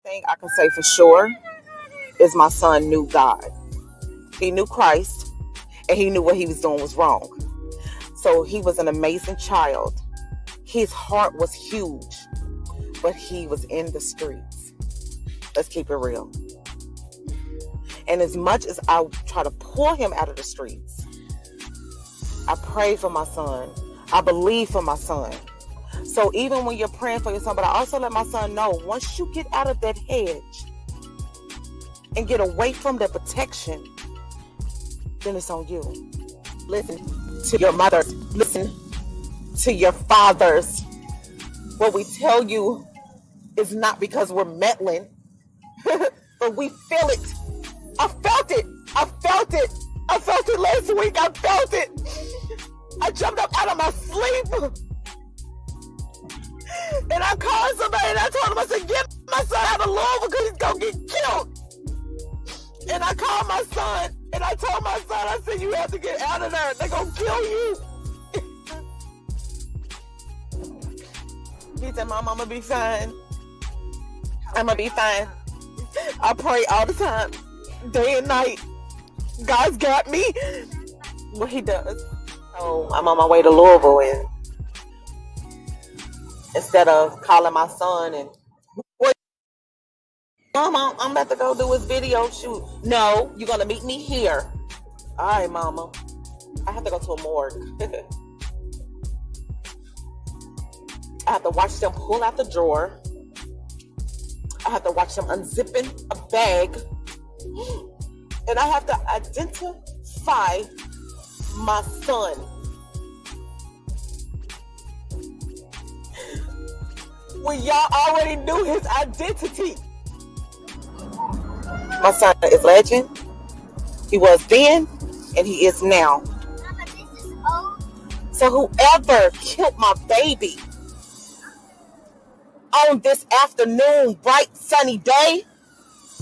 Thing I can say for sure is my son knew God. He knew Christ, and he knew what he was doing was wrong. So he was an amazing child. His heart was huge, but he was in the streets. Let's keep it real. And as much as I try to pull him out of the streets, I pray for my son. I believe for my son. So even when you're praying for your son, but I also let my son know, once you get out of that hedge and get away from the protection, then it's on you. Listen to your mothers. Listen to your fathers. What we tell you is not because we're meddling, but we feel it. I felt it. I felt it. I felt it last week. I felt it. I jumped up out of my sleep. And I called somebody and I told him, I said, get my son out of Louisville because he's going to get killed. And I called my son and I told my son, I said, you have to get out of there. They're going to kill you. He said, Mom, I'm going to be fine. I'm going to be fine. I pray all the time, day and night. God's got me. Well, he does. So I'm on my way to Louisville, and instead of calling my son and, Mama, I'm about to go do his video shoot. No, you're going to meet me here. All right, Mama. I have to go to a morgue. I have to watch them pull out the drawer. I have to watch them unzipping a bag. And I have to identify my son. When y'all already knew his identity. My son is legend. He was then, and he is now. Mama, this is old. So whoever killed my baby on this afternoon, bright sunny day,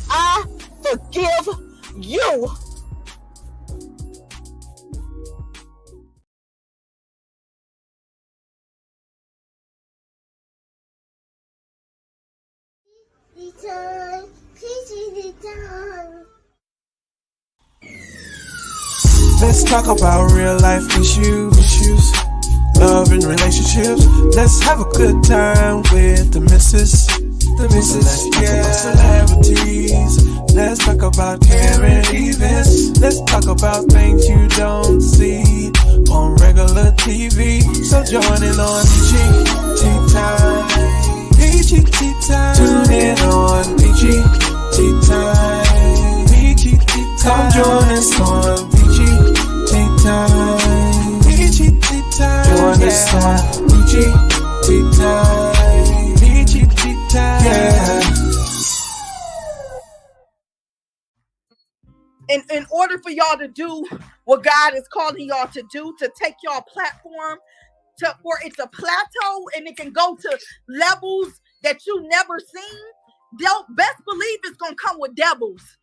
I forgive you. Return, please return. Let's talk about real life issues, love and relationships. Let's have a good time with the missus. Let's talk about celebrities. Let's talk about caring events. Let's talk about things you don't see on regular TV. So join in on PGT time. PGT time. Tune in on PGT time. PGT time. Come join us on PGT time. PGT time. Join us on PGT time. PGT time. Yeah. In order for y'all to do what God is calling y'all to do, to take y'all platform for it to plateau and it can go to levels that you never seen, they'll best believe it's gonna come with devils.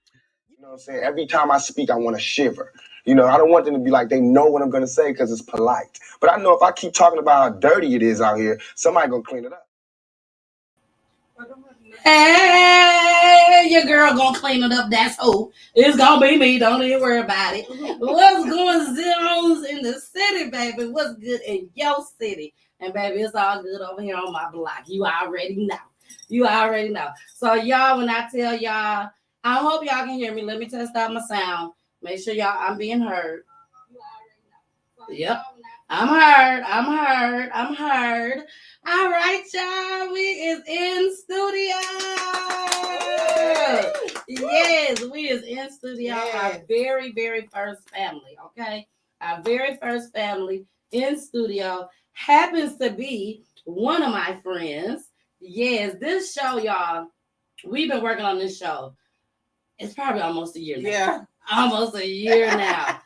You know what I'm saying? Every time I speak, I want to shiver. You know, I don't want them to be like they know what I'm going to say because it's polite. But I know if I keep talking about how dirty it is out here, somebody going to clean it up. Hey, your girl gonna clean it up. That's who. It's gonna be me. Don't even worry about it. What's going on in the city, baby? What's good in your city? And baby, it's all good over here on my block. You already know. You already know. So y'all, when I tell y'all, I hope y'all can hear me. Let me test out my sound. Make sure y'all, I'm being heard. Yep. I'm heard. All right, y'all. We is in studio. Yes, we is in studio. Our very, very first family, okay? Our very first family in studio happens to be one of my friends. Yes, this show, y'all, we've been working on this show. It's probably almost a year now. Yeah. Almost a year now.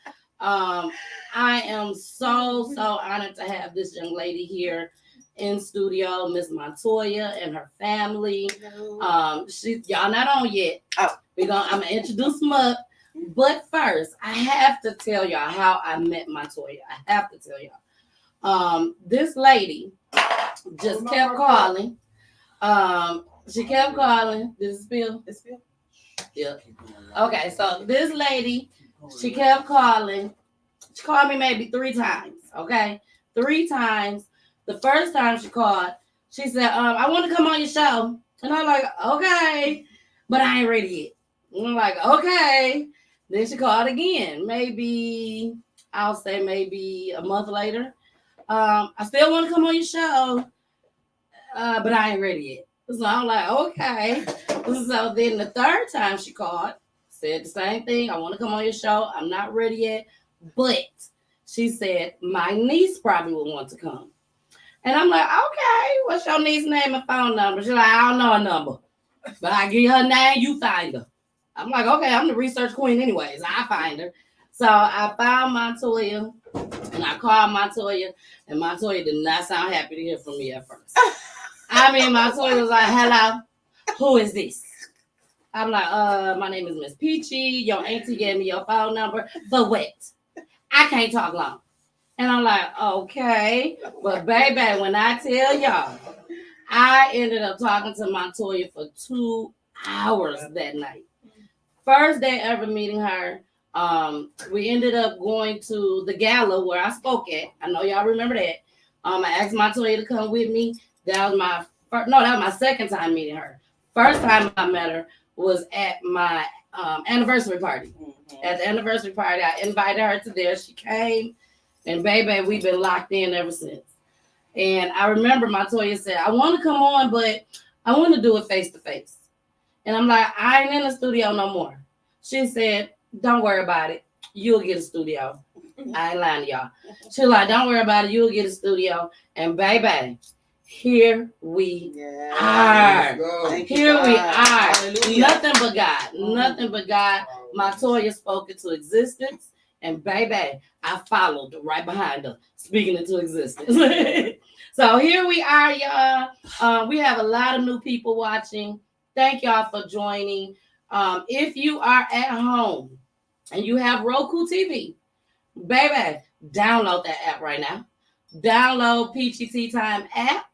I am so honored to have this young lady here in studio, Miss Montoya and her family. Y'all not on yet. Oh. I'm gonna introduce them up. But first, I have to tell y'all how I met Montoya. I have to tell y'all. This lady just kept calling. She kept calling. Did it spill? It spill? Yeah. Okay, so this lady, she kept calling. She called me maybe 3 times. Okay, 3 times. The first time she called, she said, "I want to come on your show," and I'm like, "Okay," but I ain't ready yet. And I'm like, "Okay." Then she called again. Maybe I'll say maybe a month later. I still want to come on your show, but I ain't ready yet. So I'm like, okay. So then the third time she called, said the same thing. I want to come on your show. I'm not ready yet. But she said, my niece probably would want to come. And I'm like, okay, what's your niece's name and phone number? She's like, I don't know her number. But I give her name, you find her. I'm like, okay, I'm the research queen anyways. I find her. So I found Montoya, and I called Montoya, and Montoya did not sound happy to hear from me at first. I mean, Montoya was like, hello, who is this? I'm like, my name is Miss Peachy. Your auntie gave me your phone number. For what? I can't talk long. And I'm like, okay. But baby, when I tell y'all, I ended up talking to Montoya for 2 hours that night. First day ever meeting her. We ended up going to the gala where I spoke at. I know y'all remember that. I asked Montoya to come with me. That was my second time meeting her. First time I met her was at my anniversary party. Mm-hmm. At the anniversary party, I invited her to there. She came, and baby, we've been locked in ever since. And I remember Montoya said, I want to come on, but I want to do it face to face. And I'm like, I ain't in the studio no more. She said, don't worry about it. You'll get a studio. I ain't lying to y'all. She's like, don't worry about it. You'll get a studio. And baby, here we are. Here we are. Hallelujah. Nothing but God. Nothing but God. Montoya spoke into existence. And baby, I followed right behind her, speaking into existence. So here we are, y'all. We have a lot of new people watching. Thank y'all for joining. If you are at home and you have Roku TV, baby, download that app right now. Download Peachy Tea Time app.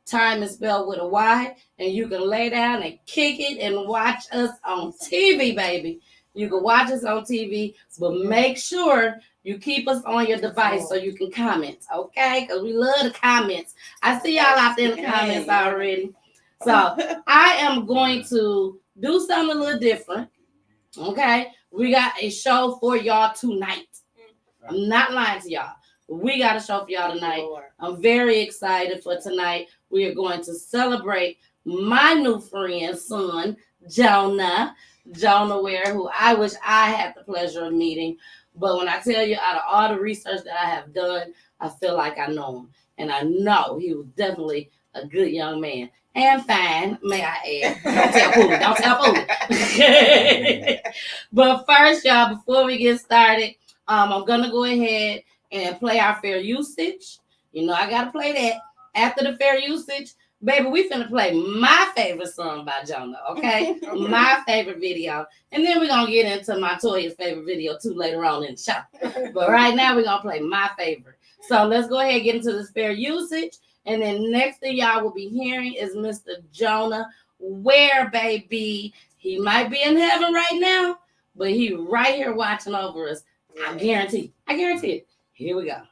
Time is spelled with a Y, and you can lay down and kick it and watch us on TV, baby. You can watch us on TV, but make sure you keep us on your device so you can comment, okay? Because we love the comments. I see y'all out there in the comments already. So I am going to do something a little different, okay? We got a show for y'all tonight. I'm not lying to y'all. We got a show for y'all tonight. I'm very excited for tonight. We are going to celebrate my new friend's son, Jonah Ware, who I wish I had the pleasure of meeting. But when I tell you, out of all the research that I have done, I feel like I know him. And I know he was definitely a good young man. And fine, may I add. Don't tell Pooh. But first, y'all, before we get started, I'm going to go ahead and play our fair usage. You know, I got to play that. After the fair usage, baby, we finna play my favorite song by Jonah, okay? My favorite video. And then we're going to get into Montoya's favorite video, too, later on in the show. But right now, we're going to play my favorite. So let's go ahead and get into this fair usage. And then next thing y'all will be hearing is Mr. Jonah Ware, baby. He might be in heaven right now, but he right here watching over us. I guarantee it. Here we go.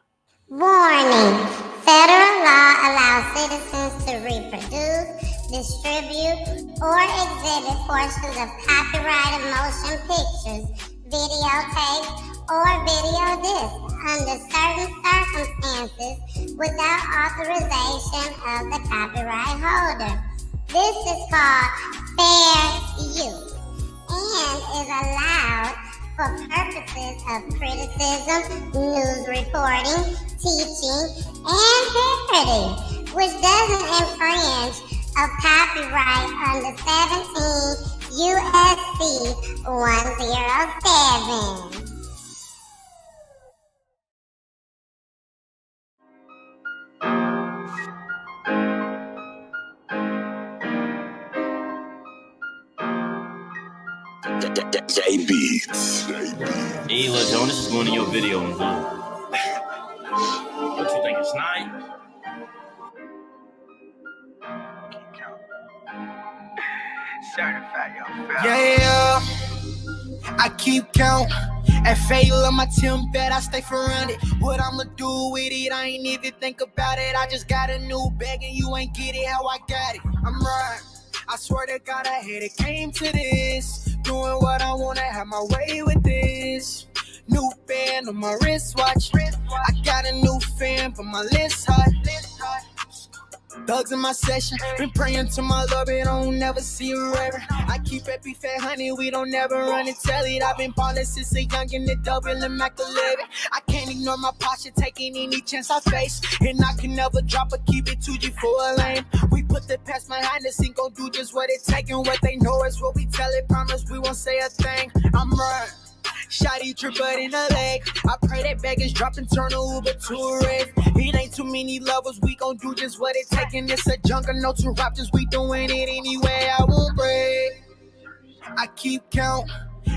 Warning. Federal law allows citizens to reproduce, distribute, or exhibit portions of copyrighted motion pictures, videotapes, or video discs under certain circumstances without authorization of the copyright holder. This is called fair use and is allowed for purposes of criticism, news reporting, teaching, and parody, which doesn't infringe of copyright under 17 U.S.C. 107. J Beats. Hey, look, Joan, this is going in your video on Zoom. What you think, it's night? Yeah, I keep count. At fail on my team that I stay surrounded. What I'ma do with it, I ain't even think about it. I just got a new bag and you ain't get it how I got it. I'm right. I swear to God I had it came to this. Doing what I wanna, have my way with this. New band on my wristwatch. I got a new fan for my list hot. Thugs in my session, been praying to my Lord, but I don't never see a reverend. I keep it beef at honey, we don't never run and tell it. I've been ballin' since a young and the double and Mac 11. I can't ignore my posture, taking any chance I face. And I can never drop or keep it 2G for a lane. We put the past behind us and gon' do just what it take. And what they know is what we tell it, promise we won't say a thing. I'm right. Shotty tripper in the leg. I pray that bag is dropping, turn a Uber to a rave. It ain't too many lovers, we gon' do just what it taking. It's a jungle, no two raptors, we doing it anyway. I won't break. I keep count.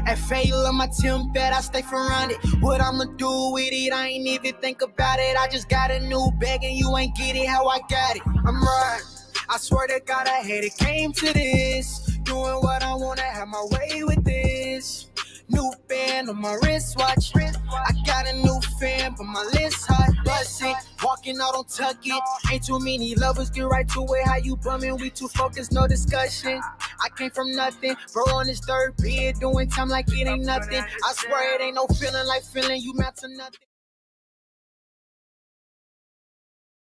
At fail on my team that I stay surrounded. What I'ma do with it, I ain't even think about it. I just got a new bag and you ain't get it how I got it. I'm right. I swear to God I had it came to this. Doing what I wanna, have my way with this. New band on my wristwatch. I got a new fan, but my list hot. Bustin', walking out on tuck it. Ain't too many lovers, get right to it. How you bummin'? We too focused, no discussion. I came from nothing, bro on this third bid, doing time like it ain't nothing. I swear it ain't no feeling like feeling you mount to nothing.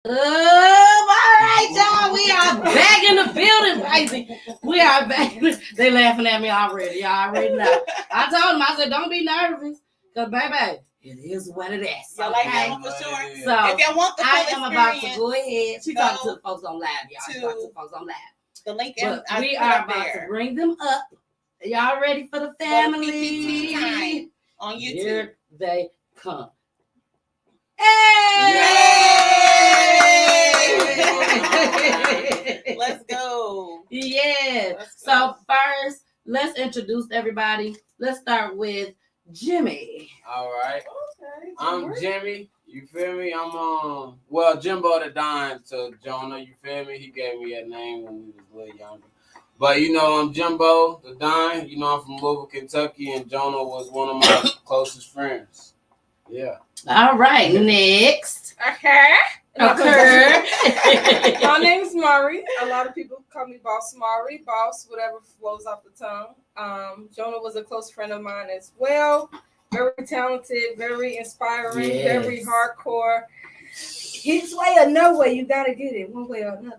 All right, y'all. We are back in the building, baby. We are back. They laughing at me already. Y'all already know. I told them, I said, don't be nervous. Because, baby, it is what it is. Y'all like that one for sure? So, if y'all want the full I am about to go ahead. She talking to the folks on live, y'all. She talking to the folks on live. The link but we are about to bring them up. Y'all ready for the family? Time on YouTube. Here they come. Hey! Let's go. Yeah. So first, let's introduce everybody. Let's start with Jimmy. All right. Okay. I'm Jimmy. You feel me? I'm well, Jimbo the Don to Jonah. You feel me? He gave me that name when we was a little younger. But you know, I'm Jimbo the Don. You know, I'm from Louisville, Kentucky, and Jonah was one of my closest friends. Yeah. All right. Next. Okay. My name's Mari. A lot of people call me Boss Mari. Boss, whatever flows off the tongue. Jonah was a close friend of mine as well. Very talented, very inspiring, very hardcore. His way or no way, you gotta get it one way or another.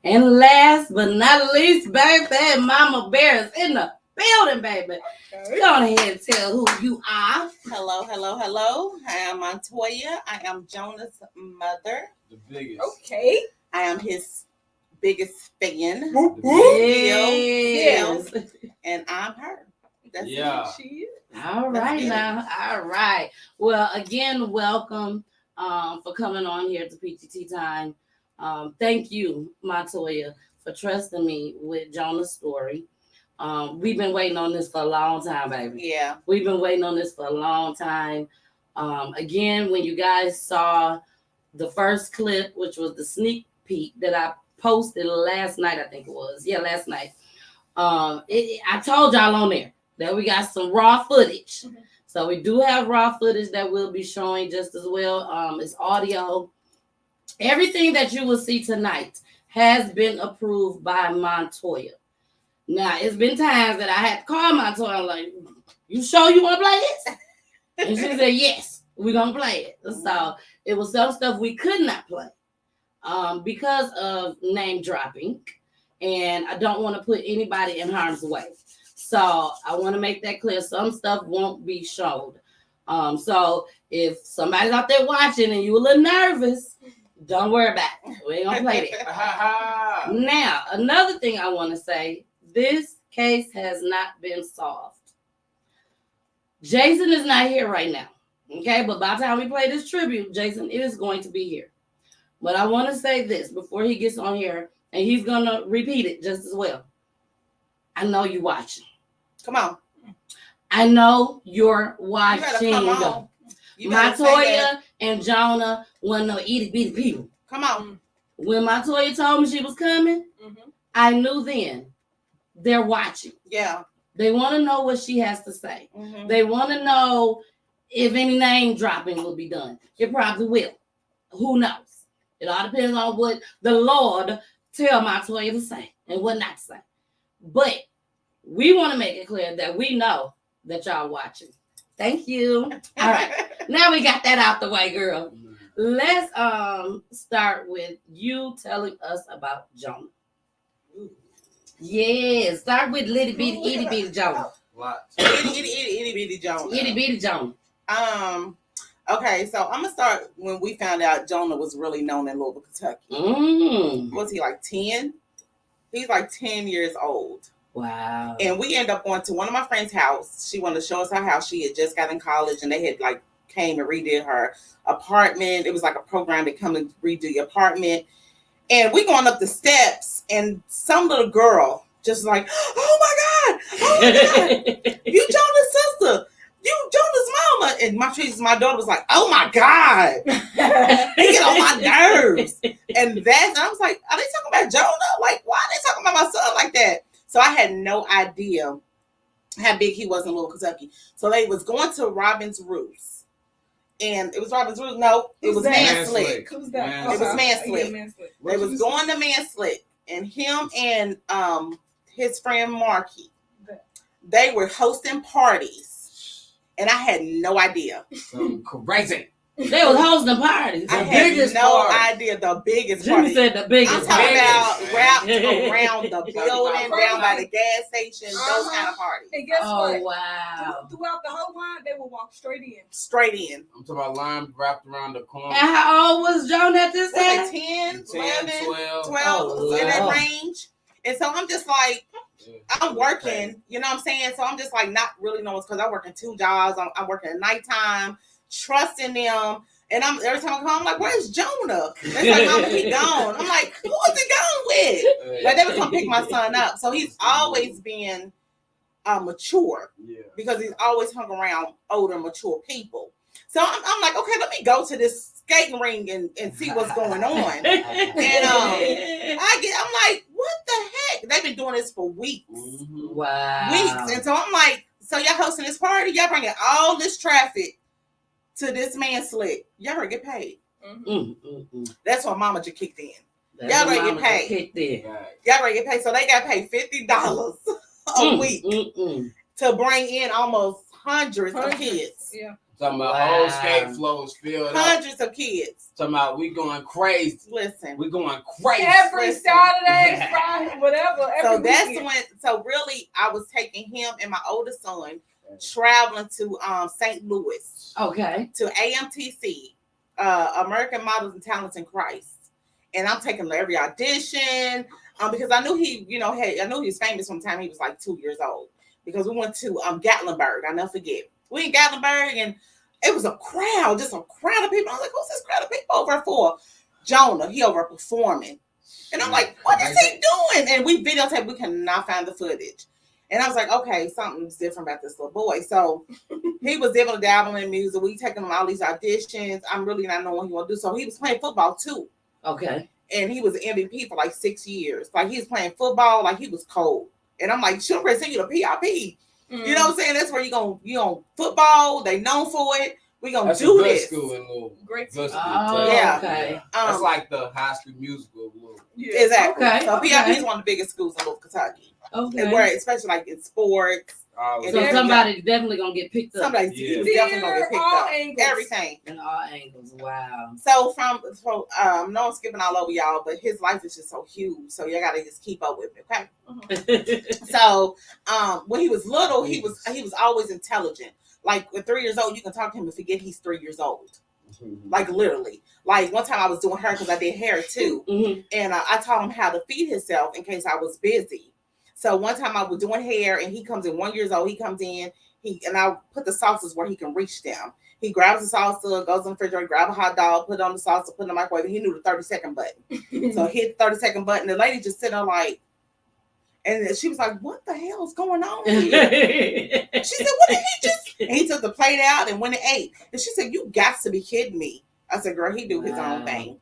And last but not least, baby, Mama Bear is in the building, baby. Okay. Go ahead and tell who you are. Hello, hello, hello. I am Montoya. I am Jonah's mother. The biggest. Okay. I am his biggest fan. Yes. And I'm her. That's she is. All right now. All right. Well, again, welcome for coming on here to PTT Time. Thank you, Montoya, for trusting me with Jonah's story. We've been waiting on this for a long time, baby. Yeah. We've been waiting on this for a long time. Again, when you guys saw the first clip, which was the sneak peek that I posted last night, I think it was. Yeah, last night. I told y'all on there that we got some raw footage. Mm-hmm. So we do have raw footage that we'll be showing just as well. It's audio. Everything that you will see tonight has been approved by Montoya. Now, it's been times that I had to call Montoya. I'm like, you sure you want to play this? And she said, yes, we're going to play it. So it was some stuff we could not play because of name dropping. And I don't want to put anybody in harm's way. So I want to make that clear. Some stuff won't be showed. So if somebody's out there watching and you're a little nervous, don't worry about it. We ain't going to play that. Now, another thing I want to say, this case has not been solved. Jason is not here right now. Okay, but by the time we play this tribute, Jason is going to be here. But I want to say this before he gets on here, and he's going to repeat it just as well. I know you're watching. Come on. I know you're watching. You come on. Montoya and Jonah wasn't no itty bitty people. Come on. When Montoya told me she was coming, I knew then they're watching. Yeah. They want to know what she has to say. Mm-hmm. They want to know if any name dropping will be done. It probably will. Who knows? It all depends on what the Lord tell Montoya to say and what not to say. But we want to make it clear that we know that y'all watching. Thank you. All right. Now we got that out the way, girl. Let's start with you telling us about Jonah. Yeah, start with little bitty itty bitty Jonah. Itty bitty Jonah. Itty bitty Jonah. Okay, so I'm gonna start when we found out Jonah was really known in Louisville, Kentucky. Was he like 10? He's like 10 years old. Wow. And we ended up going to one of my friend's house. She wanted to show us her house. She had just got in college, and they had like came and redid her apartment. It was like a program to come and redo your apartment. And we going up the steps, and some little girl just like, oh my God, you Jonah's sister, you Jonah's mama. And my daughter was like, oh my God, they get on my nerves. And I was like, are they talking about Jonah? Like, why are they talking about my son like that? So I had no idea how big he was in Louisville, Kentucky. So they was going to Robin's Roost. And it was Robin's Roost. No, it was Manslick. Who's that? It was Manslick. They was going to Manslick. And him and his friend Marky, they were hosting parties. And I had no idea. Crazy. They was hosting parties. I had no idea the biggest party. Jimmy said the biggest. I'm talking about wrapped around the building, down by the gas station, those kind of parties. And guess what? Wow. Throughout the whole line, they will walk straight in. Straight in. I'm talking about line wrapped around the corner. And how old was Jonah at this time? Like 10, 11, 12 Oh, in that Lord. range. And so I'm just like, I'm working, you know what I'm saying? So I'm just like not really knowing, because I'm working 2 jobs. I'm working at nighttime, trusting them. And every time I come, I'm like, where's Jonah? They're like, Mama, he gone. I'm like, who is he gone with? Like, they would come pick my son up. So he's always been mature, because he's always hung around older, mature people. So I'm like, okay, let me go to this skating ring and see what's going on. And I'm like, what the heck? They've been doing this for weeks. Wow. Weeks. And so I'm like, so y'all hosting this party? Y'all bringing all this traffic to this Manslick. Y'all gonna get paid. That's when Mama just kicked in. Y'all gonna get paid. Y'all gonna get paid. So they got paid $50 a week to bring in almost hundreds of kids. Yeah. Talking about whole skate floors filled up. Hundreds of kids. Talking about we going crazy. Listen. We going crazy. Every Saturday, Friday, whatever. So that's when, so really I was taking him and my oldest son traveling to St. Louis. Okay. To AMTC, American Models and Talents in Christ. And I'm taking him to every audition because I knew he, I knew he was famous from the time he was like 2 years old. Because we went to Gatlinburg, I'll never forget. We in Gatlinburg and it was a crowd, just a crowd of people. I was like, who's this crowd of people over for? Jonah, he over performing. And I'm like, what is he doing? And we videotaped, we cannot find the footage. And I was like, okay, something's different about this little boy. So he was able to dabble in music. We taking him all these auditions. I'm really not knowing what he want to do. So he was playing football too. Okay. And he was an MVP for like 6 years. Like he was playing football, like he was cold. And I'm like, should I send you to PIP? You know what I'm saying? That's where you on football. They known for it. We gonna do this. School in Louisville. Great school. Yeah. Okay. That's like the High School Musical of Louisville. Yeah. Exactly. Okay. So PIP is one of the biggest schools in Louisville, Kentucky. Okay. And where, especially like in sports. So somebody definitely gonna get picked up. Somebody's definitely gonna get picked up. Angles. Everything. In all angles. Wow. So no, I'm skipping all over y'all, but his life is just so huge. So y'all gotta just keep up with me, okay? So when he was little, he was always intelligent. Like at 3 years old, you can talk to him and forget he's 3 years old. Like literally. Like one time I was doing hair because I did hair too, and I taught him how to feed himself in case I was busy. So one time I was doing hair and he comes in 1 year old. He comes in, and I put the sauces where he can reach them. He grabs the salsa, goes in the refrigerator, grab a hot dog, put it on the salsa, put it in the microwave. And he knew the 30-second button. So hit the 30-second button. The lady just sitting there like, and she was like, what the hell is going on here? She said, what did he just? And he took the plate out and went and ate. And she said, you got to be kidding me. I said, girl, he do his own thing.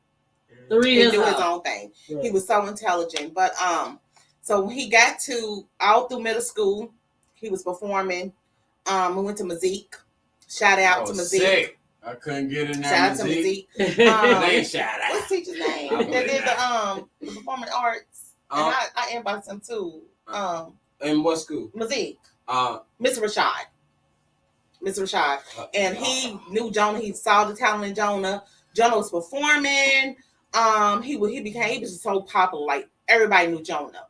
3 years He do old. his own thing. He was so intelligent. But So when he got to all through middle school, he was performing. We went to Mazik. Shout out to Mazik. Sick. I couldn't get in there. Shout out to Mazik. Shout out. What's teacher's name? That did the performing arts. And I inboxed him too. In what school? Mazik. Mr. Rashad. And he knew Jonah. He saw the talent in Jonah. Jonah was performing. He was so popular. Like everybody knew Jonah.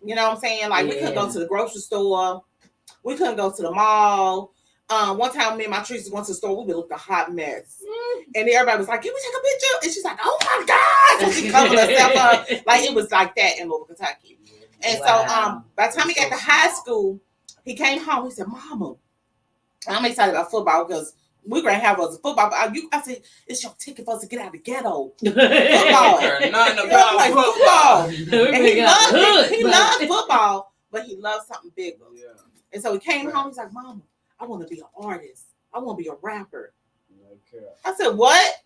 You know what I'm saying? Like we couldn't go to the grocery store. We couldn't go to the mall. One time me and my Teresa went to the store, we looked a hot mess. And everybody was like, can we take a picture? And she's like, oh my God. So she covered herself up. Like it was like that in Louisville, Kentucky. And so by the time he got to high school, he came home. He said, Mama, I'm excited about football because we're going to have us a football. I said, it's your ticket for us to get out of the ghetto. Football. Nothing about football. And he loved football, but he loved something bigger. Yeah. And so he came home. He's like, Mama, I want to be an artist. I want to be a rapper. I said, what?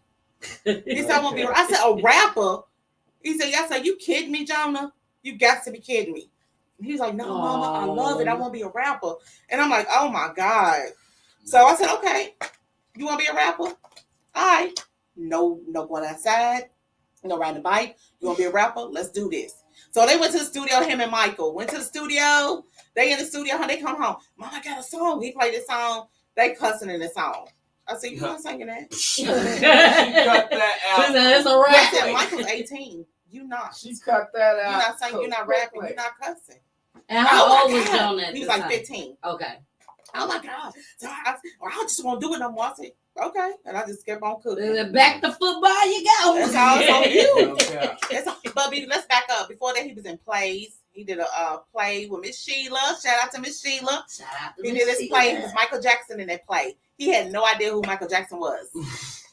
He said, I want to be I said, a rapper? He said, I said, you kidding me, Jonah? You got to be kidding me. And he's like, no, Mama, I love it. I want to be a rapper. And I'm like, oh my God. So I said, okay, you want to be a rapper? All right. No going outside. No riding the bike. You want to be a rapper? Let's do this. So they went to the studio, him and Michael. Went to the studio. They in the studio. They come home. Mom, I got a song. He played this song. They cussing in the song. I said, you not singing that? She cut that out. It's a rap. I said, Michael's 18. You not. She cut that out. You're not singing. You're not rapping. You're not cussing. And how old was Jonah at He was the like time? 15. Okay. Oh my God. So I just won't do it no more. I said, okay. And I just kept on cooking. Back to football you go. That's all it's on you. But let's back up. Before that, he was in plays. He did a play with Miss Sheila. Shout out to Miss Sheila. He did this play. It was Michael Jackson in that play. He had no idea who Michael Jackson was.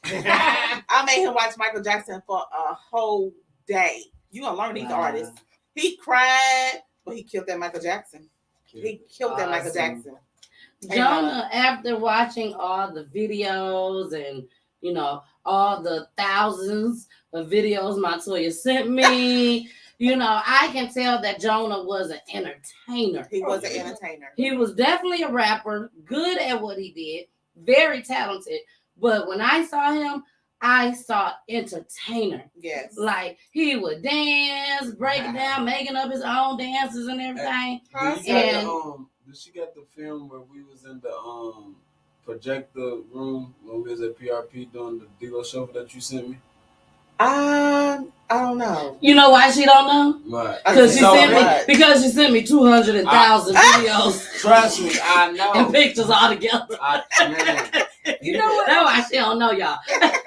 I made him watch Michael Jackson for a whole day. You gonna learn these artists. He cried, but he killed that Michael Jackson. He killed that Michael Jackson. Jonah, after watching all the videos and, all the thousands of videos Montoya sent me, I can tell that Jonah was an entertainer. He was an entertainer. He was definitely a rapper, good at what he did, very talented. But when I saw him, I saw entertainer. Yes. Like he would dance, break it down, making up his own dances and everything. Did she get the film where we was in the projector room when we was at PRP doing the Dilo show that you sent me? I don't know. You know why she don't know? Right. Because she sent me 200,000 videos. Trust me, I know. And pictures all together. You know what? That's why she don't know y'all.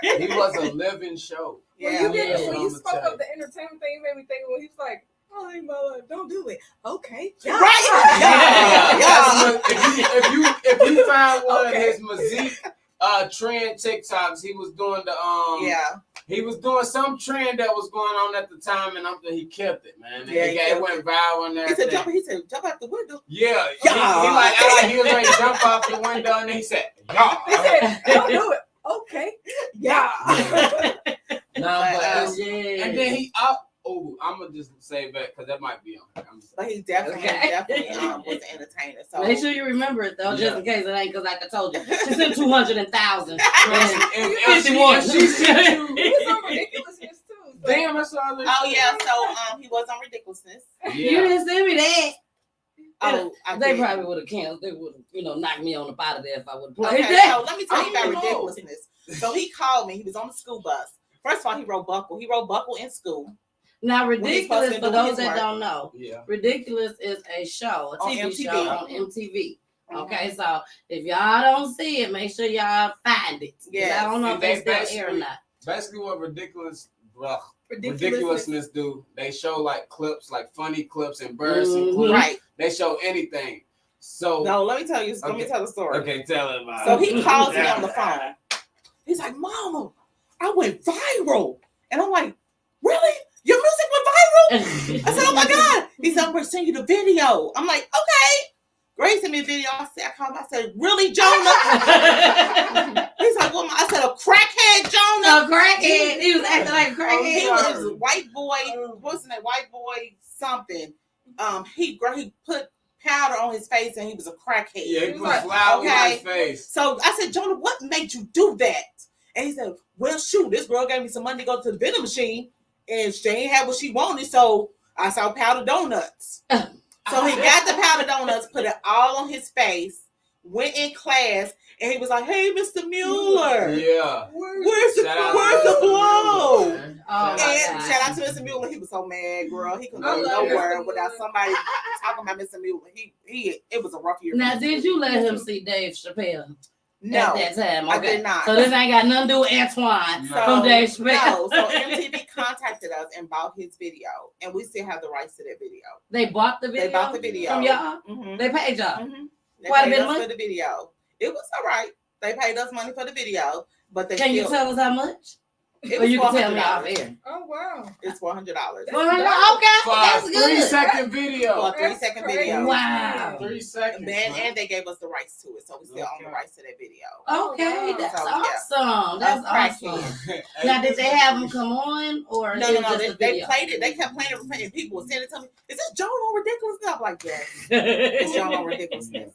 He was a living show. When you spoke of the entertainment thing, it made me think when he was like, oh, Mama, don't do it. Okay. Yeah. Right. Yeah. If you find one of his Mazik trend TikToks, he was doing he was doing some trend that was going on at the time, and he kept it, man. And it went viral and everything. He said, jump out the window. Yeah. He was ready to jump off the window, and he said, yeah. He said, don't do it. Okay. Yeah. And then I'm gonna just say that because that might be on. But he definitely was an entertainer. So make sure you remember it though, just in case it ain't because like I told you, she sent 200,000. She sent you. He was on ridiculousness too. So. Damn, that's all. Oh yeah, so he was on ridiculousness. Yeah. You didn't send me that. They did. probably would have canceled. They would have, knocked me on the out of there if I would have played that. that. So let me tell you about ridiculousness. So he called me. He was on the school bus. First of all, he wrote Buckle. He wrote Buckle in school. Now, Ridiculous, for those that don't know, yeah. Ridiculous is a show, a TV show on MTV. Okay, so if y'all don't see it, make sure y'all find it. Yeah, I don't know if they still air or not. Basically, what Ridiculousness do, they show like clips, like funny clips, embarrassing clips. Right. They show anything. So no, let me tell you. Let me tell the story. Okay, tell it about. So he calls me on the phone. He's like, "Mama, I went viral," and I'm like, "Really? Your music went viral?" I said, "Oh my God." He said, "I'm going to send you the video." I'm like, "Okay." Grace sent me a video. I called him. I said, "Really, Jonah?" He's like, "Well," I said, "A crackhead, Jonah." A crackhead. He was acting like a crackhead. He was a white boy. What's his name? White boy something. he put powder on his face and he was a crackhead. Yeah, he put flour on his face. So I said, Jonah, what made you do that? And he said, well, shoot, this girl gave me some money to go to the vending machine and she ain't had what she wanted, so I saw powdered donuts. So he got the powdered donuts, put it all on his face, went in class, and he was like, hey, Mr. Mueller. Yeah. Where's the blow? And shout out to Mr. Mueller. He was so mad, girl. He couldn't go nowhere without somebody talking about Mr. Mueller. It was a rough year. Now, did you let him see Dave Chappelle? No, at that time? Okay. I did not. So this ain't got nothing to do with Antoine from Dave Chappelle. No, so MTV contacted us and bought his video, and we still have the rights to that video. They bought the video? They bought the video. From y'all? Mm-hmm. They paid y'all? Mm-hmm. They Quite a paid bit us of money? for the video. It was all right. They paid us money for the video, but they Can you tell us how much? Or you can tell me off air. Oh, wow. It's $400. Okay, for that's a good. 3-second video. For a 3-second video. Wow. 3 seconds. And they gave us the rights to it, so we still own the rights to that video. Okay, that's So, awesome. That's awesome. Now, did they have them come on, or No. They played it. They kept playing it, and people were sending it to me. Is this Jonah Ridiculousness? I'm like, yes, it's Jonah Ridiculousness.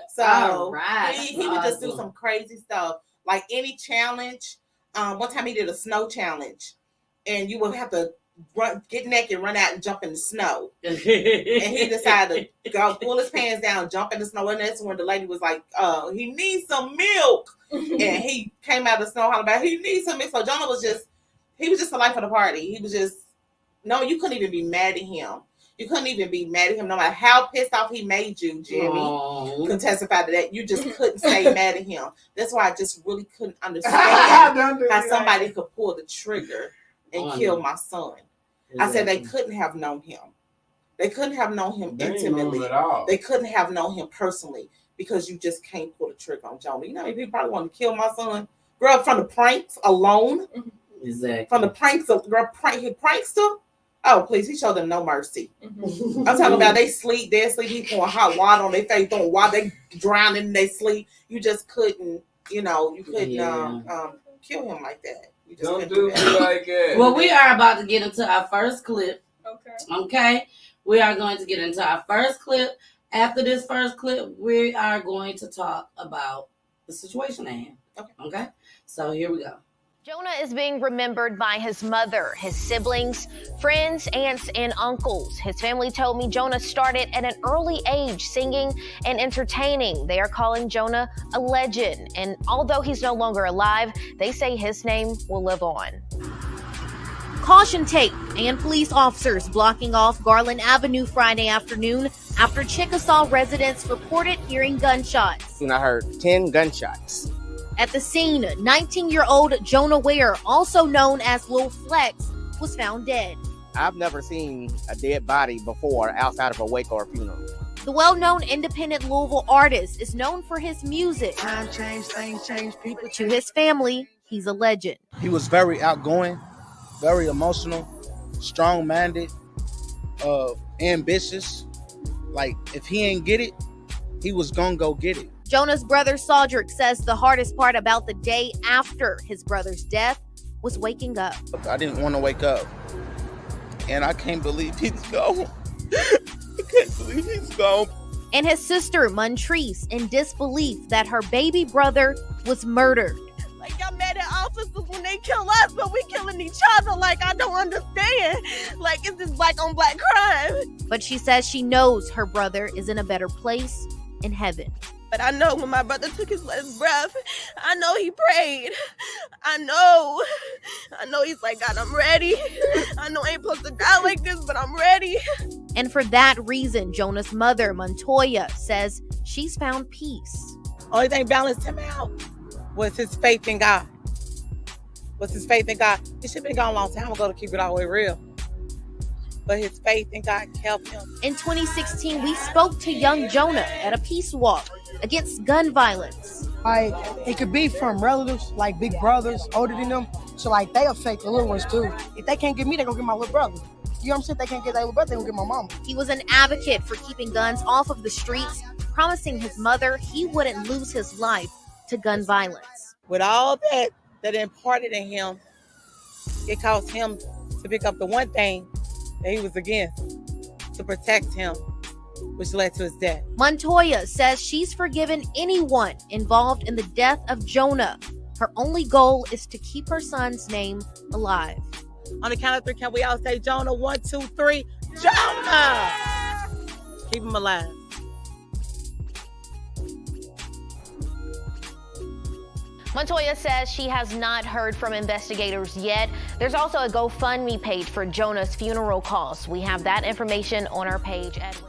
So he would just do some crazy stuff, like any challenge. One time he did a snow challenge, and you would have to get naked, run out, and jump in the snow. And he decided to go pull his pants down, jump in the snow, and that's when the lady was like, he needs some milk. And he came out of the snow hollering about, he needs some milk. So Jonah was just the life of the party. He was just, no, you couldn't even be mad at him. You couldn't even be mad at him, no matter how pissed off he made you, Jimmy. Can testify to that. You just couldn't stay mad at him. That's why I just really couldn't understand how somebody could pull the trigger and kill my son. Exactly. I said they couldn't have known him. They couldn't have known him intimately. They couldn't have known him personally, because you just can't pull the trigger on Jonah. You know, people probably want to kill my son. Girl, from the pranks alone. Exactly. From the pranks, he prankster. Oh, please, he showed them no mercy. I'm talking about they sleep, he pouring hot water on their face, throwing water, they drowning in their sleep. You just couldn't, kill him like that. You just don't do it like that. Well, we are about to get into our first clip. Okay. We are going to get into our first clip. After this first clip, we are going to talk about the situation at hand. Okay. So here we go. Jonah is being remembered by his mother, his siblings, friends, aunts, and uncles. His family told me Jonah started at an early age singing and entertaining. They are calling Jonah a legend. And although he's no longer alive, they say his name will live on. Caution tape and police officers blocking off Garland Avenue Friday afternoon after Chickasaw residents reported hearing gunshots. And I heard 10 gunshots. At the scene, 19-year-old Jonah Ware, also known as Lil Flex, was found dead. I've never seen a dead body before outside of a wake or a funeral. The well-known independent Louisville artist is known for his music. Time change, things change, people change. To his family, he's a legend. He was very outgoing, very emotional, strong-minded, ambitious. Like, if he ain't get it, he was gonna go get it. Jonah's brother Saldrick says the hardest part about the day after his brother's death was waking up. I didn't want to wake up, and I can't believe he's gone. I can't believe he's gone. And his sister Montrese in disbelief that her baby brother was murdered. Like, y'all mad at officers when they kill us, but we killing each other. Like, I don't understand. Like, it's this black on black crime. But she says she knows her brother is in a better place in heaven. But I know when my brother took his last breath, I know he prayed. I know he's like, God, I'm ready. I know I ain't supposed to die like this, but I'm ready. And for that reason, Jonah's mother, Montoya, says she's found peace. Only thing balanced him out was his faith in God. He should have been gone a long time ago, to keep it all the way real. But his faith in God helped him. In 2016, we spoke to young Jonah at a peace walk against gun violence. Like, it could be from relatives, like big brothers, older than them. So, like, they affect the little ones, too. If they can't get me, they gonna get my little brother. You know what I'm saying? If they can't get their little brother, they gonna get my mama. He was an advocate for keeping guns off of the streets, promising his mother he wouldn't lose his life to gun violence. With all that imparted in him, it caused him to pick up the one thing that he was against, to protect him, which led to his death. Montoya says she's forgiven anyone involved in the death of Jonah. Her only goal is to keep her son's name alive. On the count of 3, can we all say Jonah? 1, 2, 3. Jonah! Keep him alive. Montoya says she has not heard from investigators yet. There's also a GoFundMe page for Jonah's funeral costs. We have that information on our page at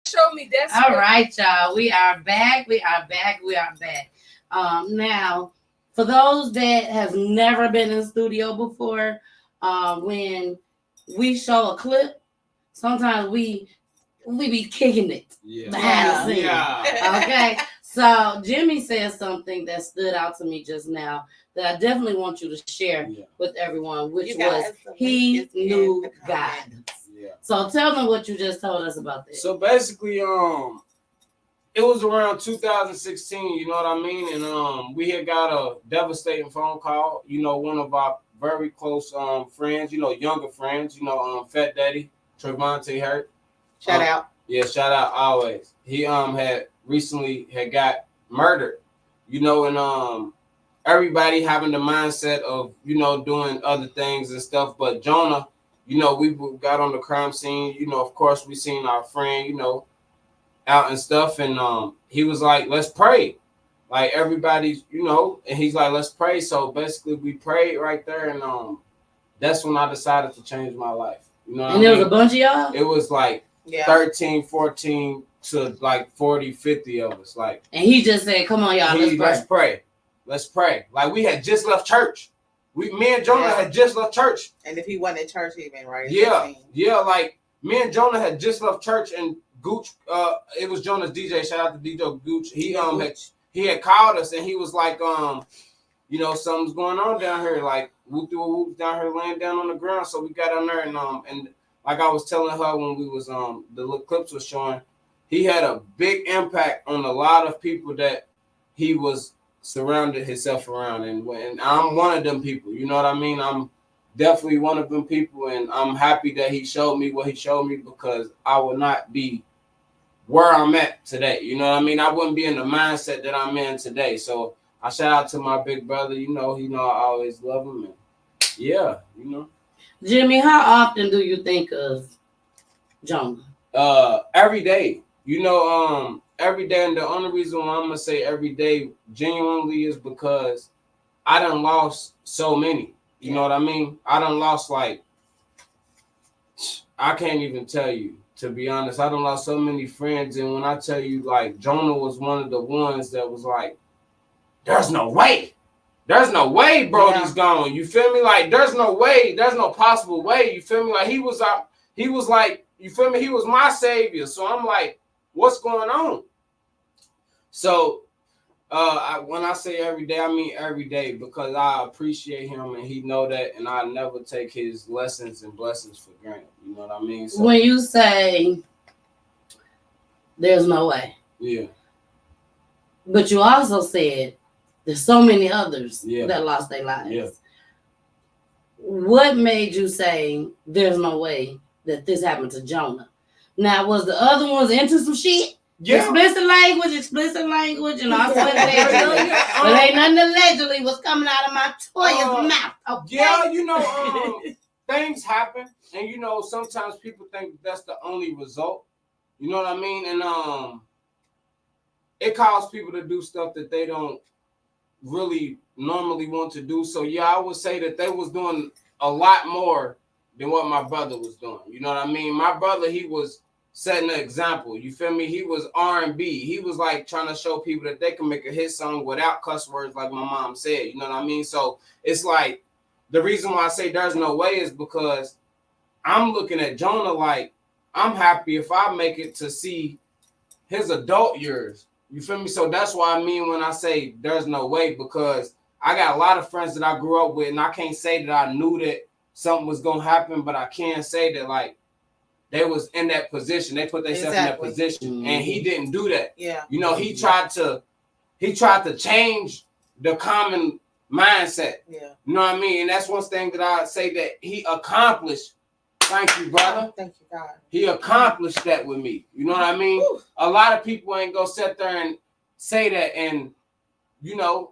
Show me that's all right, y'all. We are back. Now, for those that have never been in studio before, when we show a clip, sometimes we be kicking it behind the scenes. Yeah. Okay. So Jimmy said something that stood out to me just now that I definitely want you to share with everyone, which was he knew God. Yeah. So tell them what you just told us about that. So basically, it was around 2016, you know what I mean? And we had got a devastating phone call. You know, one of our very close friends, you know, younger friends, you know, Fat Daddy, Trevante Hurt. Shout out. Yeah, shout out always. He had recently got murdered, you know, and everybody having the mindset of, you know, doing other things and stuff. But Jonah, you know, we got on the crime scene, you know, of course we seen our friend, you know, out and stuff. And he was like, let's pray. Like everybody's, you know, and he's like, let's pray. So basically we prayed right there. And that's when I decided to change my life. You know what and there was a bunch of y'all? It was like 13, 14 to like 40, 50 of us. Like, and he just said, come on, y'all, let's pray. Let's pray. Like we had just left church. Me and Jonah had just left church. And if he wasn't at church, he'd been right. Yeah. Like me and Jonah had just left church, and Gooch, it was Jonah's DJ. Shout out to DJ Gooch. He had called us, and he was like, you know, something's going on down here. Like whoop down here, laying down on the ground. So we got on there, and like I was telling her when we was the little clips was showing, he had a big impact on a lot of people that he was surrounded himself around, and I'm one of them people. You know what I mean? I'm definitely one of them people, and I'm happy that he showed me what he showed me, because I will not be where I'm at today. You know what I mean? I wouldn't be in the mindset that I'm in today. So I shout out to my big brother. You know I always love him, and you know. Jimmy, how often do you think of Jonah? Every day. You know, every day, and the only reason why I'm gonna say every day genuinely is because I done lost so many. You know what I mean? I done lost, like, I can't even tell you, to be honest. I done lost so many friends, and when I tell you, like, Jonah was one of the ones that was like, there's no way. There's no way Brody's gone. You feel me? Like, there's no way. There's no possible way. You feel me? Like, he was like, you feel me? He was my savior. So I'm like, what's going on? So when I say every day, I mean every day, because I appreciate him, and he know that, and I never take his lessons and blessings for granted. You know what I mean? So, when you say there's no way, but you also said there's so many others that lost their lives. Yeah. What made you say there's no way that this happened to Jonah? Now, was the other ones into some shit? Yeah. Explicit language, and also allegedly. But ain't nothing allegedly was coming out of my Toya's mouth. Okay? Yeah, you know, things happen, and you know, sometimes people think that's the only result. You know what I mean? And it causes people to do stuff that they don't really normally want to do. So yeah, I would say that they was doing a lot more than what my brother was doing. You know what I mean? My brother, he was setting an example. You feel me? He was R&B. He was like trying to show people that they can make a hit song without cuss words, like my mom said. You know what I mean? So it's like, the reason why I say there's no way is because I'm looking at Jonah like, I'm happy if I make it to see his adult years. You feel me? So that's why I mean when I say there's no way, because I got a lot of friends that I grew up with, and I can't say that I knew that something was going to happen, but I can say that, like, they was in that position. They put themselves in that position, and he didn't do that. Yeah. You know, he tried to change the common mindset. Yeah. You know what I mean? And that's one thing that I say that he accomplished Thank you, brother. Thank you, God. He accomplished that with me. You know what I mean? Ooh. A lot of people ain't gonna sit there and say that and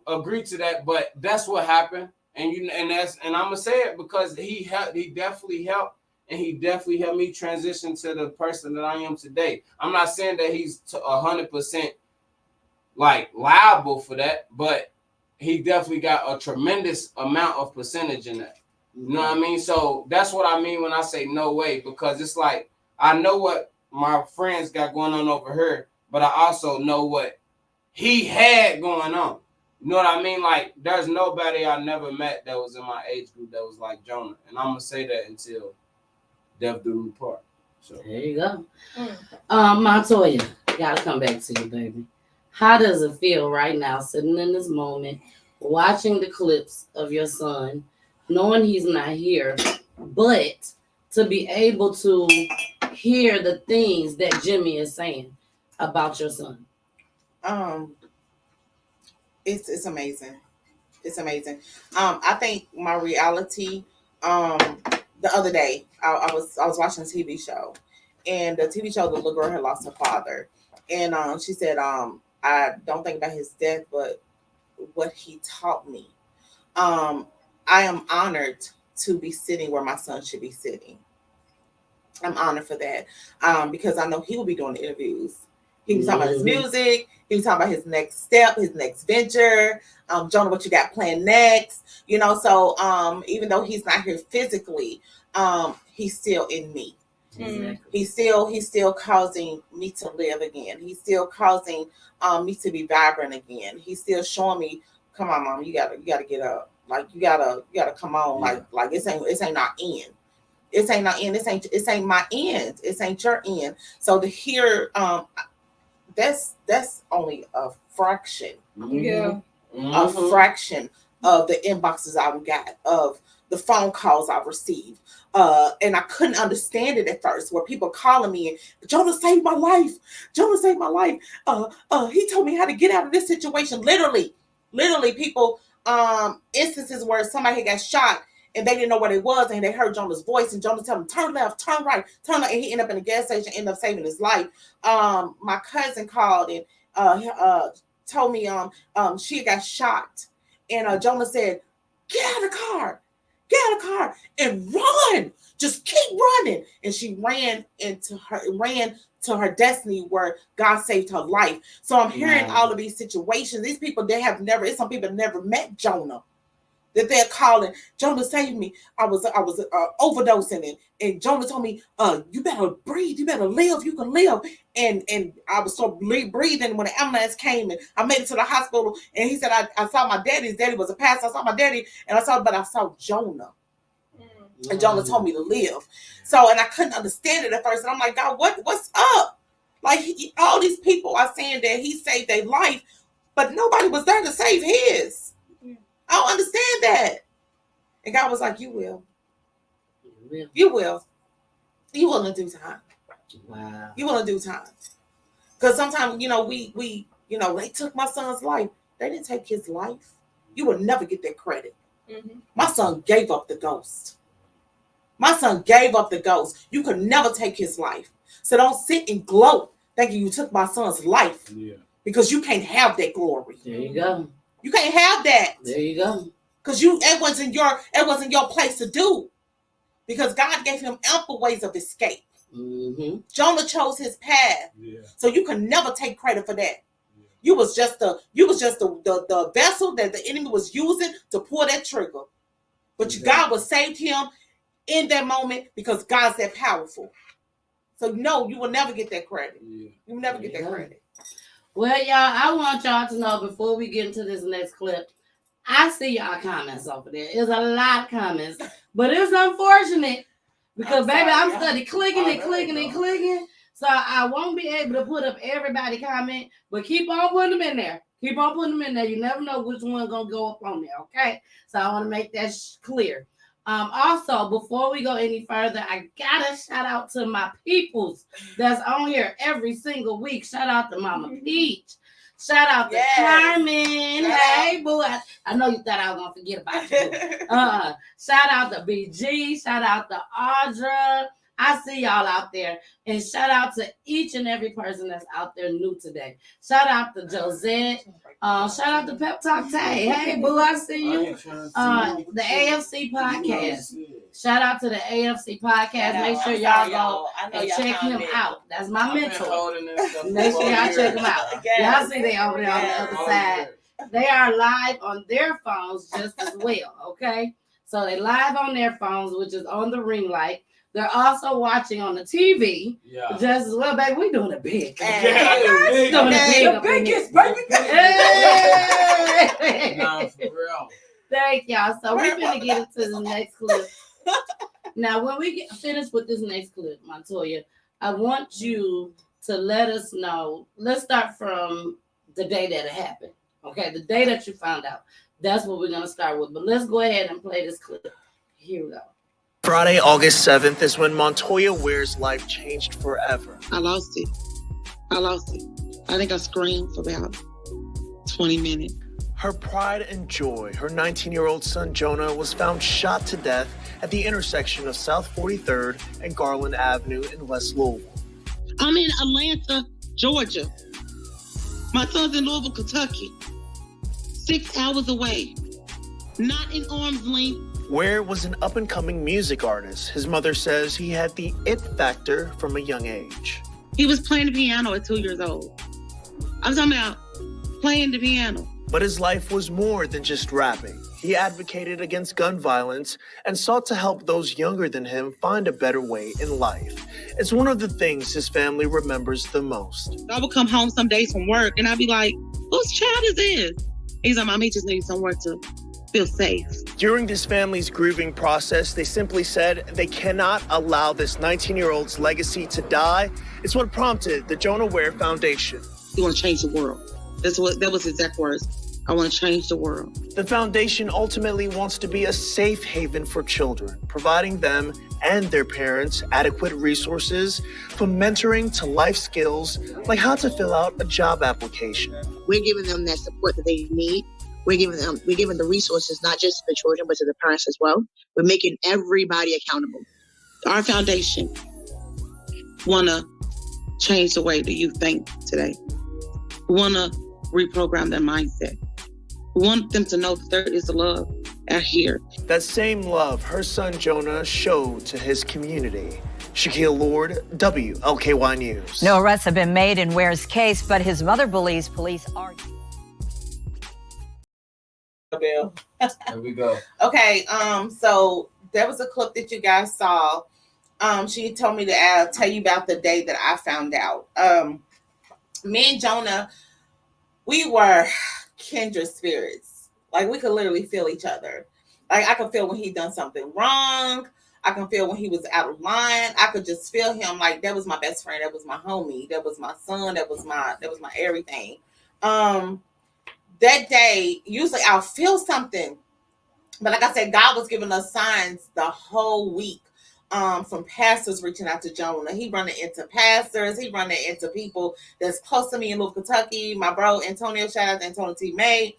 agree to that, but that's what happened. And I'm gonna say it because he definitely helped, and he definitely helped me transition to the person that I am today. I'm not saying that he's 100% like liable for that, but he definitely got a tremendous amount of percentage in that. You know what I mean? So that's what I mean when I say no way, because it's like I know what my friends got going on over here, but I also know what he had going on. You know what I mean? Like, there's nobody I never met that was in my age group that was like Jonah. And I'm going to say that until death do me part. So there you go. Montoya, got to come back to you, baby. How does it feel right now, sitting in this moment, watching the clips of your son, knowing he's not here, but to be able to hear the things that Jimmy is saying about your son? It's amazing. It's amazing. I think my reality, the other day, I was watching a TV show, and the TV show, the little girl had lost her father, and she said, I don't think about his death, but what he taught me. I am honored to be sitting where my son should be sitting. I'm honored for that, because I know he will be doing the interviews. He was talking about his music. He was talking about his next step, his next venture. Jonah, what you got planned next? So even though he's not here physically, he's still in me. Exactly. He's still causing me to live again. He's still causing me to be vibrant again. He's still showing me, come on, mom, you gotta get up. Like you gotta come on. Yeah. Like it ain't our end. It ain't our end. It ain't my end. It ain't your end. So to hear that's only a fraction. Yeah. A fraction of the inboxes I've got, of the phone calls I've received. And I couldn't understand it at first, where people calling me and Jonah saved my life. Jonah saved my life. He told me how to get out of this situation. Literally people, instances where somebody got shot and they didn't know where they was, and they heard Jonah's voice, and Jonah told them, turn left, turn right, turn left, and he ended up in a gas station, ended up saving his life. My cousin called and told me she got shot, and Jonah said, get out of the car and run, just keep running. And she ran to her destiny, where God saved her life. So I'm hearing all of these situations. These people, it's some people that never met Jonah, that they're calling, Jonah saved me. I was overdosing, and Jonah told me, you better breathe, you better live, you can live. And I was so breathing when the ambulance came, and I made it to the hospital. And he said, I saw my daddy. His daddy was a pastor. I saw my daddy, and I saw Jonah. And Jonah told me to live. So, and I couldn't understand it at first. And I'm like, God, what's up? Like, all these people are saying that he saved their life, but nobody was there to save his. I don't understand that. And God was like, you will. You will in due time. Wow. You will in due time. Because sometimes, we they took my son's life. They didn't take his life. You will never get that credit. Mm-hmm. My son gave up the ghost. You could never take his life. So don't sit and gloat thinking you took my son's life. Yeah. Because you can't have that glory. There you go. You can't have that. There you go. Because it wasn't your place to do. Because God gave him ample ways of escape. Mm-hmm. Jonah chose his path. Yeah. So you can never take credit for that. Yeah. You was just the vessel that the enemy was using to pull that trigger. But God was saved him in that moment, because God's that powerful. So no, you will never get that credit. Yeah. You will never get that credit. Well, y'all, I want y'all to know, before we get into this next clip, I see y'all comments over there. There's a lot of comments, but it's unfortunate because, I'm study clicking and clicking. So I won't be able to put up everybody's comment, but keep on putting them in there. Keep on putting them in there. You never know which one's going to go up on there, okay? So I want to make that clear. Also, before we go any further, I gotta shout out to my peoples that's on here every single week. Shout out to Mama Peach. Shout out to Yes. Carmen. Hey, boo. I know you thought I was going to forget about you. Shout out to BG. Shout out to Audra. I see y'all out there. And shout out to each and every person that's out there new today. Shout out to Josette. Shout out to Pep Talk Tay. Hey, boo, I see you. The AFC podcast. Shout out to the AFC podcast. Make sure y'all go and check him out. That's my mentor. Make sure y'all check him out. Y'all see they over there on the other side. They are live on their phones just as well, okay? So they live on their phones, which is on the ring light. They're also watching on the TV just as well, baby. We doing it big. Doing it big. Biggest, baby. No, for real. Thank y'all. So we're going to get into the next clip. Now, when we get finished with this next clip, Montoya, I want you to let us know. Let's start from the day that it happened. Okay, the day that you found out. That's what we're going to start with. But let's go ahead and play this clip. Here we go. Friday, August 7th is when Montoya Ware's life changed forever. I lost it. I think I screamed for about 20 minutes. Her pride and joy, her 19-year-old son Jonah, was found shot to death at the intersection of South 43rd and Garland Avenue in West Louisville. I'm in Atlanta, Georgia. My son's in Louisville, Kentucky. 6 hours away. Not in arm's length. Ware was an up-and-coming music artist. His mother says he had the it factor from a young age. He was playing the piano at 2 years old. I'm talking about playing the piano. But his life was more than just rapping. He advocated against gun violence and sought to help those younger than him find a better way in life. It's one of the things his family remembers the most. I would come home some days from work and I'd be like, whose child is this? He's like, Mom, he just needs somewhere to feel safe. During this family's grieving process, they simply said they cannot allow this 19-year-old's legacy to die. It's what prompted the Jonah Ware Foundation. You want to change the world. That was his exact words. I want to change the world. The foundation ultimately wants to be a safe haven for children, providing them and their parents adequate resources from mentoring to life skills like how to fill out a job application. We're giving them that support that they need. We're giving the resources, not just to the children, but to the parents as well. We're making everybody accountable. Our foundation want to change the way that you think today. We want to reprogram their mindset. We want them to know that there is a love out here. That same love her son Jonah showed to his community. Shaquille Lord, WLKY News. No arrests have been made in Ware's case, but his mother believes police are... Here we go. Okay, so there was a clip that you guys saw. She told me to tell you about the day that I found out. Me and Jonah, we were kindred spirits. Like, we could literally feel each other. Like, I could feel when he done something wrong. I can feel when he was out of line. I could just feel him. Like, that was my best friend. That was my homie. That was my son. That was my everything. That day, usually I'll feel something. But like I said, God was giving us signs the whole week. From pastors reaching out to Jonah. He running into pastors. He running into people that's close to me in Louisville, Kentucky. My bro, Antonio, shout out to Antonio T. May.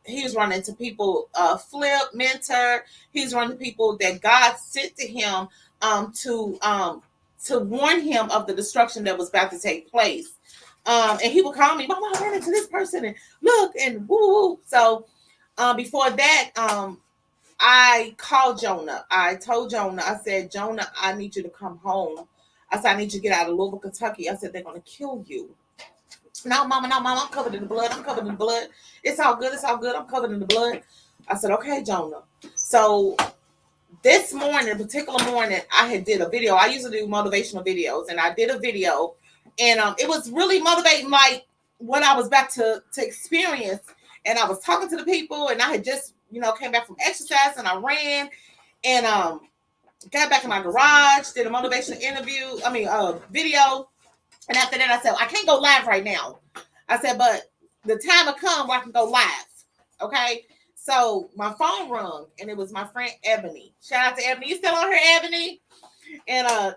He was running into people, Flip, Mentor. He's running to people that God sent to him to warn him of the destruction that was about to take place. And he would call me, Mama, I ran into this person and look and woo. So before that, I called Jonah. I told Jonah, I said, Jonah, I need you to come home. I said, I need you to get out of Louisville, Kentucky. I said, they're going to kill you. No, Mama, I'm covered in the blood. It's all good. I'm covered in the blood. I said, okay, Jonah. So this morning, particular morning, I had did a video. I usually do motivational videos, and I did a video, and it was really motivating, like what I was about to experience. And I was talking to the people, and I had just, came back from exercise, and I ran, and got back in my garage, did a motivational video. And after that, I said, I can't go live right now. I said, but the time will come where I can go live. Okay. So my phone rung, and it was my friend Ebony. Shout out to Ebony. You still on here, Ebony? And I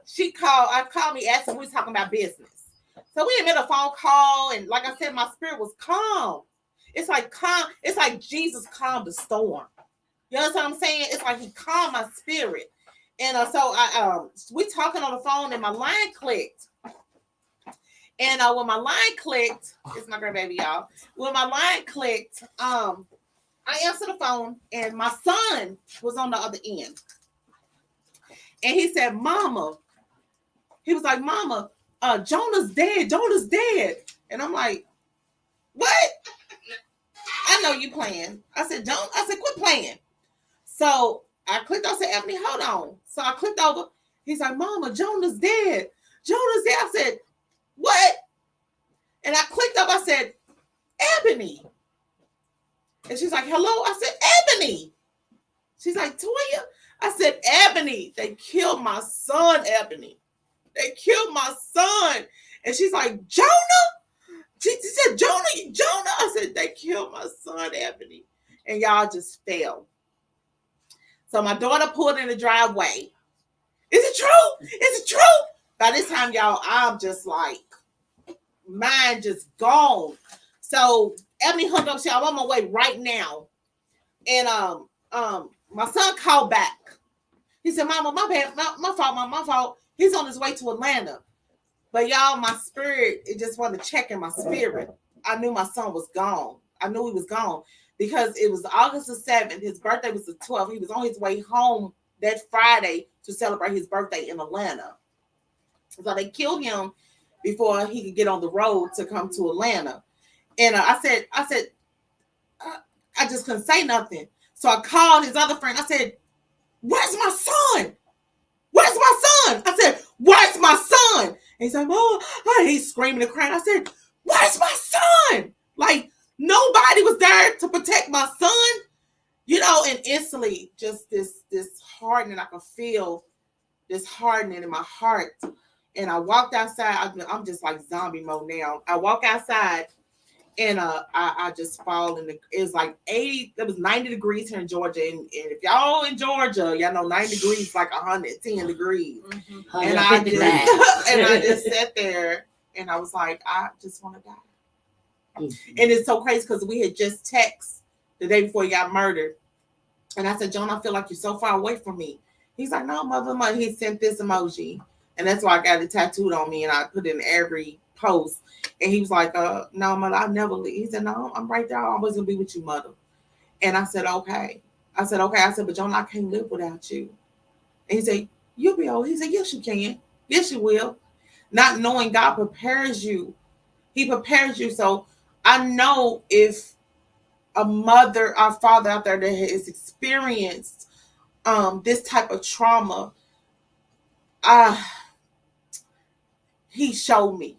called me, asked her, we was talking about business. So we made a phone call, and like I said, my spirit was calm. It's like calm. It's like Jesus calmed the storm. You understand what I'm saying? It's like he calmed my spirit. And we talking on the phone, and my line clicked. And when my line clicked, it's my grandbaby, y'all. When my line clicked, I answered the phone, and my son was on the other end. And he said, "Mama," he was like, "Mama, Jonah's dead. Jonah's dead." And I'm like, "What?" I know you playing. I said, "Quit playing." So I clicked. I said, "Ebony, hold on." So I clicked over. He's like, "Mama, Jonah's dead. Jonah's dead." I said, "What?" And I clicked up. I said, "Ebony." And she's like, "Hello." I said, "Ebony." She's like, "Toya." I said, "Ebony, they killed my son, Ebony. They killed my son." And she's like, "Jonah?" She said, Jonah. I said, "They killed my son, Ebony." And y'all just fell. So my daughter pulled in the driveway. "Is it true? Is it true?" By this time, y'all, I'm just like, mine just gone. So Ebony hung up. She said, "I'm on my way right now." And my son called back. He said, "Mama, my bad, my fault. He's on his way to Atlanta." But y'all, my spirit, it just wanted to check in my spirit. I knew my son was gone. I knew he was gone because it was August the 7th. His birthday was the 12th. He was on his way home that Friday to celebrate his birthday in Atlanta. So they killed him before he could get on the road to come to Atlanta. And I said, I just couldn't say nothing. So I called his other friend. I said, "Where's my son? Where's my son?" I said, "Where's my son?" And he's like, "Oh," he's screaming and crying. I said, "Where's my son?" Like nobody was there to protect my son, and instantly just this hardening. I could feel this hardening in my heart. And I walked outside. I'm just like zombie mode now. I walk outside and I just fall in it was like 80, it was 90 degrees here in Georgia. And if y'all in Georgia, y'all know 90 degrees like 110 degrees. Mm-hmm. And I just sat there and I was like, I just want to die. Mm-hmm. And it's so crazy because we had just texted the day before he got murdered. And I said, "Jonah, I feel like you're so far away from me." He's like, "No, mother." He sent this emoji. And that's why I got it tattooed on me and I put it in every post. And he was like, "No, mother, I'll never leave." He said, "No, I'm right there. I'm always going to be with you, mother." And I said, "Okay." I said, "But Jonah, I can't live without you." And he said, "You'll be okay." He said, "Yes, you can. Yes, you will." Not knowing God prepares you. He prepares you. So I know if a mother or father out there that has experienced this type of trauma, he showed me.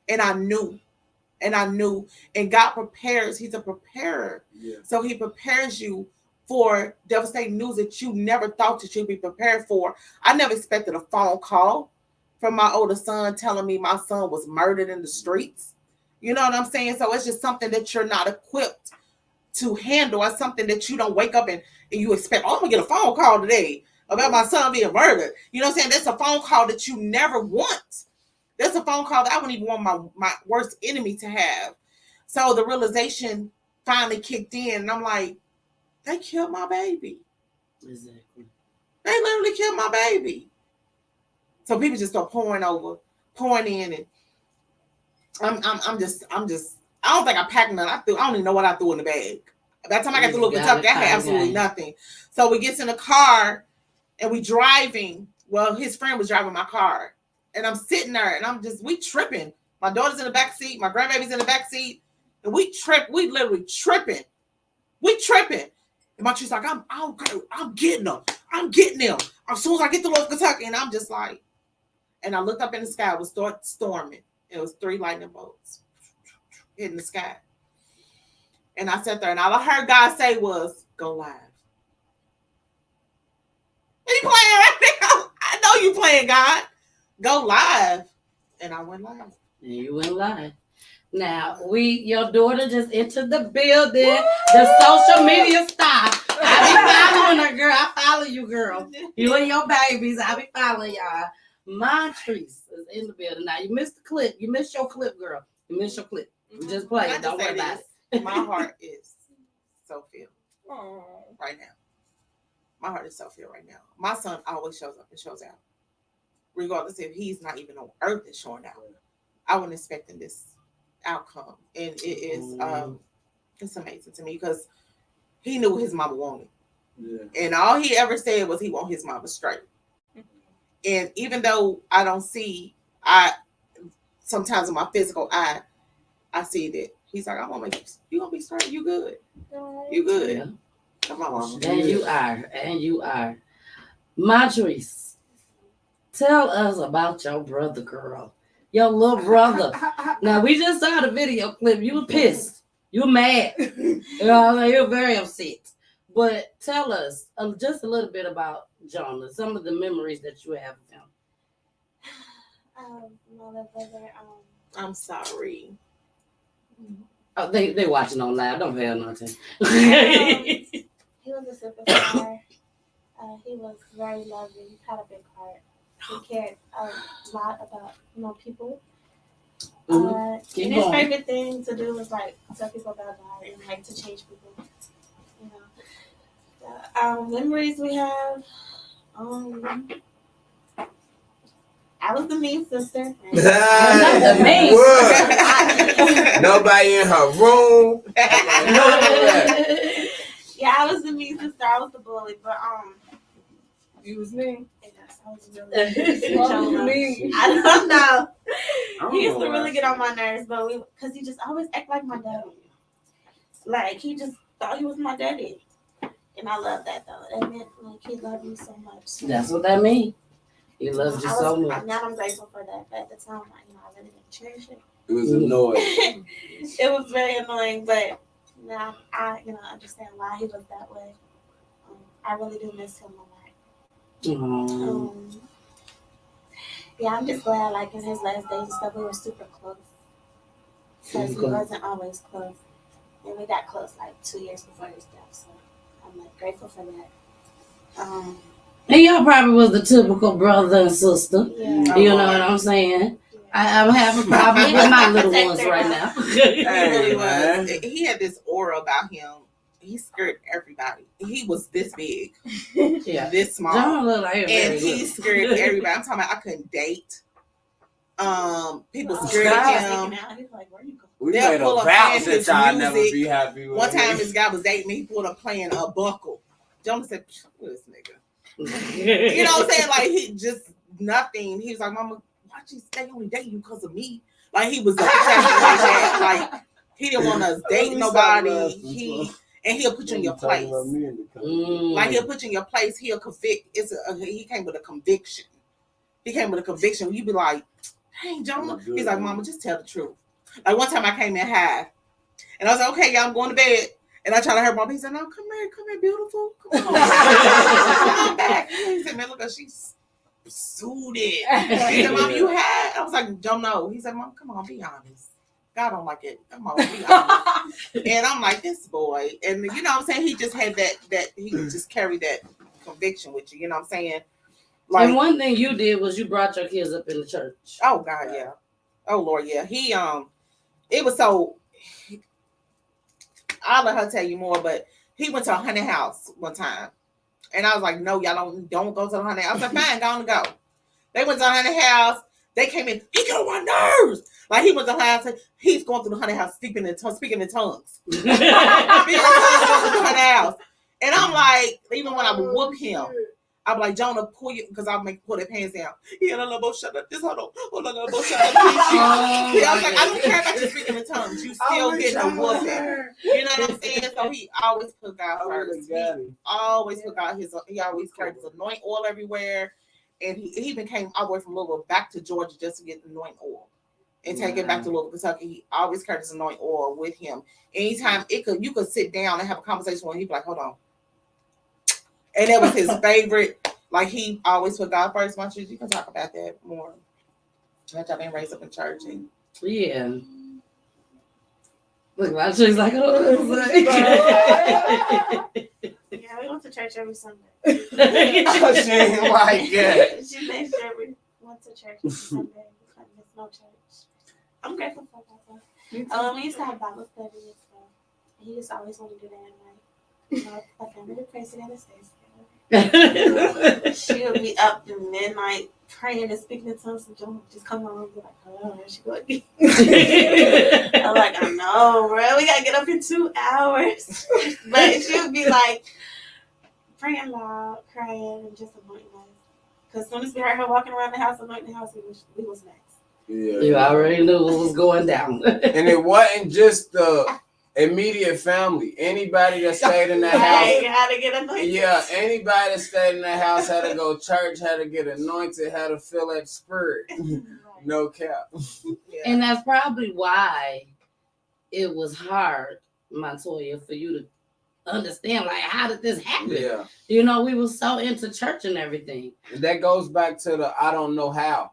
And I knew. And God prepares. He's a preparer. Yeah. So he prepares you for devastating news that you never thought that you'd be prepared for. I never expected a phone call from my older son telling me my son was murdered in the streets. You know what I'm saying? So it's just something that you're not equipped to handle. It's something that you don't wake up and you expect, "Oh, I'm going to get a phone call today about my son being murdered." You know what I'm saying? That's a phone call that you never want. That's a phone call that I wouldn't even want my worst enemy to have. So the realization finally kicked in, and I'm like, they killed my baby. Exactly. They literally killed my baby. So people just start pouring in, and I'm just. I don't think I packed nothing. I don't even know what I threw in the bag. By the time I got to Louisville, Kentucky, I had absolutely nothing. So we get in the car, and we driving. Well, his friend was driving my car. And I'm sitting there and we tripping. My daughter's in the back seat. My grandbaby's in the back seat. And we literally tripping. We tripping. And my tree's like, I'm getting them. I'm getting them. As soon as I get to Louisville, Kentucky. And I'm just like, and I looked up in the sky. It was storming. It was 3 lightning bolts hitting the sky. And I sat there and all I heard God say was, "Go live." Are you playing right now? I know you playing, God. Go live. And I went live. And you went live. Now, your daughter just entered the building. Woo! The social media star. I be following her, girl. I follow you, girl. You and your babies. I be following y'all. Montrese is in the building. Now, you missed the clip. You missed your clip, girl. You missed your clip. Just play it. Don't worry about it. My heart is so filled right now. My heart is so filled right now. My son always shows up and shows out. Regardless if he's not even on earth and showing out. I wasn't expecting this outcome. And it is it's amazing to me because he knew what his mama wanted. Yeah. And all he ever said was he want his mama straight. And even though I don't see, sometimes in my physical eye, I see that he's like, I want to make you gonna be straight. You good. You good. Yeah. Come on, mama. And you are. Montrese, tell us about your brother, girl. Your little brother. Now, we just saw the video clip. You were pissed. You were mad. You know, you were very upset. But tell us just a little bit about Jonah, some of the memories that you have of him. My little brother, I'm sorry. Oh, they watching on live. Don't pay nothing. He was a superstar. He was very loving, had a big heart. He cared a lot about, people. And his favorite thing to do was like tell people about God and like to change people. Memories we have. I was the mean sister. Nobody in her room. Yeah, I was the mean sister. I was the bully, but you was mean. Yes, I was really mean. I don't know. He used to really get on my nerves, but because he just always act like my daddy. Like he just thought he was my daddy. And I love that though. That meant like he loved me so much. That's what that means. He loves you so much. Now I'm grateful for that. But at the time, I really didn't cherish it. It was annoying. It was very annoying, but now I understand why he was that way. I really do miss him a lot. Yeah, I'm just glad, like in his last days and stuff, we were super close. Because he wasn't always close. And we got close like 2 years before his death. So I'm like grateful for that. And y'all probably was the typical brother and sister. Yeah. You know what I'm saying? Yeah. I'm having problems with my little ones right now. He really was. He had this aura about him. He scared everybody. He was this big, this small, and he scared everybody. I'm talking about I couldn't date. People scared him. We made a vow that y'all never be happy with. One time this guy was dating me. He pulled up playing a buckle. Jonah said, "Who is this nigga?" You know what I'm saying? Like he just nothing. He was like, "Mama, why'd you stay only dating you because of me?" Like he was like that. Like he didn't want us date nobody. He'll put you in your place. Like he'll put you in your place. He'll convict. He came with a conviction. He came with a conviction. You be like, "Hey, Jonah." He's like, "Mama, just tell the truth." Like one time I came in high, and I was like, "Okay, y'all, I'm going to bed." And I tried to hurt Mom. He said, "No, come here, beautiful. Come on, come on back." He said, "Man, look, she's suited." He said, "Mom, you had?" I was like, "Don't know." He said, "Mom, come on, be honest. God don't like it. Come on, be honest." And I'm like, this boy. And you know what I'm saying? He just had that he just carried that conviction with you. You know what I'm saying? Like, and one thing you did was you brought your kids up in the church. Oh, God, yeah. Oh, Lord, yeah. He, it was so... I'll let her tell you more, but he went to a haunted house one time. And I was like, "No, y'all don't go to the haunted house." I was like, "Fine, go. They went to the haunted house. They came in. He got on my nerves. Like he went to the house. He's going through the haunted house speaking in tongues. Speaking in the haunted house. And I'm like, even when I would whoop him, I'm like, "Jonah, pull you," because I'll pull their pants down. Yeah, no, shut up. This hold on. Hold on, no, shut up. I was like, "I don't care about you speaking in tongues. You still getting a whooping." You know what I'm saying? So he always put God first. He always put God he always carried his anointing oil everywhere. And he even came all the way from Louisville back to Georgia just to get anointing oil. And take it back to Louisville, Kentucky. He always carried his anointing oil with him. Anytime you could sit down and have a conversation with him, he'd be like, "Hold on." And that was his favorite. Like he always put God first. Why don't you can talk about that more? I've been raised up in church. And yeah. Look, my chick's like, "Oh, yeah, we went to church every Sunday. She ain't like that. She made sure went to church every Sunday. We couldn't miss no church. I'm grateful for that. We used to have Bible study and stuff. And he just always wanted to do that at night. You know, like I'm really praise together, stay together. She would be up to midnight praying and speaking in tongues, and Jonah would just come on and be like, "Hello," and she go again. I'm like, I know, bro. We gotta get up in 2 hours. But she would be like praying loud, crying, and just anointing us. Because as soon as we heard her walking around the house, anointing the house, we was next. Yeah. You already knew what was going down. And it wasn't just the immediate family. Anybody that stayed in that house. Had to get anointed. Yeah, anybody that stayed in that house had to go church, had to get anointed, had to feel that spirit. No cap. And that's probably why it was hard, Montoya, for you to understand, like, how did this happen? Yeah. You know, we were so into church and everything. And that goes back to the I don't know how.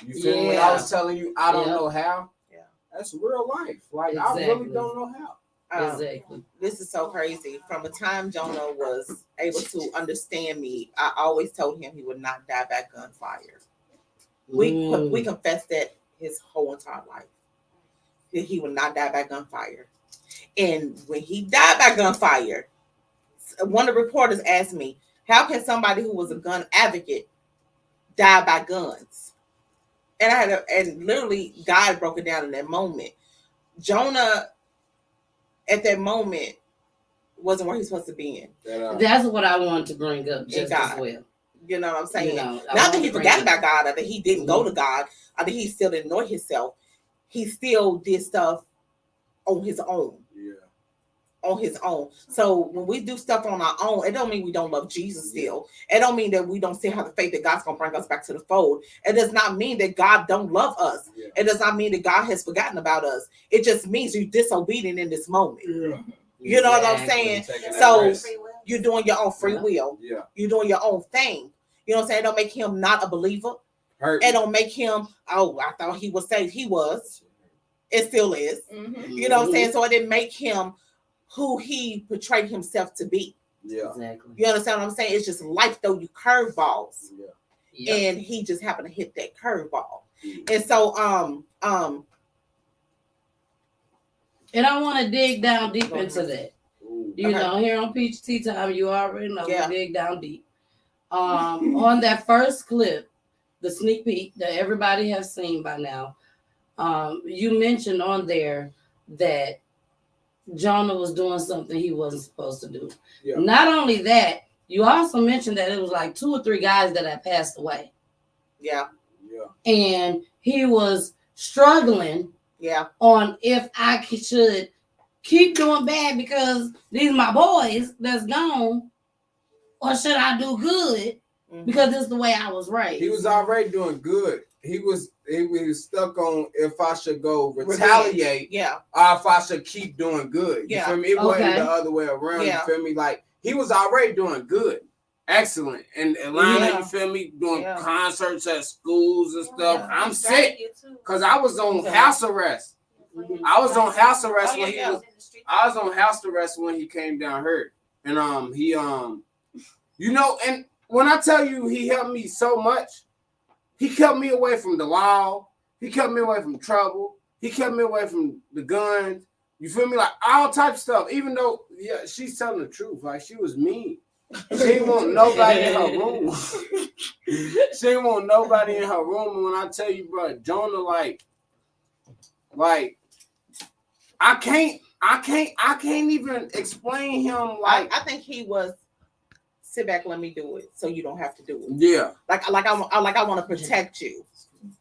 You feel me? When I was telling you I don't know how. Yeah. That's real life. Like, I really don't know how. Exactly. This is so crazy. From the time Jonah was able to understand me, I always told him he would not die by gunfire. We confessed that his whole entire life. That he would not die by gunfire. And when he died by gunfire, one of the reporters asked me, how can somebody who was a gun advocate die by guns? And and literally God broke it down in that moment. Jonah at that moment wasn't where he's supposed to be in. That's what I wanted to bring up just as well. You know what I'm saying? You know, not that he forgot about God, or that he didn't go to God, or that he still didn't know himself. He still did stuff on his own. Yeah. On his own. So when we do stuff on our own, it don't mean we don't love Jesus still. It don't mean that we don't still have the faith that God's gonna bring us back to the fold. It does not mean that God don't love us. Yeah. It does not mean that God has forgotten about us. It just means you're disobedient in this moment. Yeah. You know what I'm saying? So you're doing your own free will. Yeah. You're doing your own thing. You know what I'm saying? It don't make him not a believer. It don't make him, oh, I thought he was saved. He was. It still is. Mm-hmm. You know what I'm saying? So it didn't make him who he portrayed himself to be. Yeah. Exactly. You understand what I'm saying? It's just life throw you curveballs. Yeah. Yep. And he just happened to hit that curveball. Mm-hmm. And so and I want to dig down deep into that. You know, here on Peach Tea Time, you already know we dig down deep. On that first clip, the sneak peek that everybody has seen by now, you mentioned on there that Jonah was doing something he wasn't supposed to do. Yeah. Not only that, you also mentioned that it was like 2 or 3 guys that had passed away. Yeah. Yeah. And he was struggling on if I should keep doing bad because these are my boys that's gone, or should I do good because this is the way I was raised? He was already doing good. He was stuck on if I should go retaliate, or if I should keep doing good. You feel me? It wasn't the other way around. You feel me? Like, he was already doing good, excellent, and Atlanta. You feel me? Doing concerts at schools and stuff. I'm sick because I was on house arrest. I was on house arrest when he was. I was on house arrest when he came down here, and he you know, and when I tell you he helped me so much. He kept me away from the law. He kept me away from trouble. He kept me away from the guns. You feel me? Like, all types of stuff. Even though, she's telling the truth. Like, she was mean. She didn't want nobody in her room. She didn't want nobody in her room. And when I tell you, bro, Jonah, like, I can't even explain him. Like, I think he was. Sit back, let me do it, so you don't have to do it. Yeah. Like I want to protect you.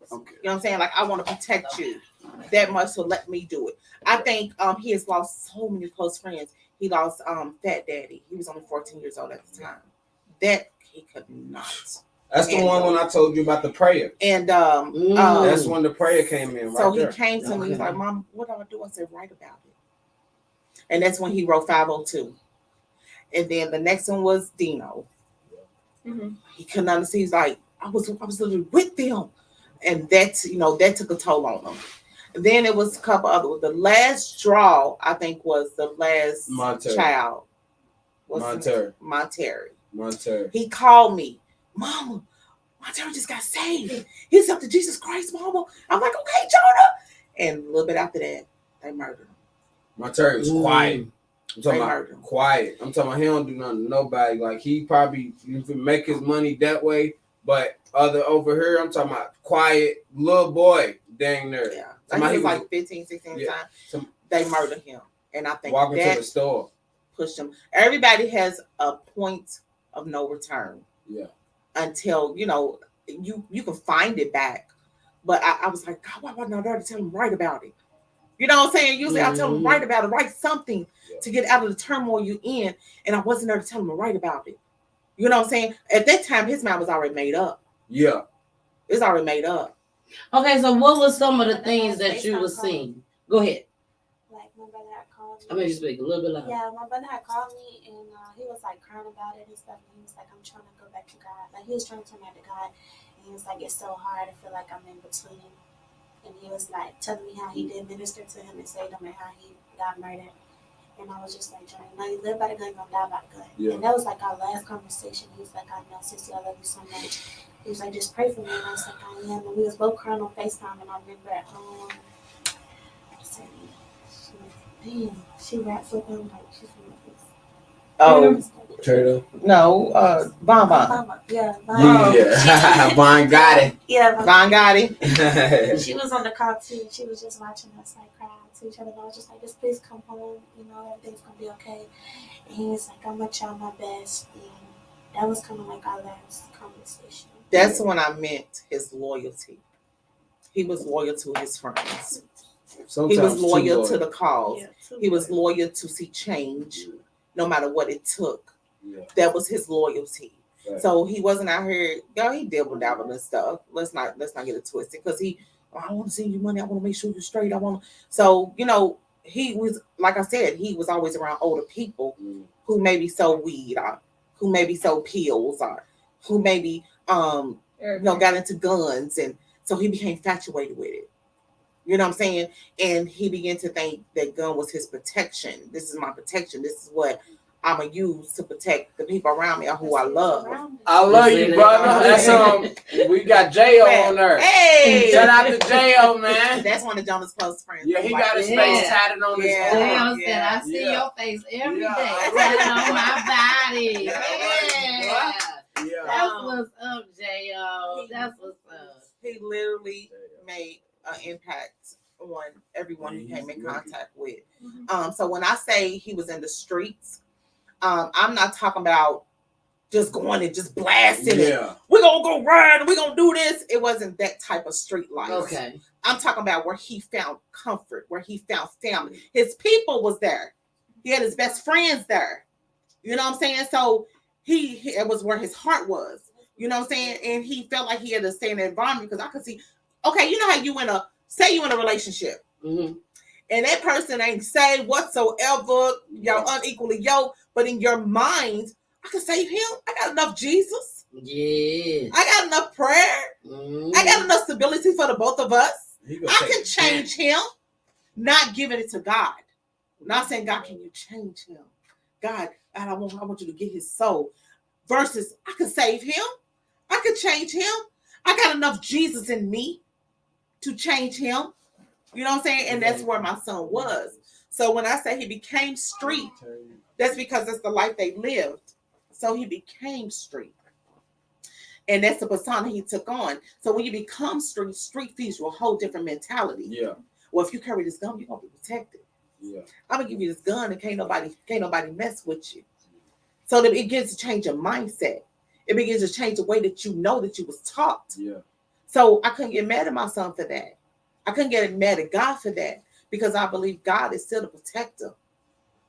Okay. You know what I'm saying? Like, I want to protect you that much, so let me do it. I think he has lost so many close friends. He lost Fat Daddy. He was only 14 years old at the time. That he could not. That's the one when I told you about the prayer. And that's when the prayer came in. Right, so he came to me. He's like, "Mom, what do I do?" I said, "Write about it." And that's when he wrote 502. And then the next one was Dino. Mm-hmm. He couldn't understand. He's like, I was literally with them. And that's, that took a toll on him. And then it was a couple other ones. The last straw, I think, was the last child. Montoya. He called me, "Mama, Montoya just got saved. He accepted Jesus Christ, mama. I'm like, okay, Jonah. And a little bit after that, they murdered him. Montoya was quiet. I'm talking They about murdered him. quiet. I'm talking about he don't do nothing to nobody. Like he probably make his money that way, but over here, I'm talking about quiet little boy dang there. Yeah. Like he was like 15, 16 times. They murdered him. And I think walking that to the store pushed him. Everybody has a point of no return. Yeah. Until, you know, you can find it back. But I was like, God, why wasn't I there to tell him right about it? You know what I'm saying? Usually I tell him right about it, write something to get out of the turmoil you in. And I wasn't there to tell him to write about it. You know what I'm saying? At that time, his mind was already made up. Yeah. It's already made up. Okay, so what was some of the things that you were seeing? Go ahead. Like my brother had called me. I mean, you speak a little bit louder. Yeah, my brother had called me and he was like crying about it and stuff. And he was like, I'm trying to go back to God. Like he was trying to turn back to God. And he was like, it's so hard. I feel like I'm in between. And he was like telling me how he did minister to him and saved him and how he got murdered. And I was just like, Johnny, now you live by the gun, you're gonna die by the gun. Yeah. And that was like our last conversation. He was like, I know, Sissy, I love you so much. He was like, just pray for me. And I was like, I am. And we was both crying on FaceTime. And I remember at home, she raps with him like she's from the face. Oh, Turtle. No, Bon Bon. Yeah, Yeah. Von got it. Yeah, Von got it. She was on the call too. She was just watching us like cry to each other. And I was just like, just please come home. You know, everything's gonna be okay. And he was like, I'm gonna try my best. And that was kind of like our last conversation. That's when I meant his loyalty. He was loyal to his friends. Sometimes he was loyal too to the cause. Yeah, he was loyal to see change, no matter what it took. Yeah. That was his loyalty. Right. So he wasn't out here. He dabbled dabbled and stuff. Let's not get it twisted. Because I want to send you money. I want to make sure you're straight. So he was, like I said, he was always around older people who maybe sold weed or who maybe sold pills or who maybe got into guns, and so he became infatuated with it. You know what I'm saying? And he began to think that gun was his protection. This is my protection. This is what I'm gonna use to protect the people around me or who I love. I love you, brother. That's we got J.O. on there. Hey, shout out to J.O. man. That's one of Jonah's close friends. Yeah, he got his face tatted on his arm. J.O. said, I see your face every day tatted on my body. Yeah. That's what's up, J.O. That's what's up. He literally made an impact on everyone he came in contact with. So when I say he was in the streets, I'm not talking about just going and just blasting it. We're gonna go ride, we're gonna do this. It wasn't that type of street life. Okay. I'm talking about where he found comfort, where he found family. His people was there. He had his best friends there. You know what I'm saying? So it was where his heart was. You know what I'm saying? And he felt like he had to stay in the environment, because I could see, okay, you know how you in a relationship, and that person ain't saved whatsoever, y'all unequally yoked, but in your mind, I can save him. I got enough Jesus. Yeah. I got enough prayer. I got enough stability for the both of us. I can change him, not giving it to God. Not saying, God, can you change him? God, I want you to get his soul. Versus, I can save him. I can change him. I got enough Jesus in me to change him. You know what I'm saying? And that's where my son was. So when I say he became street, that's because that's the life they lived. So he became street. And that's the persona he took on. So when you become street feeds you a whole different mentality. Yeah. Well, if you carry this gun, you're gonna be protected. Yeah. I'm gonna give you this gun and can't nobody mess with you. So that it begins to change your mindset. It begins to change the way that you know that you was taught. Yeah. So I couldn't get mad at my son for that. I couldn't get mad at God for that, because I believe God is still the protector.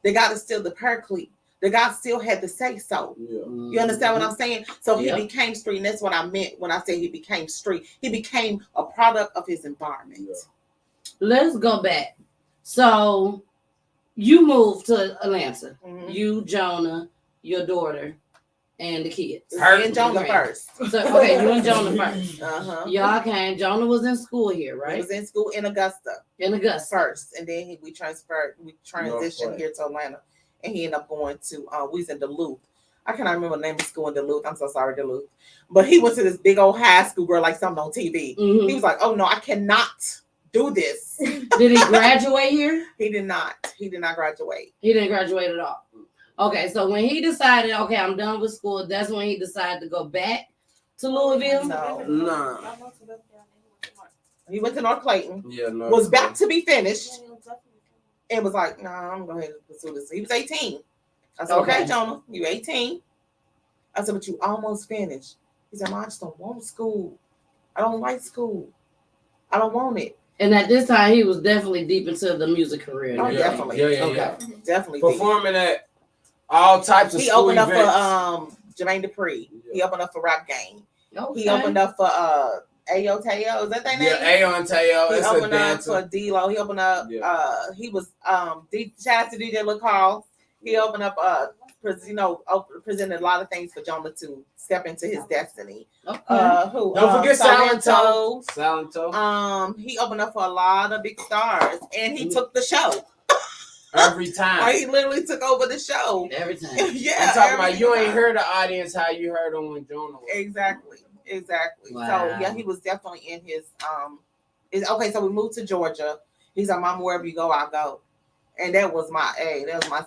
That God is still the paraclete. That God still had to say so. Yeah. You understand what I'm saying? So Yeah. he became street, and that's what I meant when I said he became street. He became a product of his environment. Yeah. Let's go back. So you moved to Atlanta. You, Jonah, your daughter, and the kids. Me and Jonah first. So okay, you and Jonah first. Uh-huh. Y'all came. Jonah was in school here, He right? was in school in Augusta. In Augusta first, and then we transitioned here to Atlanta, and he ended up going to we was in Duluth. I cannot remember the name of the school in Duluth. I'm so sorry, Duluth. But he went to this big old high school girl, like something on TV. He was like, oh no, I cannot do this. Did he graduate here? He did not. He did not graduate. He didn't graduate at all. Okay, so when he decided, okay, I'm done with school, that's when he decided to go back to Louisville? No. He went to North Clayton. Yeah, no. Was about to be finished. And was like, nah, I'm going to pursue this. He was 18. I said, okay, Jonah, you 18. I said, but you almost finished. He said, Mom, I just don't want school. I don't like school. I don't want it. And at this time, he was definitely deep into the music career. Oh, definitely. Yeah. Definitely. Performing at all types of He school opened up events. for Jermaine Dupri. He opened up for Rap Game. Okay. He opened up for Ayo Teo. Is that their name? Yeah, Ayo and Teo. He It's opened a up dancer. for D-Lo. He opened up. He was shout out to DJ Lil Carl. He opened up presented a lot of things for Jonah to step into his destiny. Okay. Don't forget Salento. Salento. He opened up for a lot of big stars, and he took the show. Every time. He literally took over the show. Every time. Yeah. I'm talking about you ain't heard the audience how you heard them when Jonah was. Exactly. Wow. So yeah, he was definitely in his okay, so we moved to Georgia. He's like, Mom, wherever you go, I'll go. And that was my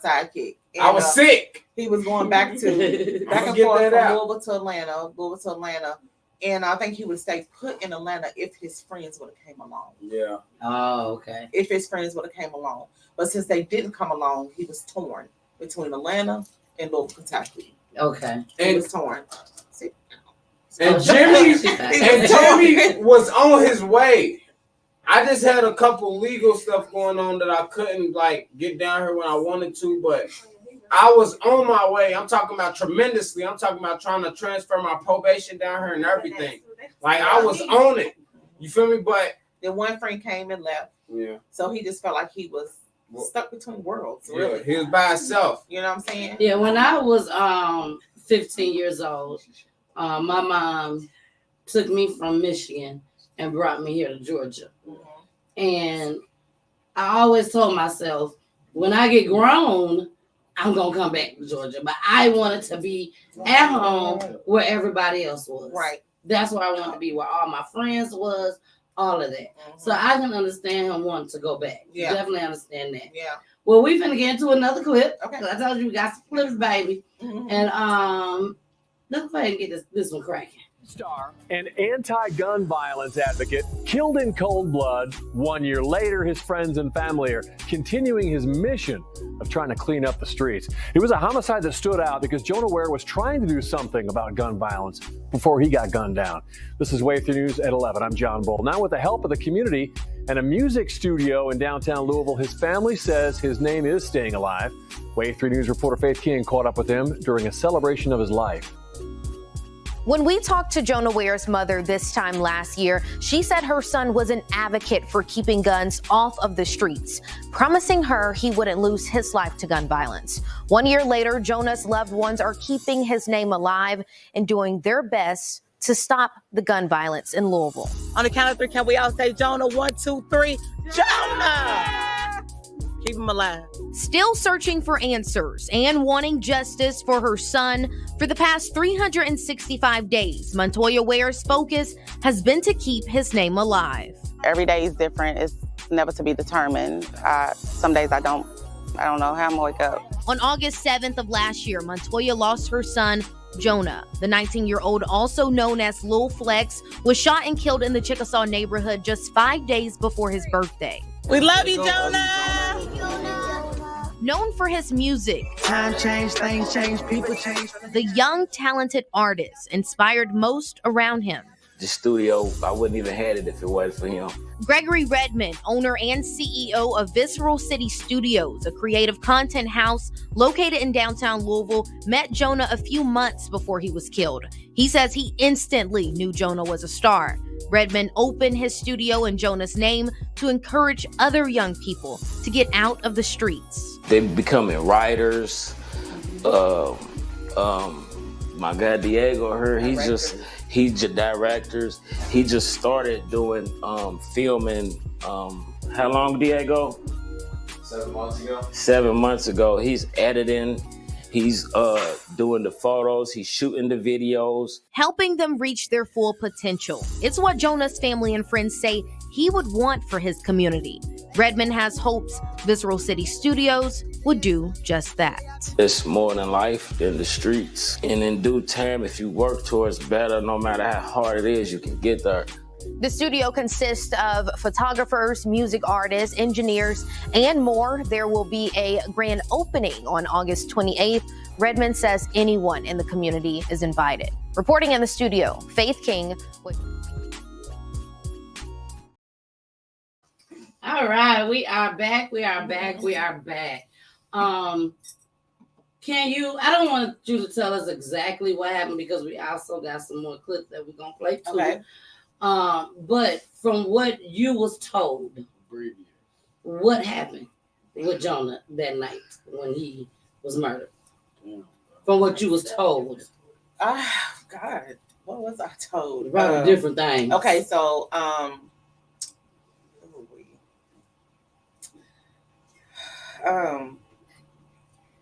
sidekick. And, I was sick. He was going back and forth from Louisville to Atlanta. And I think he would stay put in Atlanta if his friends would have came along. Yeah. Oh, okay. If his friends would have came along. But since they didn't come along, he was torn between Atlanta and Louisville, Kentucky. Okay. He was torn. And Jimmy was on his way. I just had a couple legal stuff going on that I couldn't get down here when I wanted to, but I was on my way. I'm talking about tremendously. I'm talking about trying to transfer my probation down here and everything. I was on it. You feel me? But then one friend came and left. Yeah. So he just felt like he was stuck between worlds. Really. Yeah, he was by himself. You know what I'm saying? Yeah, when I was 15 years old, my mom took me from Michigan and brought me here to Georgia. And I always told myself, when I get grown, I'm going to come back to Georgia. But I wanted to be at home where everybody else was. Right. That's where I wanted to be, where all my friends was, all of that. So I can understand him wanting to go back. Yeah. Definitely understand that. Yeah. Well, we finna get into another clip. Okay. I told you we got some clips, baby. And let's go ahead and get this one cracking. Star, an anti-gun violence advocate, killed in cold blood. 1 year later, his friends and family are continuing his mission of trying to clean up the streets. It was a homicide that stood out because Jonah Ware was trying to do something about gun violence before he got gunned down. This is Wave 3 News at 11. I'm John Bull. Now, with the help of the community and a music studio in downtown Louisville, his family says his name is staying alive. Wave 3 News reporter Faith King caught up with him during a celebration of his life. When we talked to Jonah Ware's mother this time last year, she said her son was an advocate for keeping guns off of the streets, promising her he wouldn't lose his life to gun violence. 1 year later, Jonah's loved ones are keeping his name alive and doing their best to stop the gun violence in Louisville. On the count of three, can we all say Jonah? 1, 2, 3. Jonah! Keep him alive. Still searching for answers and wanting justice for her son. For the past 365 days, Montoya Ware's focus has been to keep his name alive. Every day is different. It's never to be determined. Some days I don't know how I'm gonna wake up. On August 7th of last year, Montoya lost her son, Jonah. The 19-year-old, also known as Lil Flex, was shot and killed in the Chickasaw neighborhood just 5 days before his birthday. We love you, Jonah! Known for his music, Time change, things change, people change. the young, talented artist inspired most around him. The studio, I wouldn't even had it if it wasn't for him. Gregory Redmond, owner and CEO of Visceral City Studios, a creative content house located in downtown Louisville, met Jonah a few months before he was killed. He says he instantly knew Jonah was a star. Redmond opened his studio in Jonah's name to encourage other young people to get out of the streets. They becoming writers. My guy Diego, he's just directors. He just started doing filming. How long, Diego? 7 months ago. 7 months ago. He's editing. He's doing the photos. He's shooting the videos. Helping them reach their full potential. It's what Jonah's family and friends say he would want for his community. Redmond has hopes Visceral City Studios would do just that. It's more than life than the streets. And in due time, if you work towards better, no matter how hard it is, you can get there. The studio consists of photographers, music artists, engineers, and more. There will be a grand opening on August 28th. Redmond says anyone in the community is invited. Reporting in the studio, Faith King. All right, we are back. Can you, I don't want you to tell us exactly what happened because we also got some more clips that we're going to play too. Okay. But from what you was told, what happened with Jonah that night when he was murdered? From what you was told. Ah, God, what was I told? About different things. Okay, so oh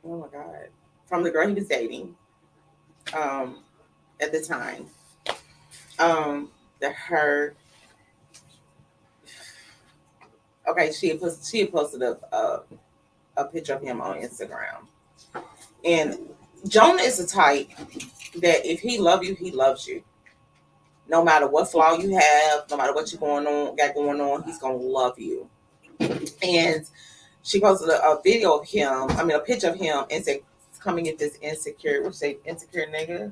my God, from the girl he was dating, at the time, she had posted a picture of him on Instagram, and Jonah is the type that if he loves you, he loves you. No matter what flaw you have, no matter what you're got going on, he's gonna love you. And she posted a video of him, a picture of him, and said, "Come and get this insecure," which say insecure nigga.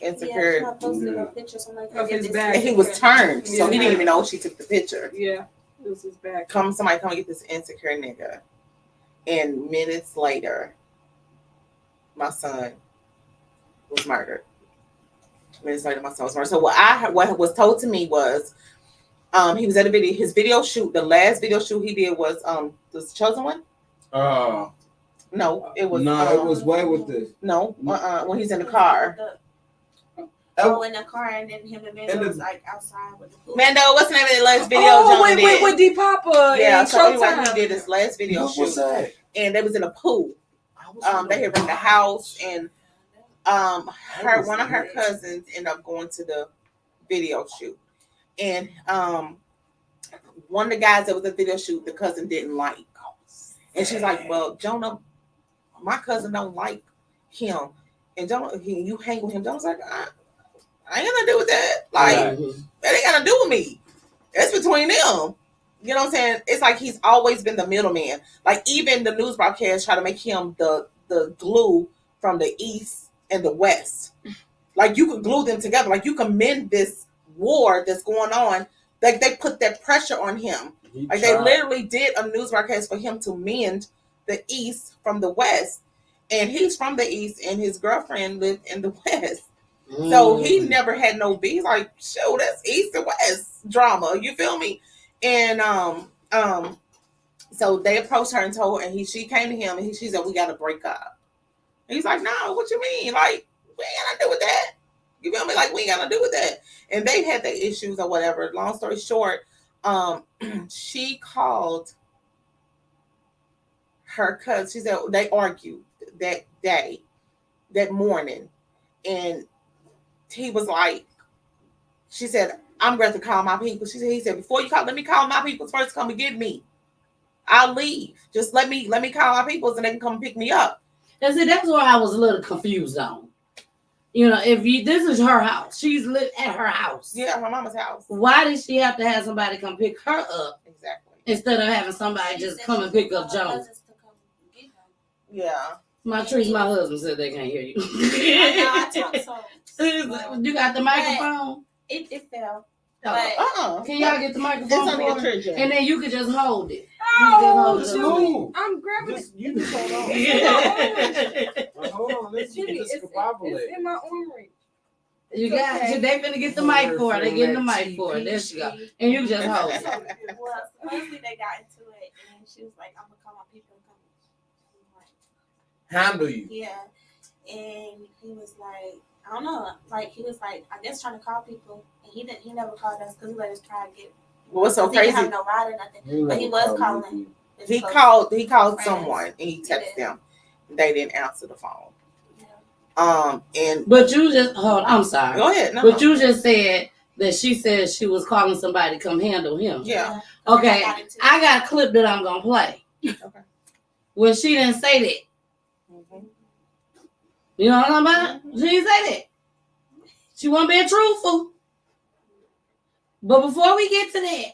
Insecure. Yeah, I posted a picture Of his back. And he was turned, so he didn't even know she took the picture. Yeah, it was his back. Somebody come and get this insecure nigga. And minutes later, my son was murdered. Minutes later, my son was murdered. So what was told to me was, he was at his video shoot. The last video shoot he did was the Chosen One. No, it was. No, it was way with this. No, when he's in the car. In the car, and then him and Mando was like outside with the pool. Mando, what's the name of the last video? With D Papa. Yeah, so Showtime. he did his last video What was shoot, that? and they was in a pool. They had rented the house, and one of her cousins ended up going to the video shoot, and one of the guys that was at the video shoot, the cousin didn't like, and she's like, "Well, Jonah, my cousin don't like him, and Jonah, you hang with him." Jonah's like, I ain't got nothing to do with that. Like, that ain't got to do with me. That's between them. You know what I'm saying? It's like he's always been the middleman. Like, even the news broadcast try to make him the glue from the East and the West. Like, you can glue them together. Like, you can mend this war that's going on. Like, they put that pressure on him. They literally did a news broadcast for him to mend the East from the West. And he's from the East, and his girlfriend lived in the West. So he never had no beef. Like, shoot, that's East and West drama. You feel me? And so they approached her and told her, and she came to him, and she said, "We got to break up." And he's like, "No, what you mean? Like, we ain't got to do with that. You feel me? Like, we ain't got to do with that." And they had their issues or whatever. Long story short, she called her cousin. She said they argued that day, that morning, and he was like, she said, "I'm going to call my people." He said, "Before you call, let me call my people first. Come and get me. I'll leave. Just let me call my people, and they can come pick me up." And see, that's where I was a little confused on. You know, this is her house. She's lived at her house. Yeah, her mama's house. Why did she have to have somebody come pick her up? Exactly. Instead of having somebody just come and pick up Jones. Yeah. My husband said they can't hear you. I talk so. You got the microphone? It fell. Can y'all get the microphone? It's on the and then you could just hold it. I'm grabbing it. You just hold on. Hold on. It's in my arm reach. You got it. They finna get the mic for it. They getting the mic for it. There she go. And you just hold it. Well, supposedly they got into it, and she was like, "I'm gonna call my people and come." Handle you. Yeah, and he was like, I don't know, like he was like, I guess trying to call people, and he never called us because he let us try to get. What's so He crazy? didn't have no ride or nothing, but he was calling. He called someone, and he texted them. they didn't answer the phone. And but you just hold. I'm sorry. Go ahead. But you just said that she said she was calling somebody to come handle him. Yeah. Okay. I got a clip that I'm gonna play. Okay. When she didn't say that. Mm-hmm. You know what I'm talking about? She didn't say that. She wasn't being truthful. But before we get to that,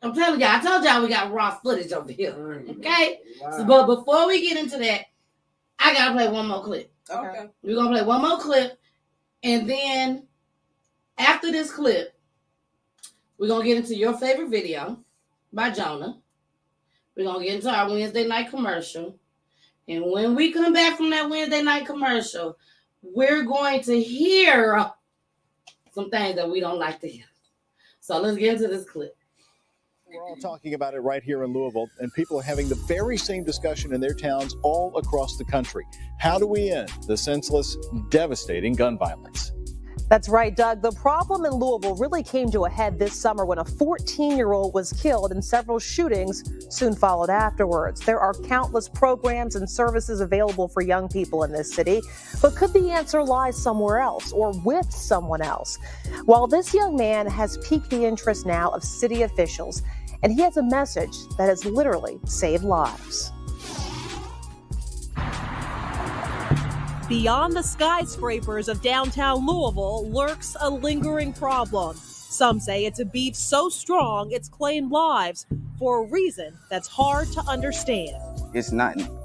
I'm telling y'all, I told y'all we got raw footage over here. Okay? Wow. So, but before we get into that, I gotta play one more clip. Okay. We're gonna play one more clip, and then after this clip, we're gonna get into your favorite video by Jonah. We're gonna get into our Wednesday night commercial. And when we come back from that Wednesday night commercial, we're going to hear some things that we don't like to hear. So let's get into this clip. We're all talking about it right here in Louisville, and people are having the very same discussion in their towns all across the country. How do we end the senseless, devastating gun violence? That's right, Doug. The problem in Louisville really came to a head this summer when a 14-year-old was killed and several shootings soon followed afterwards. There are countless programs and services available for young people in this city, but could the answer lie somewhere else or with someone else? Well, this young man has piqued the interest now of city officials, and he has a message that has literally saved lives. Beyond the skyscrapers of downtown Louisville lurks a lingering problem. Some say it's a beef so strong it's claimed lives for a reason that's hard to understand. It's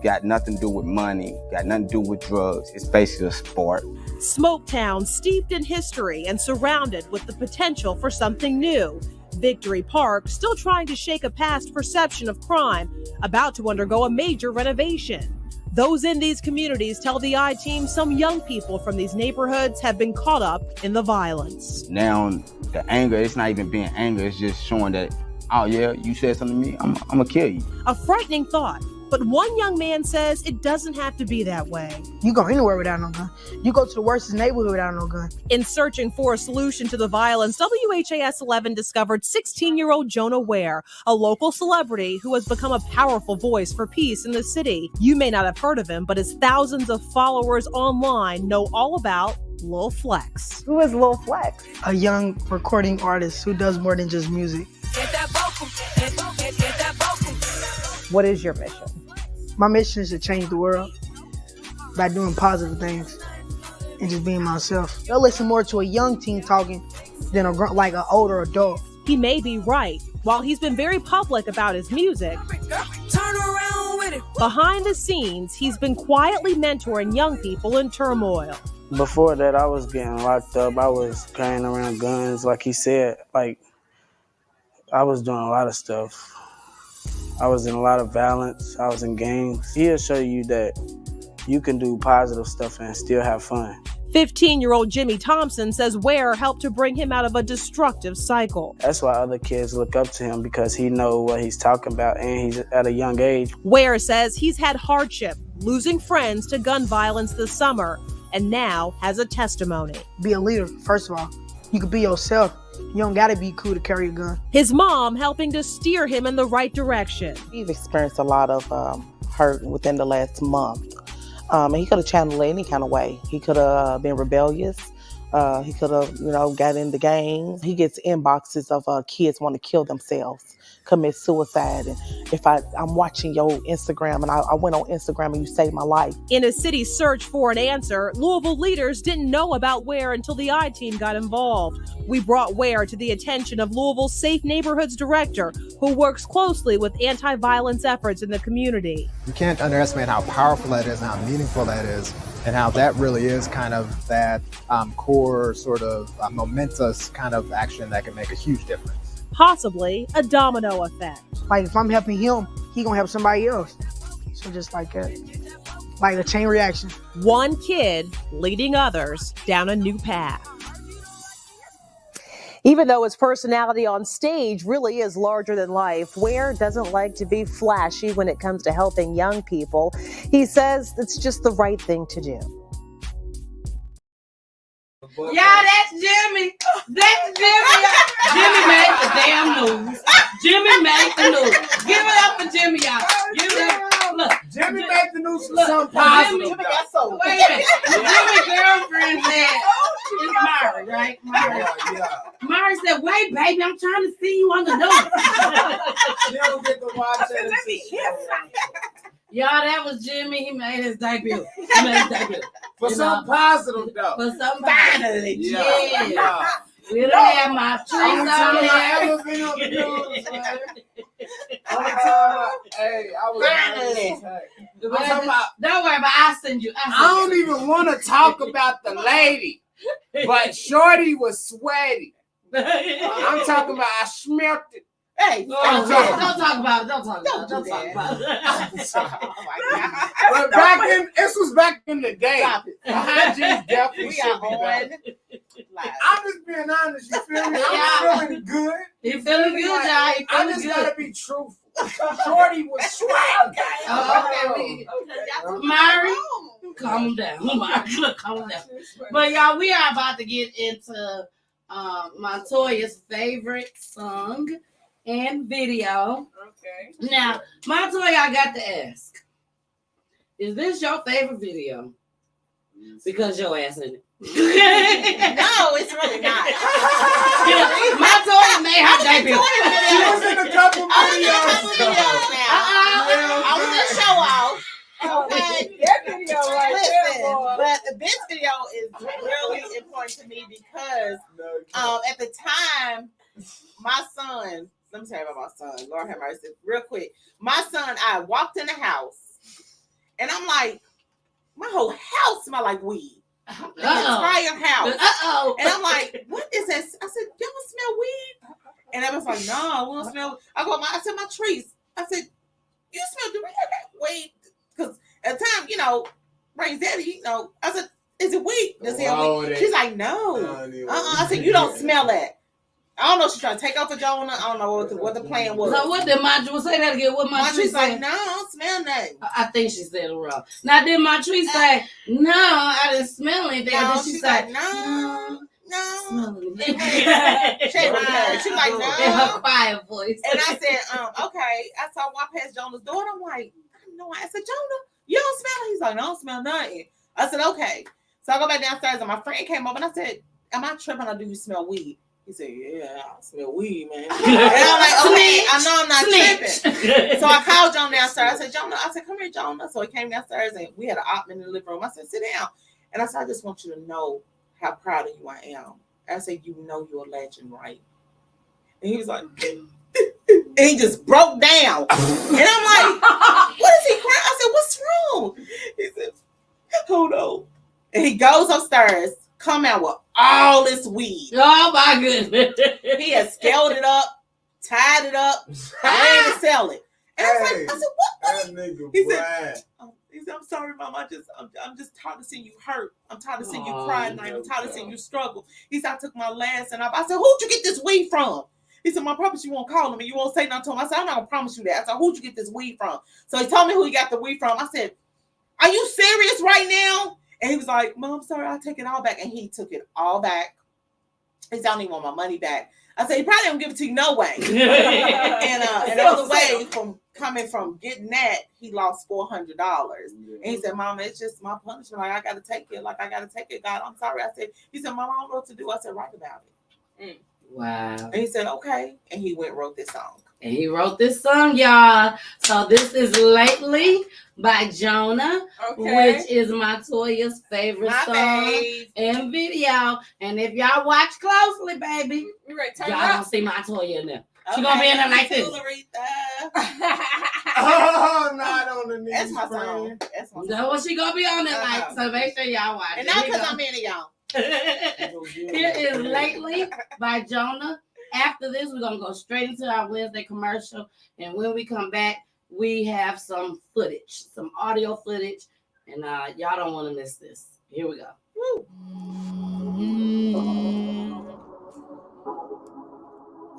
got nothing to do with money, got nothing to do with drugs. It's basically a sport. Smoketown steeped in history and surrounded with the potential for something new. Victory Park still trying to shake a past perception of crime, about to undergo a major renovation. Those in these communities tell the I-Team some young people from these neighborhoods have been caught up in the violence. Now, the anger, it's not even being anger, it's just showing that, oh yeah, you said something to me, I'm gonna kill you. A frightening thought, but one young man says it doesn't have to be that way. You go anywhere without no gun. You go to the worst neighborhood without no gun. In searching for a solution to the violence, WHAS 11 discovered 16-year-old Jonah Ware, a local celebrity who has become a powerful voice for peace in the city. You may not have heard of him, but his thousands of followers online know all about Lil Flex. Who is Lil Flex? A young recording artist who does more than just music. What is your mission? My mission is to change the world by doing positive things and just being myself. They'll listen more to a young teen talking than like an older adult. He may be right. While he's been very public about his music, behind the scenes, he's been quietly mentoring young people in turmoil. Before that, I was getting locked up. I was carrying around guns, like he said. Like, I was doing a lot of stuff. I was in a lot of violence. I was in gangs. He'll show you that you can do positive stuff and still have fun. 15-year-old Jimmy Thompson says Ware helped to bring him out of a destructive cycle. That's why other kids look up to him, because he knows what he's talking about and he's at a young age. Ware says he's had hardship, losing friends to gun violence this summer, and now has a testimony. Be a leader, first of all. You can be yourself. You don't gotta be cool to carry a gun. His mom helping to steer him in the right direction. He's experienced a lot of hurt within the last month. And he could have channeled it any kind of way. He could have been rebellious. He could have, got into gangs. He gets inboxes of kids want to kill themselves, commit suicide. And if I'm watching your Instagram and I went on Instagram and you saved my life. In a city search for an answer, Louisville leaders didn't know about Ware until the I-Team got involved. We brought Ware to the attention of Louisville's Safe Neighborhoods Director, who works closely with anti-violence efforts in the community. You can't underestimate how powerful that is and how meaningful that is, and how that really is kind of that core sort of momentous kind of action that can make a huge difference. Possibly a domino effect. Like if I'm helping him, he gonna help somebody else. So just like that, like a chain reaction. One kid leading others down a new path. Even though his personality on stage really is larger than life, Ware doesn't like to be flashy when it comes to helping young people. He says it's just the right thing to do. Y'all, that's Jimmy. That's Jimmy. Jimmy made the damn news. Jimmy made the news. Give it up for Jimmy, y'all. Give it up. Look, Jimmy made the news news for some positive. Wait a minute. Jimmy girlfriend said, it's Mari, right? Mari. Mari said, wait, baby, I'm trying to see you on the notes. You don't get to watch it. Y'all, that was Jimmy. He made his debut. For some positive, though. For some finally. Yeah. We don't have my trees on I there. ever been on the news, man. Only time I was Don't worry about it. I'll send you. I don't even want to talk about the lady, but Shorty was sweaty. I'm talking about I smelt it. Hey, don't talk about it. Don't talk about it. But this was back in the day. The hygiene definitely We should are be on better. live. I'm just being honest, you feel me? I'm feeling good. You feeling good, y'all? I just gotta be truthful. Shorty was sweaty. Okay. Mari, calm down. Mari, calm down. But y'all, we are about to get into Montoya's favorite song and video. Okay. Now, Montoya, I got to ask, is this your favorite video? Because your ass in it. No, it's really not. Montoya made her debut. She was in a couple videos. I was in show off. Okay. That video right there, Listen, boy. but this video is really important to me because at the time, my son, let me tell you about my son. Lord have mercy. Real quick. My son, I walked in the house and I'm like, my whole house smelled like weed. The entire house. And I'm like, what is this? I said, y'all smell weed? And I was like, no, we don't smell. I said, my trees. I said, you smell weed? Because at the time, Rain's daddy, I said, is it weed? Does he have weed? She's like, no. I said, you don't smell that. I don't know if she's trying to take off for Jonah. I don't know what the plan was. So what did Montree say that again? What Montree Montree say? like, no, I don't smell nothing. I think she said it wrong. Now did Montree say, no, I didn't smell anything? No, Or did she she's say, like, no. smell anything? She's like, no. In her quiet voice. And I said, okay. I saw walk past Jonah's door and I'm like, I said, Jonah, you don't smell it? He's like, no, I don't smell nothing. I said, okay. So I go back downstairs and my friend came up and I said, am I tripping or do you smell weed? He said, yeah, I smell weed, man. And I'm like, okay, I know I'm not tripping. So I called Jonah downstairs. I said, Jonah, come here, Jonah. So he came downstairs and we had an op in the living room. I said, sit down. And I said, I just want you to know how proud of you I am. I said, you're a legend, right? And he was like, and he just broke down. And I'm like, what is he crying? I said, what's wrong? He said, hold on. And he goes upstairs, come out with all this weed. Oh my goodness. He has scaled it up, tied it up, ready to sell it. And I said, what? He said, I'm sorry, Mom. I'm just tired of seeing you hurt. I'm tired of seeing you cry at night. I'm tired of seeing you struggle. He said, I took my last and I said, who'd you get this weed from? He said, I promise you won't call him and you won't say nothing to him. I said, I'm not gonna promise you that. I said, who'd you get this weed from? So he told me who he got the weed from. I said, are you serious right now? And he was like, Mom, I'm sorry, I'll take it all back. And he took it all back. He said, I don't even want my money back. I said, he probably don't give it to you no way. and there was a way from coming from getting that, he lost $400. And he said, Mama, it's just my punishment. Like, I got to take it. God, I'm sorry. He said, Mama, I don't know what to do. I said, write about it. Wow. And he said, okay. And he went and wrote this song. And he wrote this song, y'all. So this is Lately by Jonah, which is Montoya's favorite song and video. And if y'all watch closely, baby, y'all gonna see Montoya in there. She gonna be in there like this. Oh, not on the knees. That's my song. That's what she gonna be on there like. So make sure y'all watch. And not because I'm in it, y'all. Here is Lately by Jonah. After this, we're going to go straight into our Wednesday commercial. And when we come back, we have some footage, some audio footage. And y'all don't want to miss this. Here we go. Woo.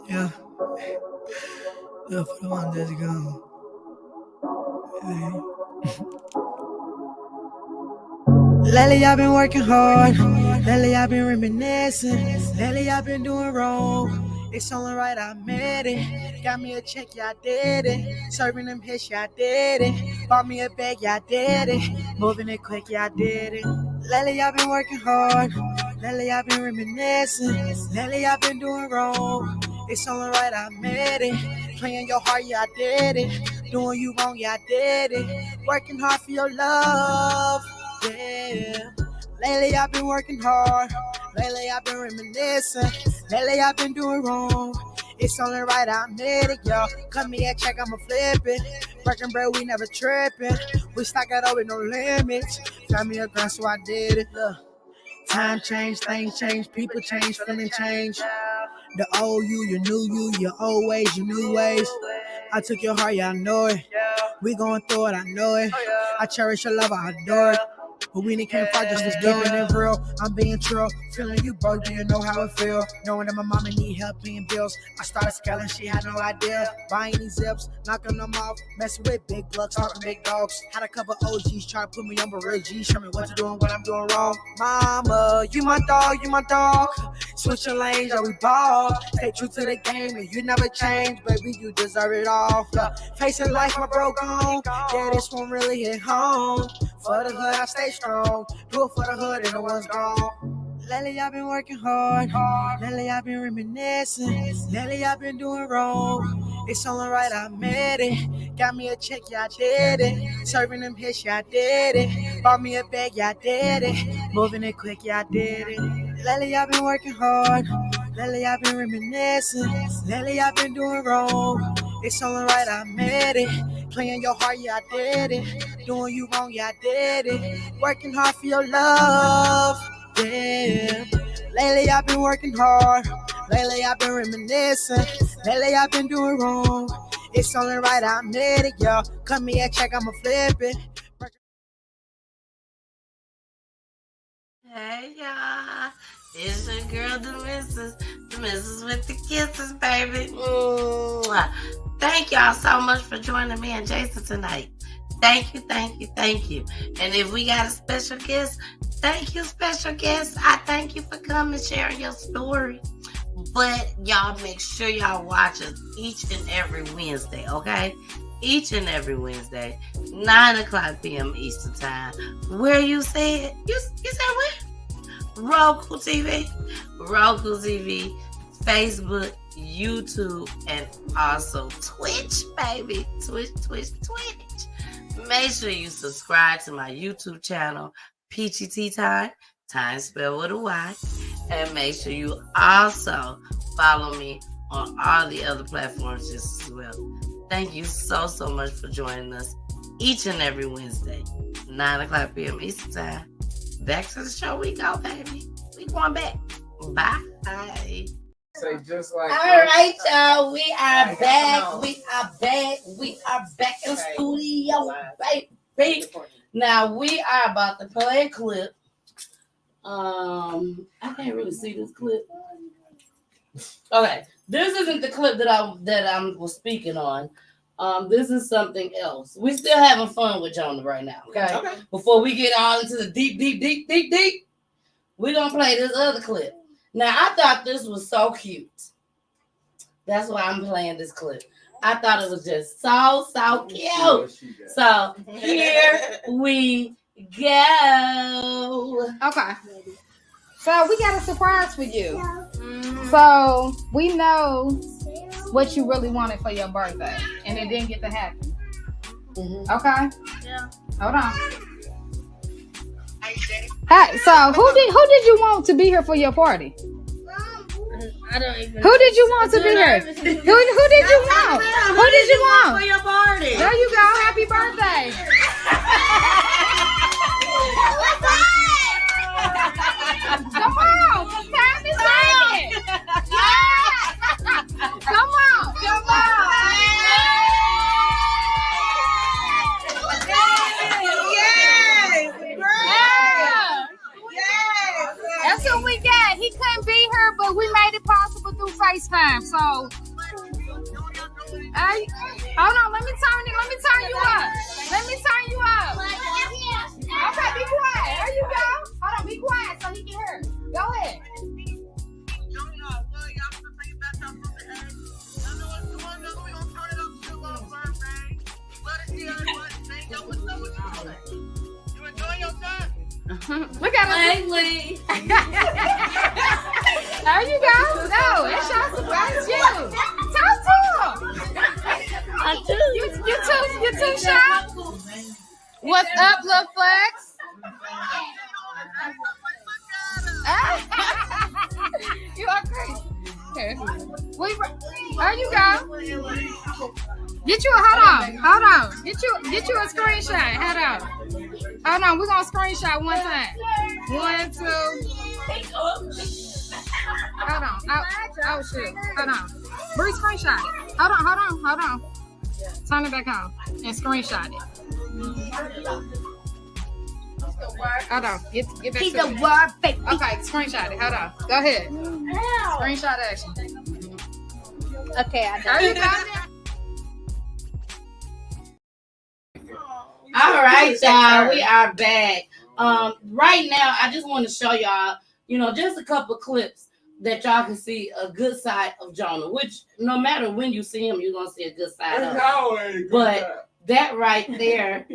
Yeah. For the one that's gone. Lately I've been working hard. Lately I've been reminiscing. Lately I've been doing wrong. It's only right I made it. Got me a check, yeah, I did it. Serving them hits, yeah, I did it. Bought me a bag, yeah, I did it. Moving it quick, yeah, I did it. Lately, I've been working hard. Lately, I've been reminiscing. Lately, I've been doing wrong. It's only right, I made it. Playing your heart, yeah, I did it. Doing you wrong, yeah, I did it. Working hard for your love, yeah. Lately, I've been working hard. Lately, I've been reminiscing. Lately, I've been doing wrong. It's only right, I made it, y'all. Cut me a check, I'ma flip it. Working bread, we never tripping. We stock it up with no limits. Got me a grand, so I did it. Look. Time change, things change, people change, feeling change. The old you, your old ways, your new ways. I took your heart, yeah, I know it. We going through it, I know it. I cherish your love, I adore it. But we ain't came far, just keeping it real. I'm being true, feeling you broke, do you know how it feel? Knowing that my mama need help paying bills. I started scaling, she had no idea. Buying these zips, knocking them off, messing with big bucks, talking big dogs. Had a couple OGs try to put me on, but real G's show me what to do and what I'm doing wrong. Mama, you my dog. Switching lanes, yeah, we ball. Stay true to the game, and you never change, baby, you deserve it all. Yeah. Facing life, my bro gone. Yeah, this one really hit home. For the hood, I stay strong. Do it for the hood, and the one's gone. Lately, I've been working hard. Lately, I've been reminiscing. Lately, I've been doing wrong. It's only right, I made it. Got me a check, yeah, I did it. Serving them hits, yeah, I did it. Bought me a bag, yeah, I did it. Moving it quick, yeah, I did it. Lately, I've been working hard. Lately, I've been reminiscing. Lately, I've been doing wrong. It's only right, I made it. Playing your heart, yeah, I did it. Doing you wrong, yeah, I did it. Working hard for your love, yeah. Lately, I've been working hard. Lately, I've been reminiscing. Lately, I've been doing wrong. It's only right, I made it, y'all. Cut me a check, I'ma flip it. Hey y'all, it's your girl, the missus with the kisses, baby. Mwah. Thank y'all so much for joining me and Jason tonight. Thank you. And if we got a special guest, thank you, special guest. I thank you for coming, sharing your story. But y'all make sure y'all watch us each and every Wednesday, okay? Each and every Wednesday, 9:00 p.m. Eastern Time. Where you said? You said where? Roku TV, Facebook, YouTube, and also Twitch, baby. Twitch. Make sure you subscribe to my YouTube channel, Peachy Tea Time spelled with a Y. And make sure you also follow me on all the other platforms just as well. Thank you so much for joining us each and every Wednesday, 9:00 p.m. Eastern Time. Back to the show we go, baby. We going back. Bye. Say just like. All right, y'all. We are back. We are back in the studio, baby. Now we are about to play a clip. I can't really see this clip. Okay, this isn't the clip that I was speaking on. This is something else. We still having fun with Jonah right now. Okay. Before we get all into the deep, we're gonna play this other clip. Now I thought this was so cute. That's why I'm playing this clip. I thought it was just so cute. So here we go. Okay. So we got a surprise for you. So we know what you really wanted for your birthday, and it didn't get to happen. Okay. Yeah. Hold on. Hey, so who did you want to be here for your party? I don't even. Who did you want to be here? Who did you want? Who did you want for your party? There you go. Happy birthday. Come on, it's time to sing it. Yeah. Come on. That's what we got. He couldn't be here, but we made it possible through FaceTime. So, hold on. Let me turn you up. Okay, be quiet. There you go. Hold on, be quiet so he can hear. Go ahead. Look at us. There you go. No, it's your surprise. You. Talk to him. You too shy. What's up, little flex? You are crazy. Here. There you go. Get you a hold on. Get you a screenshot. Hold on. We're gonna screenshot one time. 1, 2. Hold on. Oh shit. Hold on. Bree, screenshot it. Hold on. Turn it back on and screenshot it. Hold on. Get back He's to a it. word fake. Okay, screenshot it. Hold on. Go ahead. Screenshot action. Okay, I There you go. All right, y'all. We are back. Right now, I just want to show y'all, just a couple clips that y'all can see a good side of Jonah, which no matter when you see him, you're going to see a good side of him. But that right there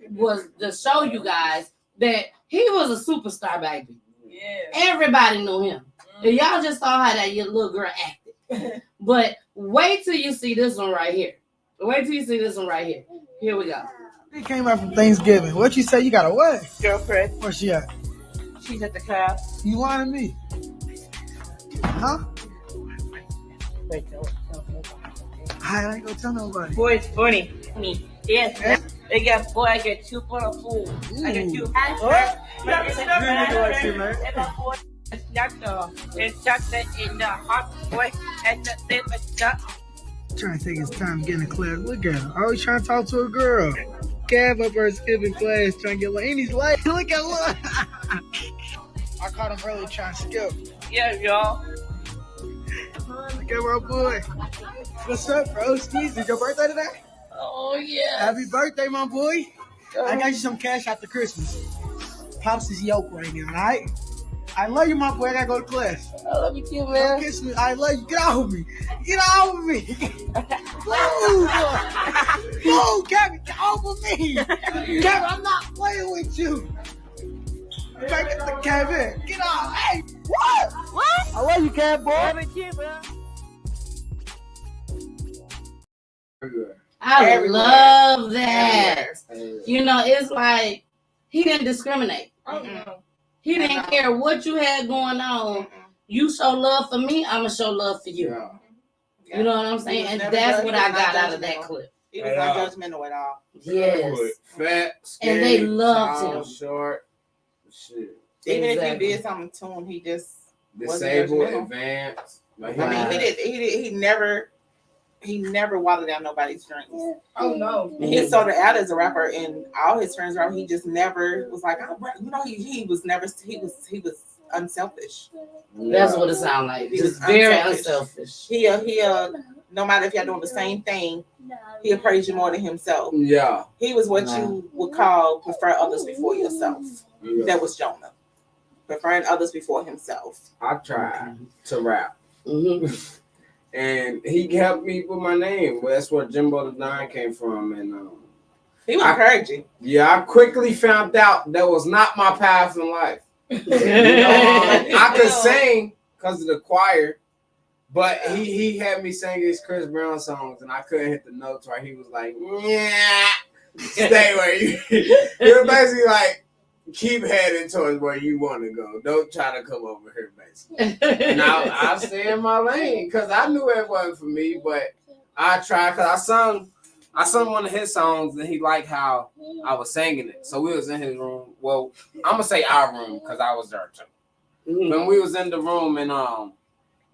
was to show you guys that he was a superstar, baby. Yeah. Everybody knew him. And y'all just saw how that little girl acted. But wait till you see this one right here. Here we go. He came out from Thanksgiving. What you say? You got a what? Girlfriend. Where's she at? She's at the club. You lying to me? Huh? I ain't gonna tell nobody. Boy, it's funny. Yes. Yeah. They got boy, I get 2 for a fool. I get 2. It's in the hot boy and the Trying to take his time getting in class. Look at him. Always trying to talk to a girl. Cab up her skipping class trying to get late. And he's late. Look at what. I caught him early trying to skip. Yeah, y'all. Look at my boy. What's up, bro? Skis, is your birthday today? Oh, yeah. Happy birthday, my boy. I got you some cash after Christmas. Pops is yoke right now, all right? I love you, my boy. I gotta go to class. I love you too, man. Don't kiss me. I love you. Get out of me. Get out of me. Move, Kevin. Get off of me. Kevin, I'm not playing with you. Back at the Kevin. Get out. Hey, what? I love you, Kevin, boy. Love you too, bro. I love that. It's like he didn't discriminate. He didn't care what you had going on. You show love for me, I'm going to show love for you. Yeah. You know what I'm saying? And that's what I got out of that clip. He was not judgmental at all. Yes. Fat, skinny, And they loved tall, him. short. Shit. Even if you did something to him, he just Disabled, wasn't advanced. Like, I mean, he never watered down nobody's dreams. Oh no. He started out as a rapper, and all his friends around. He just never was like, he was unselfish. That's what it sounds like. He Just was very unselfish. He no matter if y'all doing the same thing, he'll praise you more than himself. Yeah. He was what you would call prefer others before yourself. Yeah. That was Jonah. Preferring others before himself. I tried to rap. And he helped me with my name. Well, that's where Jimbo the Don came from. And he would encourage you. Yeah, I quickly found out that was not my path in life. I could sing because of the choir, but he had me sing these Chris Brown songs, and I couldn't hit the notes right. He was like, yeah, stay where you. You're basically like, keep heading towards where you want to go. Don't try to come over here, basically. And I stay in my lane because I knew it wasn't for me, but I tried because I sung one of his songs and he liked how I was singing it. So we was in his room. Well, I'm gonna say our room because I was there too. When we was in the room and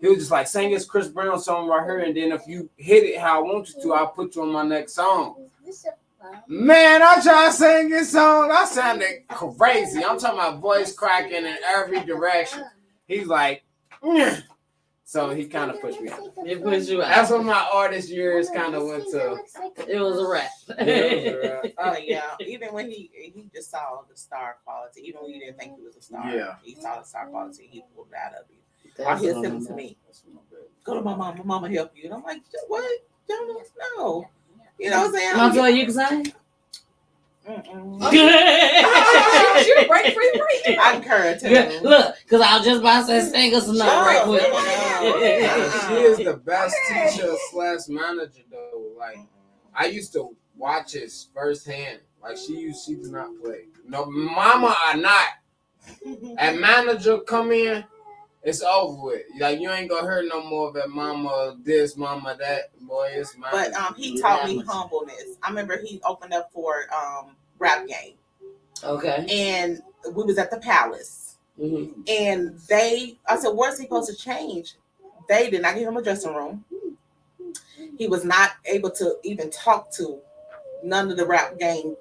he was just like, sing this Chris Brown song right here, and then if you hit it how I want you to, I'll put you on my next song. Man, I tried to sing this song. I sounded crazy. I'm talking about voice cracking in every direction. He's like, so he kind of pushed me out. He pushed you out. That's what my artist years kind of went to. It was a rap. Oh yeah. Even when he just saw the star quality, even when you didn't think he was a star, he saw the star quality. He pulled it out of you. Or he'll send it to me. Go to my mom. My mama help you. And I'm like, what? No. You know what I'm saying? Montoya, you can sing? She break free right there. I encourage her. Yeah, look, because I was just about to say sing us another right quick. She is the best teacher / manager though. Like I used to watch it firsthand. Like she did not play. No, mama or not. A manager come in, it's over with. Like you ain't gonna hear no more of that mama this, mama that. Boy, it's manager. But he taught me humbleness. I remember he opened up for rap game. Okay. And we was at the Palace. Mm-hmm. And I said, where's he supposed to change? They did not give him a dressing room. He was not able to even talk to none of the rap game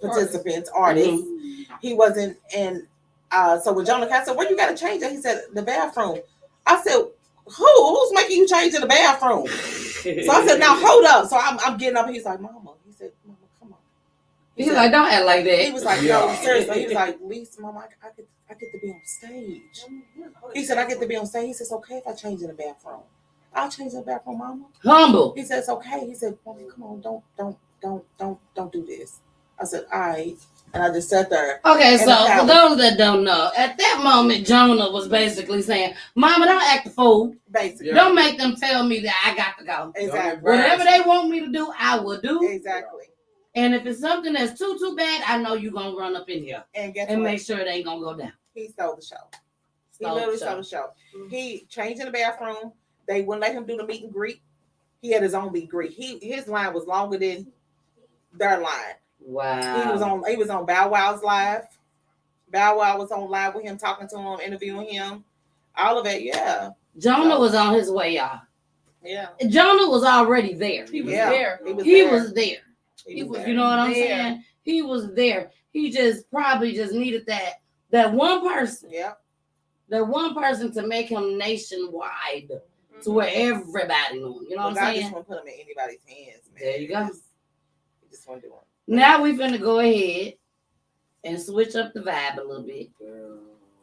participants, artists. Mm-hmm. He wasn't in. So when Jonah said, where you got to change it? He said, the bathroom. I said, who's making you change in the bathroom? So I said, now hold up. So I'm getting up. He's like, mama. He said, mama, come on. He's like, don't act like that. He was like, no, seriously. He was like, Lisa, mama, I get to be on stage. He said, I get to be on stage. He said, it's okay if I change in the bathroom. I'll change in the bathroom, mama. Humble. He said, it's okay. He said, mommy, come on, don't do this. I said, all right. And I just sat there. Okay, so for those that don't know, at that moment, Jonah was basically saying, mama, don't act the fool. Basically. Don't make them tell me that I got to go. Exactly. Whatever they want me to do, I will do. Exactly. And if it's something that's too bad, I know you're going to run up in here and make sure it ain't going to go down. He stole the show. He literally stole the show. Mm-hmm. He changed in the bathroom. They wouldn't let him do the meet and greet. He had his own meet and greet. His line was longer than their line. Wow. He was on Bow Wow's live. Bow Wow was on live with him, talking to him, interviewing him. All of it, yeah. Jonah was on his way, y'all. Yeah. Jonah was already there. He was there. He was there. You know what I'm saying? He was there. He just probably just needed that one person. Yeah. That one person to make him nationwide to where everybody knew him. You know what I'm saying? I just want to put him in anybody's hands, man. There you go. He just want to do it. Now we finna go ahead and switch up the vibe a little bit.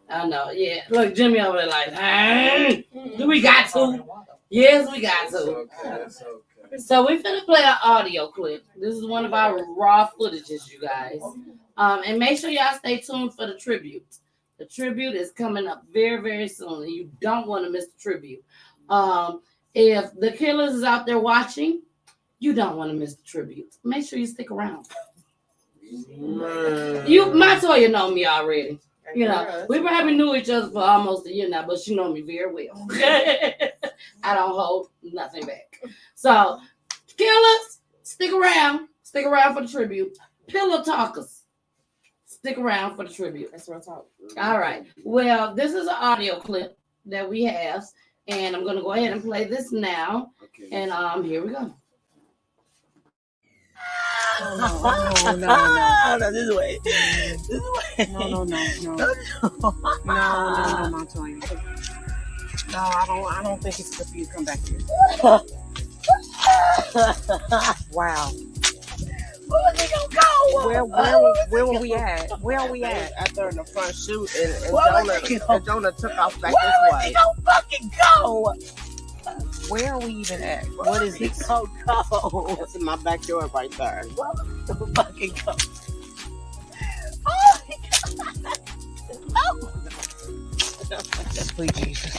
I know, yeah. Look, Jimmy over there like, hey, do we got to? Yes, we got to. Okay. So we finna play an audio clip. This is one of our raw footages, you guys. And make sure y'all stay tuned for the tribute. The tribute is coming up very, very soon, and you don't want to miss the tribute. If the Killers is out there watching, you don't want to miss the tribute. Make sure you stick around. Montoya know me already. You know, we probably knew each other for almost a year now, but she know me very well. I don't hold nothing back. So, Killers, stick around. Stick around for the tribute. Pillow talkers, stick around for the tribute. That's what I'm talking. All right. Well, this is an audio clip that we have, and I'm going to go ahead and play this now. Okay. And here we go. No, this way. No, Montoya. No, I don't think it's good for you to come back here. Wow. Where was he gonna go? Where were we at? Where are we at? Out there in the front shoot, and Jonah took off back this way. Where was he gonna fucking go? Where are we even at? What is this? Go. That's in my backyard right there. Where was he fucking go? Oh my God! No! Sweet Jesus!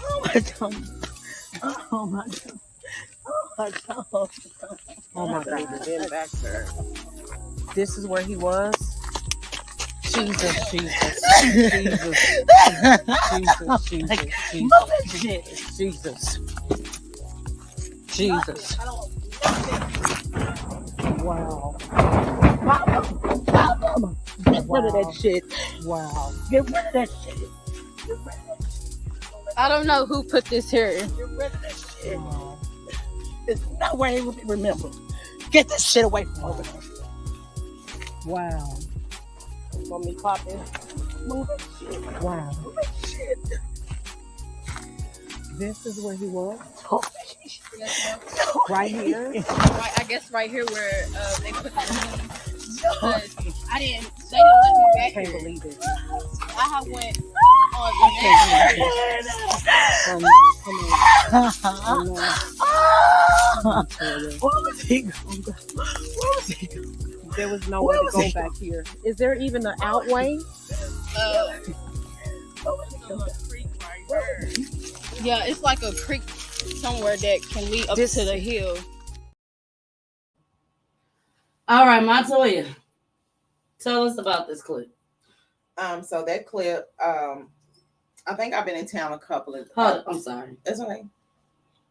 Oh my God! Oh my God! Oh my God! Oh my God! Back there. This is where he was. Jesus. Wow. Mama. Get rid of that shit. Wow. Get rid of that shit. I don't know who put this here. Get rid of that shit. There's no way it will be remembered. Get this shit away from over there. Wow. Want me popping? Move that shit. Wow. Move that shit. This is where he was. Right here. Right, I guess right here where they put the because they didn't let me back here. I can't believe it. I have went on Where was he going? Where was he going? there was nowhere to go back here. Is there even an outway? Yeah, it's like a creek somewhere that can lead up to the hill. All right, Montoya, tell us about this clip. So that clip, I think I've been in town a couple of. Hold up, I'm sorry. That's okay.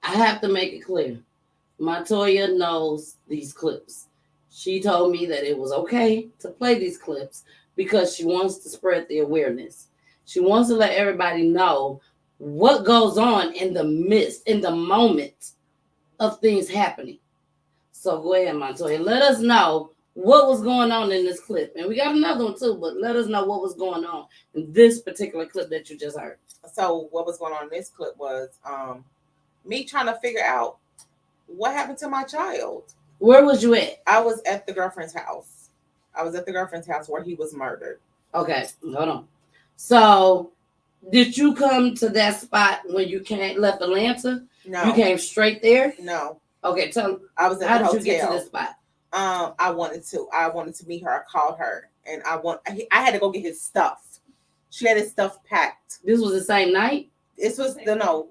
I have to make it clear. Montoya knows these clips. She told me that it was okay to play these clips because she wants to spread the awareness. She wants to let everybody know what goes on in the midst, in the moment of things happening. So go ahead, Montoya. Let us know what was going on in this clip. And we got another one too, but let us know what was going on in this particular clip that you just heard. So what was going on in this clip was me trying to figure out what happened to my child. Where was you at? I was at the girlfriend's house. I was at the girlfriend's house where he was murdered. Okay, hold on. So did you come to that spot when you left Atlanta? No. You came straight there? No. Okay, tell me. I was at How the did hotel. you get to this spot? I wanted to meet her. I called her and I had to go get his stuff. She had his stuff packed. This was the same night? This was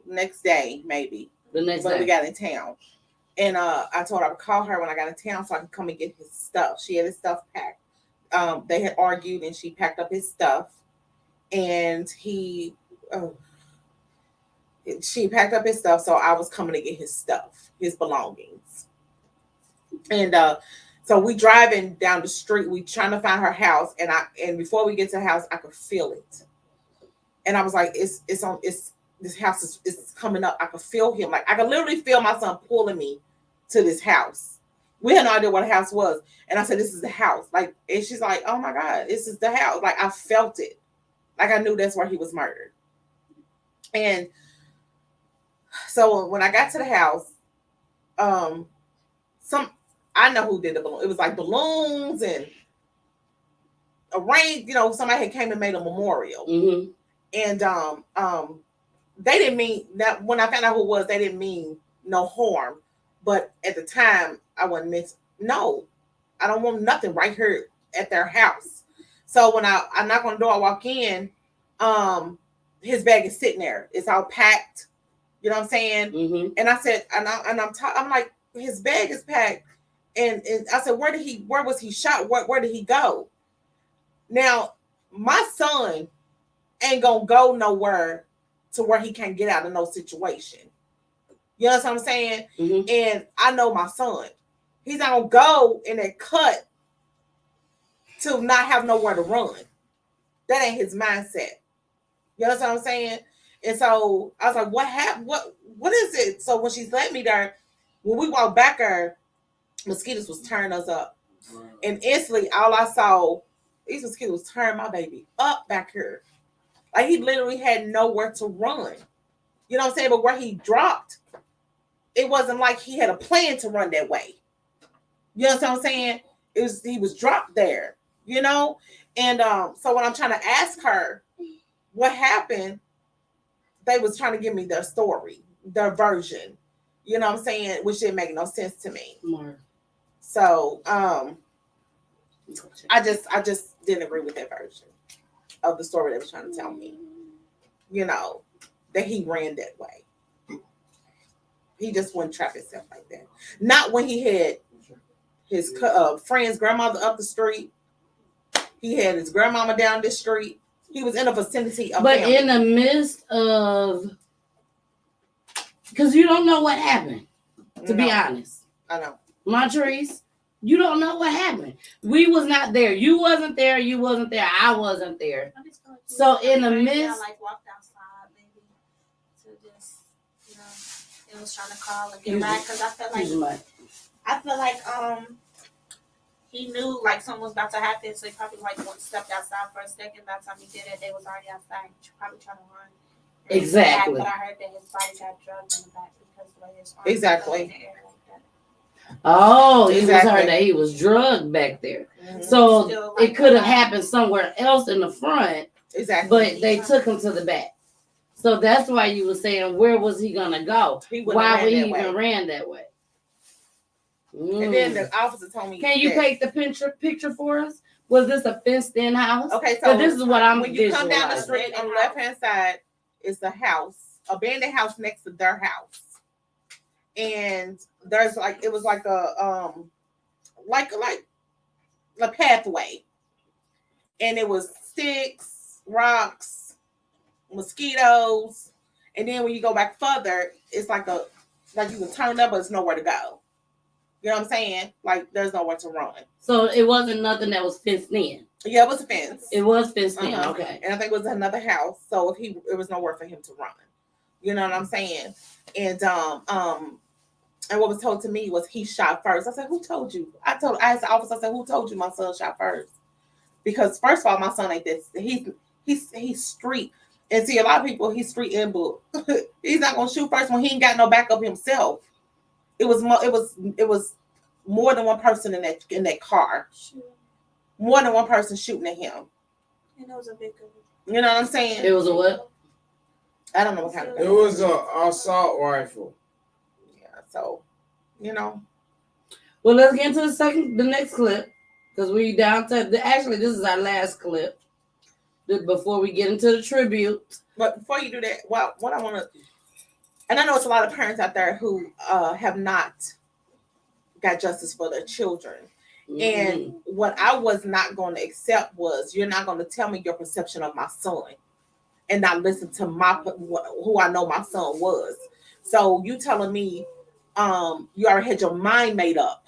next day, maybe. The next when day. we got in town. And I told her I would call her when I got in town so I could come and get his stuff. She had his stuff packed. They had argued and she packed up his stuff. And she packed up his stuff, so I was coming to get his stuff, his belongings. And so we driving down the street, we trying to find her house, and before we get to the house, I could feel it. And I was like, this house is coming up. I could feel him. Like I could literally feel my son pulling me to this house. We had no idea what the house was. And I said, this is the house. Like, and she's like, oh my God, this is the house. Like I felt it. Like I knew that's where he was murdered. And so when I got to the house, I know who did the balloon. It was like balloons and arranged, somebody had came and made a memorial. Mm-hmm. And they didn't mean that. When I found out who it was, they didn't mean no harm. But at the time, I wasn't no, I don't want nothing right here at their house. So when I knock on the door, I walk in, his bag is sitting there. It's all packed. You know what I'm saying? Mm-hmm. And I said, I'm like, his bag is packed. And I said, where was he shot? Where did he go? Now, my son ain't gonna go nowhere to where he can't get out of no situation. You know what I'm saying? Mm-hmm. And I know my son. He's not gonna go in that cut to not have nowhere to run. That ain't his mindset. You know what I'm saying? And so I was like, what happened? What is it? So when she led me there, when we walked back there, mosquitoes was tearing us up. Right. And instantly all I saw, these mosquitoes tearing my baby up back here. Like he literally had nowhere to run. You know what I'm saying? But where he dropped, it wasn't like he had a plan to run that way. You know what I'm saying? He was dropped there, And so when I'm trying to ask her what happened, they was trying to give me their story, their version. You know what I'm saying? Which didn't make no sense to me. Mark. So I just didn't agree with that version of the story they was trying to tell me. That he ran that way. He just wouldn't trap himself like that. Not when he had his friend's grandmother up the street. He had his grandmama down the street. He was in a vicinity of But family. in the midst of, because you don't know what happened, to be honest. I know. Montrese, you don't know what happened. We was not there. You wasn't there. You wasn't there. I wasn't there. So in the midst, I walked outside, maybe to just, it was trying to call and get back because I feel like he knew like something was about to happen, so he probably stepped outside for a second. By the time he did it, they was already outside, probably trying to run. Exactly. But I heard that his body got drugged in the back because the way his arms exactly. in the air like that. Oh, he exactly. was heard that he was drugged back there. Mm-hmm. So Still, it could have happened somewhere else in the front. Exactly. But they took him to the back. So that's why you were saying, where was he gonna go? Why would he even ran that way? And then the officer told me, "Can you paint the picture for us? Was this a fenced-in house?" Okay, so this is what I'm when you come down the street on the left-hand side, it's a house, abandoned house next to their house, and there's it was like a pathway, and it was sticks, rocks, mosquitoes, and then when you go back further, it's like you can turn up, but there's nowhere to go. You know what I'm saying? Like there's nowhere to run. So it wasn't nothing that was fenced in. Yeah, it was a fence. It was fenced in. Okay. And I think it was another house. So it was nowhere for him to run. You know what I'm saying? And and what was told to me was he shot first. I said, "Who told you?" I asked the officer, I said, "Who told you my son shot first?" Because first of all, my son ain't this. He's street. And see, a lot of people, he's street and book. He's not gonna shoot first when he ain't got no backup himself. It was more than one person in that car. Sure. More than one person shooting at him. And it was a big gun. You know what I'm saying? It was a what? I don't know what kind of gun. It was an assault rifle. Yeah, so Well, let's get into the next clip, because we down to actually this is our last clip before we get into the tribute. But before you do that, what I want to, and I know it's a lot of parents out there who have not got justice for their children. Mm-hmm. And what I was not going to accept was, you're not going to tell me your perception of my son and not listen to who I know my son was. So you telling me you already had your mind made up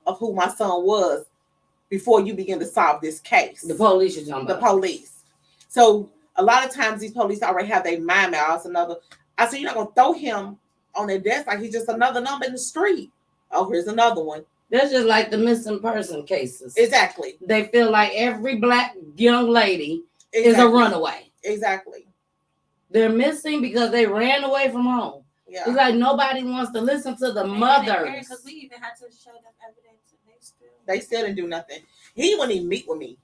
of who my son was before you begin to solve this case. The police you're talking about. The police. So a lot of times these police already have their mind made up. I said, you're not going to throw him on their desk like he's just another number in the street. Oh, here's another one. That's just like the missing person cases. Exactly. They feel like every black young lady is a runaway. Exactly. They're missing because they ran away from home. Yeah. It's like nobody wants to listen to the mothers. Because we even had to show them evidence, and they still didn't do nothing. He wouldn't even meet with me.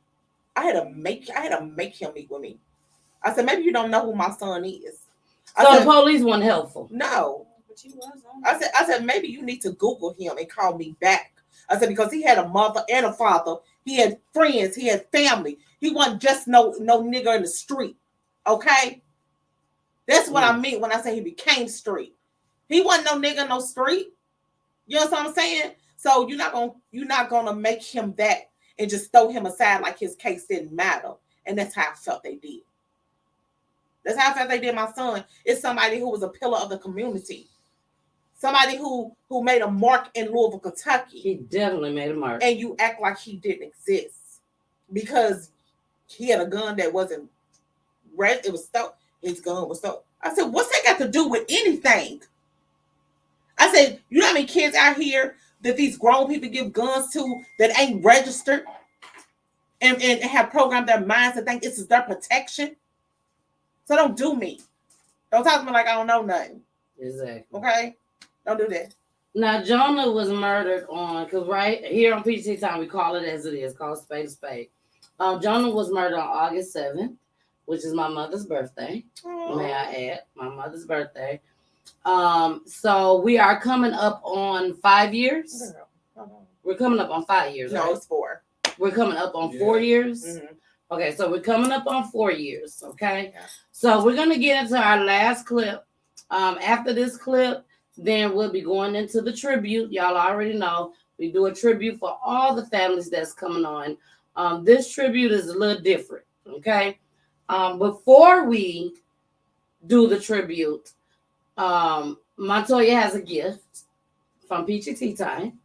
I had to make him meet with me. I said, maybe you don't know who my son is. So the police weren't helpful. No. I said, maybe you need to Google him and call me back. I said, because he had a mother and a father. He had friends. He had family. He wasn't just no nigger in the street. Okay? That's what I mean when I say he became street. He wasn't no nigger in no street. You know what I'm saying? So you're not gonna make him that and just throw him aside like his case didn't matter. And that's how I felt they did. That's how I felt they did my son. It's somebody who was a pillar of the community. Somebody who made a mark in Louisville, Kentucky. He definitely made a mark. And you act like he didn't exist because he had a gun that wasn't red. It was stolen. His gun was stolen. I said, what's that got to do with anything? I said, you know how many kids out here that these grown people give guns to that ain't registered and have programmed their minds to think this is their protection? So don't do me. Don't talk to me like I don't know nothing. Exactly. Okay? Don't do that. Now, Jonah was murdered because right here on PGT Time, we call it as it is, call spade a spade. Jonah was murdered on August 7th, which is my mother's birthday. Aww. May I add, my mother's birthday. So we are coming up on 5 years. We're coming up on 5 years. No, right? It's 4. We're coming up on 4 years. Mm-hmm. Okay, so we're coming up on 4 years. Okay, yeah. So we're gonna get into our last clip. After this clip, then we'll be going into the tribute. Y'all already know we do a tribute for all the families that's coming on. This tribute is a little different. Okay, before we do the tribute, Montoya has a gift from PGT Time.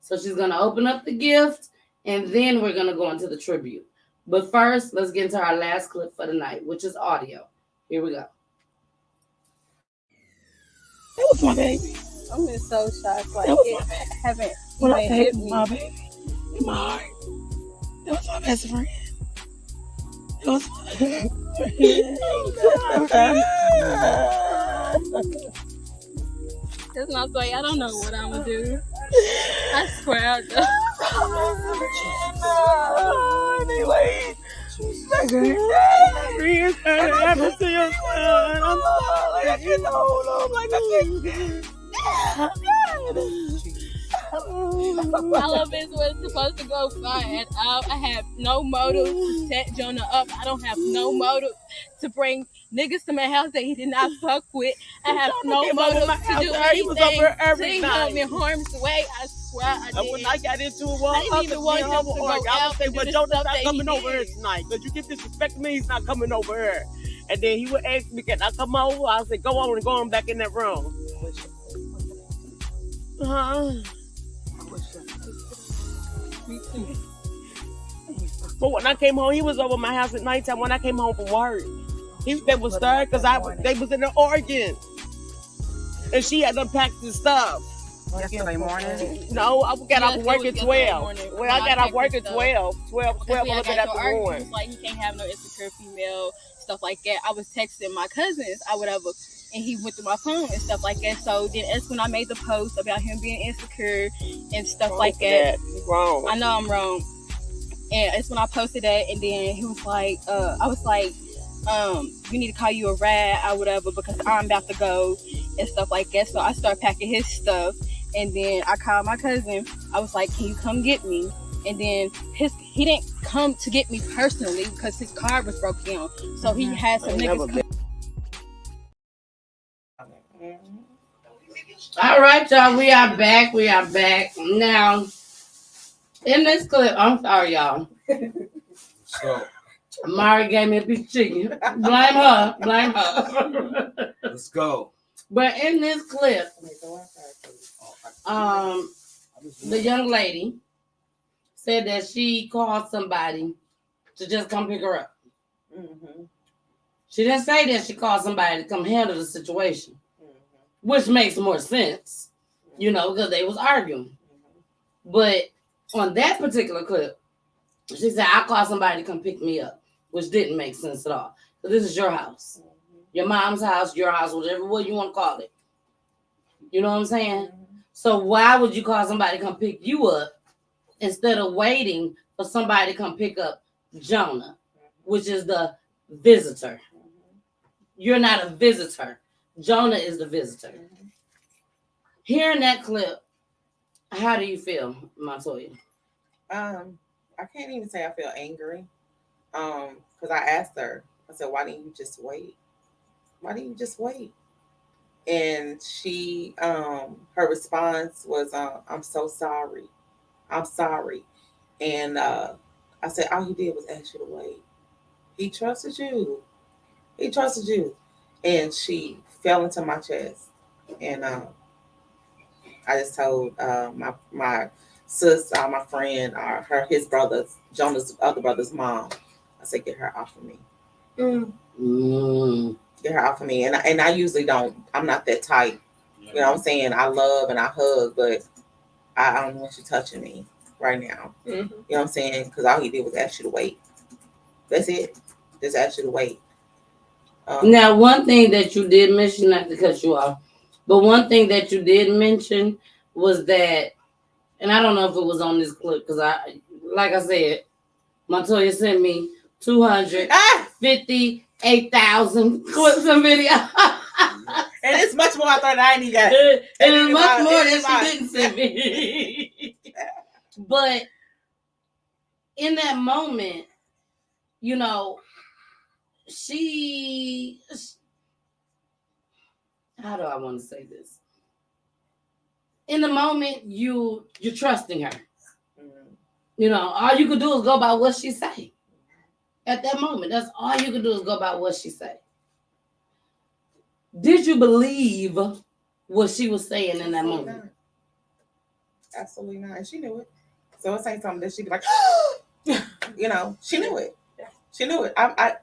So she's going to open up the gift, and then we're going to go into the tribute. But first, let's get into our last clip for the night, which is audio. Here we go. That was my baby. I'm just so shocked. Like, it haven't hit me. My baby in my heart. That was my best friend. That was my That's not like I don't know what I'm gonna do. I swear I do. Anyway, friends had to happen to your son. I'm like I can't hold on. Like I can't. All of this was supposed to go fine. I have no motive to set Jonah up. I don't have no motive to bring niggas to my house that he did not fuck with. I have no motive to do anything to him in harm's way. I swear I didn't. When I got into it, I didn't even want him to go out I and would do say, the well, Jonah's stuff not that he coming over here did. tonight. Because you keep disrespecting me, he's not coming over here. And then he would ask me, can I come over? I said, go on and go on back in that room. But when I came home, he was over my house at nighttime when I came home from work. They was stirred because they was in the Oregon. And she had unpacked his stuff. Yesterday morning? No, I got off work at 12. Well, I got off work at 12. 12 Because we I had was got at to the argue. He morning. was like, he can't have no insecure female, stuff like that. I was texting my cousins, or whatever, and he went through my phone and stuff like that. So then that's when I made the post about him being insecure and stuff like that. You're wrong. I know I'm wrong. And it's when I posted that, and then he was like, I was like, you need to call you a ride or whatever because I'm about to go and stuff like that. So I started packing his stuff, and then I called my cousin. I was like, can you come get me? And then he didn't come to get me personally because his car was broke down. So he had some niggas come. All right, y'all. We are back. Now, in this clip, I'm sorry, y'all. So, Mari gave me a piece of chicken. Blame her. let's go. But in this clip, the young lady said that she called somebody to just come pick her up. Mm-hmm. She didn't say that she called somebody to come handle the situation, which makes more sense, because they was arguing. But on that particular clip, she said, I called somebody to come pick me up, which didn't make sense at all. So this is your house, your mom's house, your house, whatever way you want to call it. You know what I'm saying? So why would you call somebody to come pick you up instead of waiting for somebody to come pick up Jonah, which is the visitor? You're not a visitor. Jonah is the visitor. Hearing that clip, how do you feel, Montoya? I can't even say I feel angry. Because I asked her, I said, why didn't you just wait? Why didn't you just wait? And she, her response was, I'm so sorry. I'm sorry. And I said, all he did was ask you to wait. He trusted you. He trusted you. And she fell into my chest. And I just told my sister, my friend, his brother's, Jonah's other brother's mom, I said, get her off of me. Get her off of me. And I usually don't, I'm not that type. You know what I'm saying? I love and I hug, but I don't want you touching me right now. You know what I'm saying? Because all he did was ask you to wait. That's it. Just ask you to wait. Now, one thing that you did mention, not to cut you off, but one thing that you did mention was that, and I don't know if it was on this clip, because like I said, Montoya sent me 258,000 clips and video. And it's much more out there than I ain't even got. And it's much more that she didn't send me. But in that moment, she, how do I want to say this? In the moment, you're trusting her. All you could do is go by what she say. At that moment, that's all you could do is go by what she say. Did you believe what she was saying in that moment? Absolutely not. And she knew it. So it's ain't something that she'd be like, she knew it. She knew it. I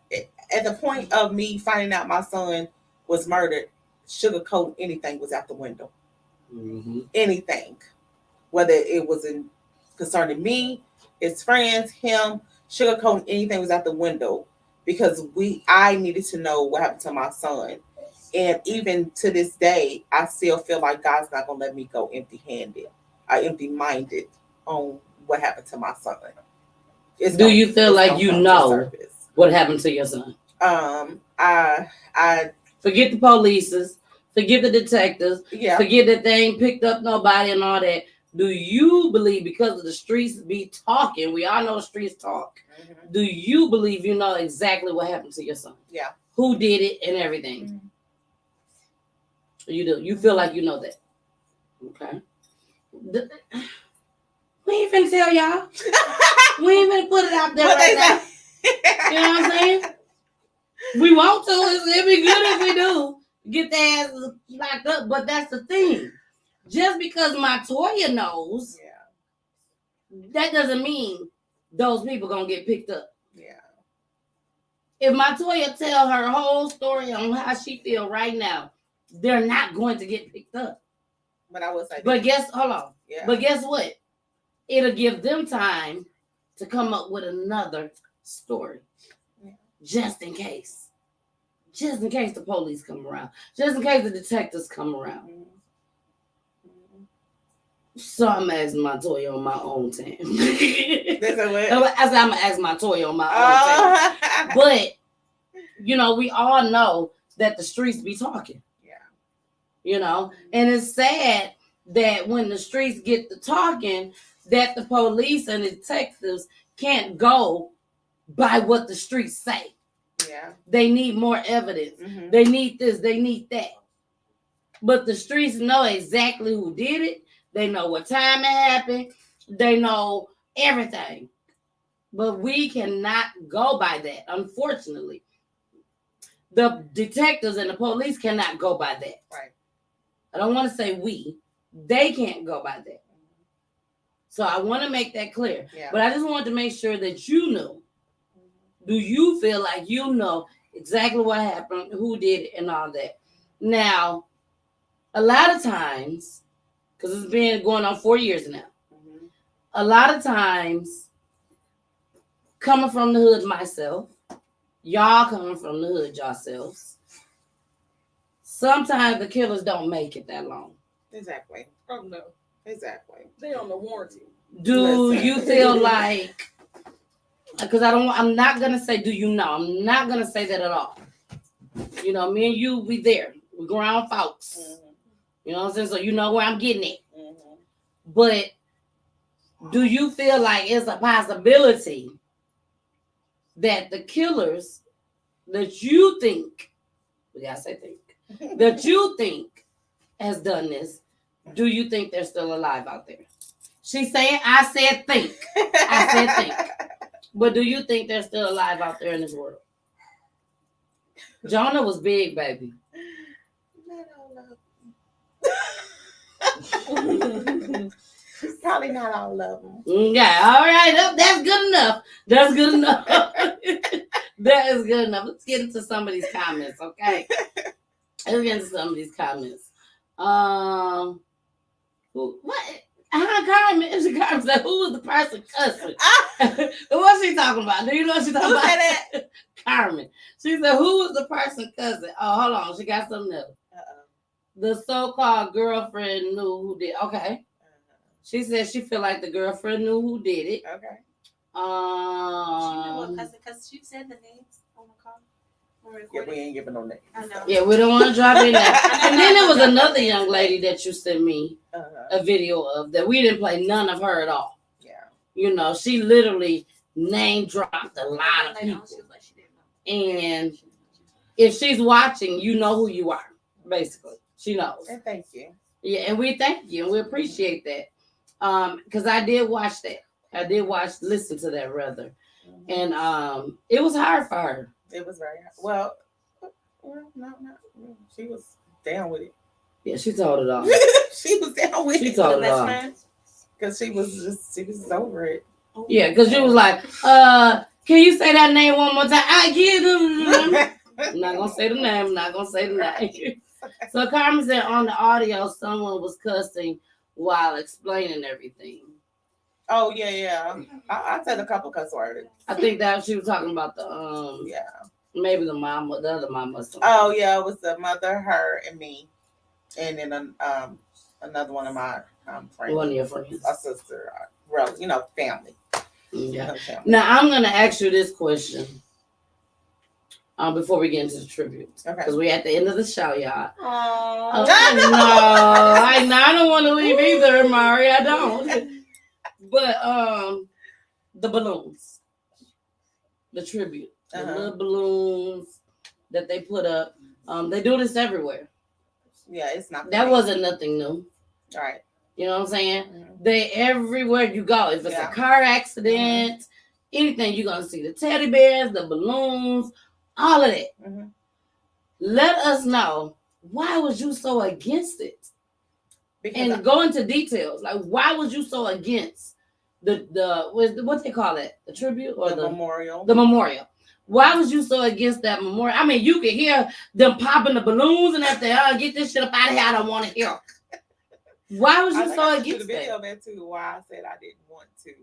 at the point of me finding out my son was murdered, sugarcoating anything was out the window. Anything. Whether it was concerning me, his friends, him, sugarcoating anything was out the window because I needed to know what happened to my son. And even to this day, I still feel like God's not gonna let me go empty-handed, empty-minded on what happened to my son. Do you feel like you know what happened to your son? I forget the police, forget the detectives, forget that they ain't picked up nobody and all that. Do you believe because of the streets be talking? We all know the streets talk. Mm-hmm. Do you believe you know exactly what happened to your son? Yeah. Who did it and everything? You do. You feel like you know that. Okay. We ain't finna tell y'all. We ain't finna put it out there right now. You know what I'm saying? We want to. It'd be good if we do. Get their ass locked up. But that's the thing. Just because Montoya knows, that doesn't mean those people gonna get picked up. Yeah. If Montoya tell her whole story on how she feel right now, they're not going to get picked up. But I will say. But hold on. Yeah. But guess what? It'll give them time to come up with another story. Yeah. Just in case. Just in case the police come around. Just in case the detectives come around. Mm-hmm. So I'm asking Montoya on my own time. I said I'm gonna ask Montoya on my own time. But you know, we all know that the streets be talking. Yeah. You know, and it's sad that when the streets get to talking, that the police and the detectives can't go by what the streets say. Yeah. They need more evidence. Mm-hmm. They need this, they need that. But the streets know exactly who did it. They know what time it happened. They know everything. But we cannot go by that, unfortunately. The detectives and the police cannot go by that. Right. I don't want to say we. They can't go by that. So I want to make that clear. Yeah. But I just wanted to make sure that you know. Do you feel like you know exactly what happened, who did it, and all that? Now, a lot of times, because it's been going on 4 years now, a lot of times, coming from the hood myself, y'all coming from the hood yourselves, sometimes the killers don't make it that long. Exactly. Oh no. Exactly. They on the warranty. Do you feel like, because I'm not going to say, do you know? I'm not going to say that at all. You know, me and you, we there. We ground folks. Mm-hmm. You know what I'm saying? So you know where I'm getting it. Mm-hmm. But do you feel like it's a possibility that the killers that you think, we gotta say think, that you think has done this, do you think they're still alive out there? She's saying, I said think. I said think. But do you think they're still alive out there in this world? Jonah was big, baby. Probably not all of them. Yeah, all right. That's good enough. That's good enough. That is good enough. Let's get into some of these comments, okay? Let's get into some of these comments. What? Carmen said, who was the person cussing? What's she talking about? Do you know what she's talking about? Carmen. She said, who was the person cussing? Oh, hold on. She got something else. The so-called girlfriend knew who did. Okay. She said she feel like the girlfriend knew who did it. Okay. She knew what cousin, because she said the names on the call. Yeah, we ain't giving no names. I know. Yeah, we don't want to drop in there. And then there was another young lady that you sent me a video of that we didn't play none of her at all. Yeah. You know, she literally name dropped a lot of people. And if she's watching, you know who you are, basically. She knows. And thank you. Yeah, and we thank you and we appreciate that. Because I did watch that. I did listen to that rather. And it was hard for her. It was very hard. Well, no. She was down with it. Yeah, she told it all. She was down with it. She told it all. Because she was over it. Yeah, because she was like, can you say that name one more time? I get them. I'm not gonna say the name. So Carmen said on the audio, someone was cussing while explaining everything. Oh yeah. I said a couple cuss words. I think that she was talking about the maybe the other mama. Oh yeah, it was the mother, her, and me, and then another one of my friends. One of your friends, a sister, family. Yeah. Now I'm gonna ask you this question. before we get into the tributes. Okay. Because we're at the end of the show, y'all. Oh, no, I don't want to leave either, Mari. I don't. But the balloons, the tribute, the little balloons that they put up. They do this everywhere. Yeah, it's not. That wasn't nothing new. All right. You know what I'm saying? They everywhere you go. If it's a car accident, anything, you're gonna see the teddy bears, the balloons, all of that. Let us know, why was you so against it? And go into details. Like, why was you so against the what they call it? The tribute or the memorial? The memorial. Why was you so against that memorial? I mean, you could hear them popping the balloons and everything. Oh, get this shit up out of here. I don't want to hear. Why was you so against the video there too? Why I said I didn't want to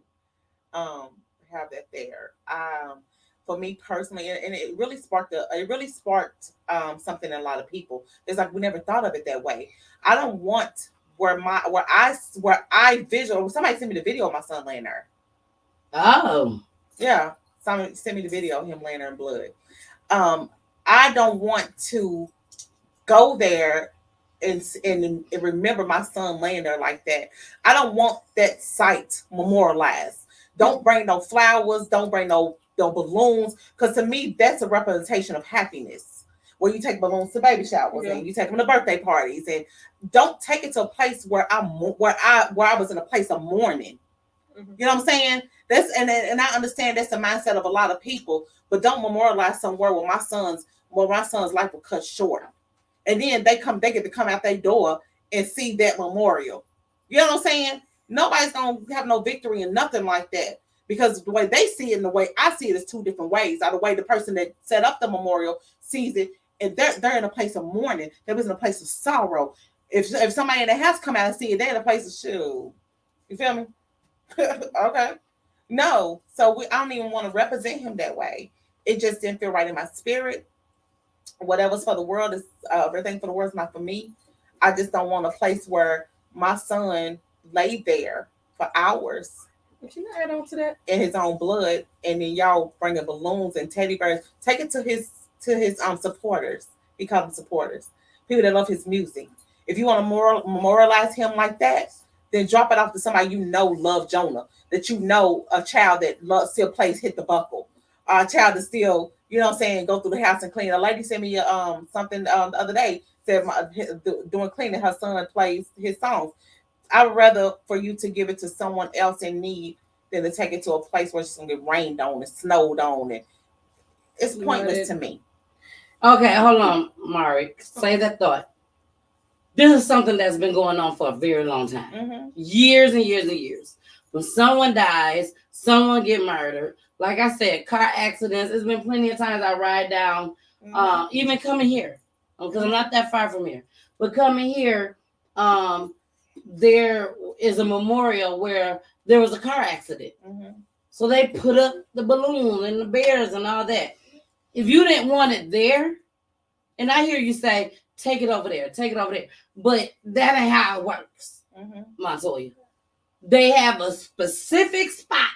have that there. For me personally, and it really sparked something in a lot of people. It's like we never thought of it that way. I don't want where I visual. Somebody sent me the video of my son laying there. Oh, yeah. Somebody sent me the video of him laying there in blood. I don't want to go there and remember my son laying there like that. I don't want that site memorialized. Don't bring no flowers. Don't bring no balloons. Because to me, that's a representation of happiness. Where you take balloons to baby showers and you take them to birthday parties, and don't take it to a place where I was in a place of mourning. You know what I'm saying? That's and I understand that's the mindset of a lot of people, but don't memorialize somewhere where my son's life will cut short. And then they get to come out their door and see that memorial. You know what I'm saying? Nobody's gonna have no victory in nothing like that, because the way they see it and the way I see it is two different ways. The way the person that set up the memorial sees it, and they're in a place of mourning. They was in a place of sorrow. If somebody in the house come out and see it, they're in a place of shoe. You feel me? Okay. No. So I don't even want to represent him that way. It just didn't feel right in my spirit. Whatever's for the world is everything for the world is not for me. I just don't want a place where my son lay there for hours. Can you add on to that? In his own blood, and then y'all bringing balloons and teddy bears. Take it to his supporters. He called them supporters. People that love his music. If you want to memorialize him like that, then drop it off to somebody you know love Jonah. That you know a child that still plays Hit the Buckle. A child that still, you know what I'm saying, go through the house and clean. A lady sent me something the other day, said doing cleaning, her son plays his songs. I would rather for you to give it to someone else in need than to take it to a place where it's going to get rained on and snowed on. And it's pointless to me. Okay, hold on, Mari. Say that thought. This is something that's been going on for a very long time. Years and years and years. When someone dies, someone get murdered. Like I said, car accidents. There's been plenty of times I ride down, even coming here, because I'm not that far from here. But coming here, there is a memorial where there was a car accident. So they put up the balloon and the bears and all that. If you didn't want it there, and I hear you say, take it over there, but that ain't how it works, Montoya. They have a specific spot,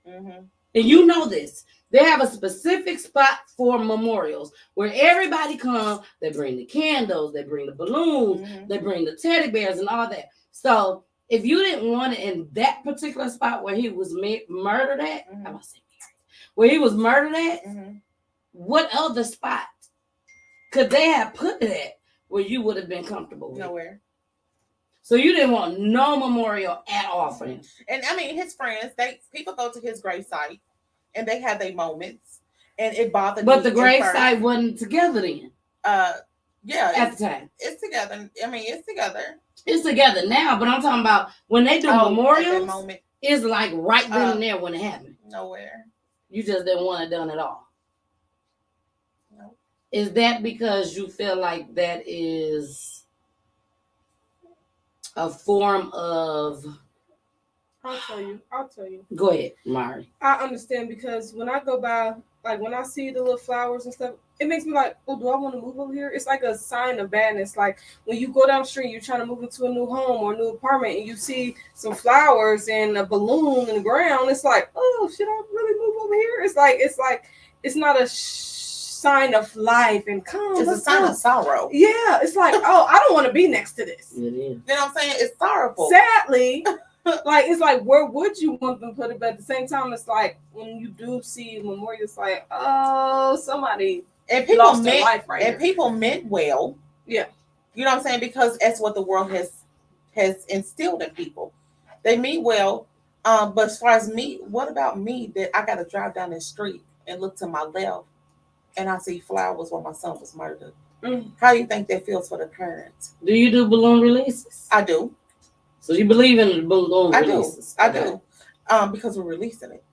and you know this. They have a specific spot for memorials where everybody comes. They bring the candles, they bring the balloons, they bring the teddy bears and all that. So if you didn't want it in that particular spot where he was murdered at, where he was murdered at, what other spot could they have put it at where you would have been comfortable with? Nowhere. So you didn't want no memorial at all for him. And I mean, his friends, people go to his gravesite and they have their moments, and it bothered me. But the gravesite wasn't together then. Yeah, at the time it's together. I mean, it's together. It's together now, but I'm talking about when they do memorials. Moment. It's like right then and there when it happened. Nowhere. You just didn't want it done at all. No. Is that because you feel like that is a form of? I'll tell you. Go ahead, Mari. I understand, because when I go by, like when I see the little flowers and stuff, it makes me like, oh, do I want to move over here? It's like a sign of badness. Like when you go down the street, you're trying to move into a new home or a new apartment, and you see some flowers and a balloon in the ground. It's like, oh, should I really move over here? It's not a sign of life and come. It's a sign of sorrow. Yeah, it's like, oh, I don't want to be next to this. It is. You know what I'm saying? It's sorrowful. Sadly, like it's like, where would you want them to put it? But at the same time, it's like when you do see memorial, it's like, oh, somebody and people lost meant their life right and here. people meant well. Yeah, you know what I'm saying, because that's what the world has instilled in people. They mean well, but as far as me, what about me that I got to drive down the street and look to my left and I see flowers where my son was murdered? How do you think that feels for the parents? Do you do balloon releases? I do. So you believe in the balloon releases? I do. Because we're releasing it.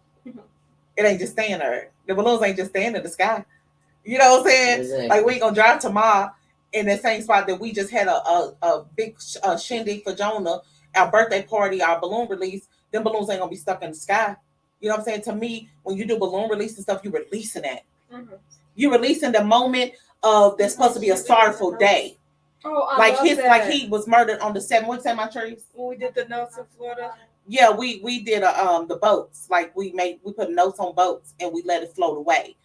It ain't just staying there. The balloons ain't just staying in the sky. You know what I'm saying? Exactly. Like we ain't gonna drive tomorrow in the same spot that we just had a big shindig for Jonah, our birthday party, our balloon release. Them balloons ain't gonna be stuck in the sky. You know what I'm saying? To me, when you do balloon release and stuff, you're releasing that. You're releasing the moment of that's supposed to be a sorrowful day. Oh, I like love his that. like he was murdered on the 7th. What's that, my trees? When we did the notes in Florida. Yeah, we did the boats. Like we put notes on boats and we let it float away.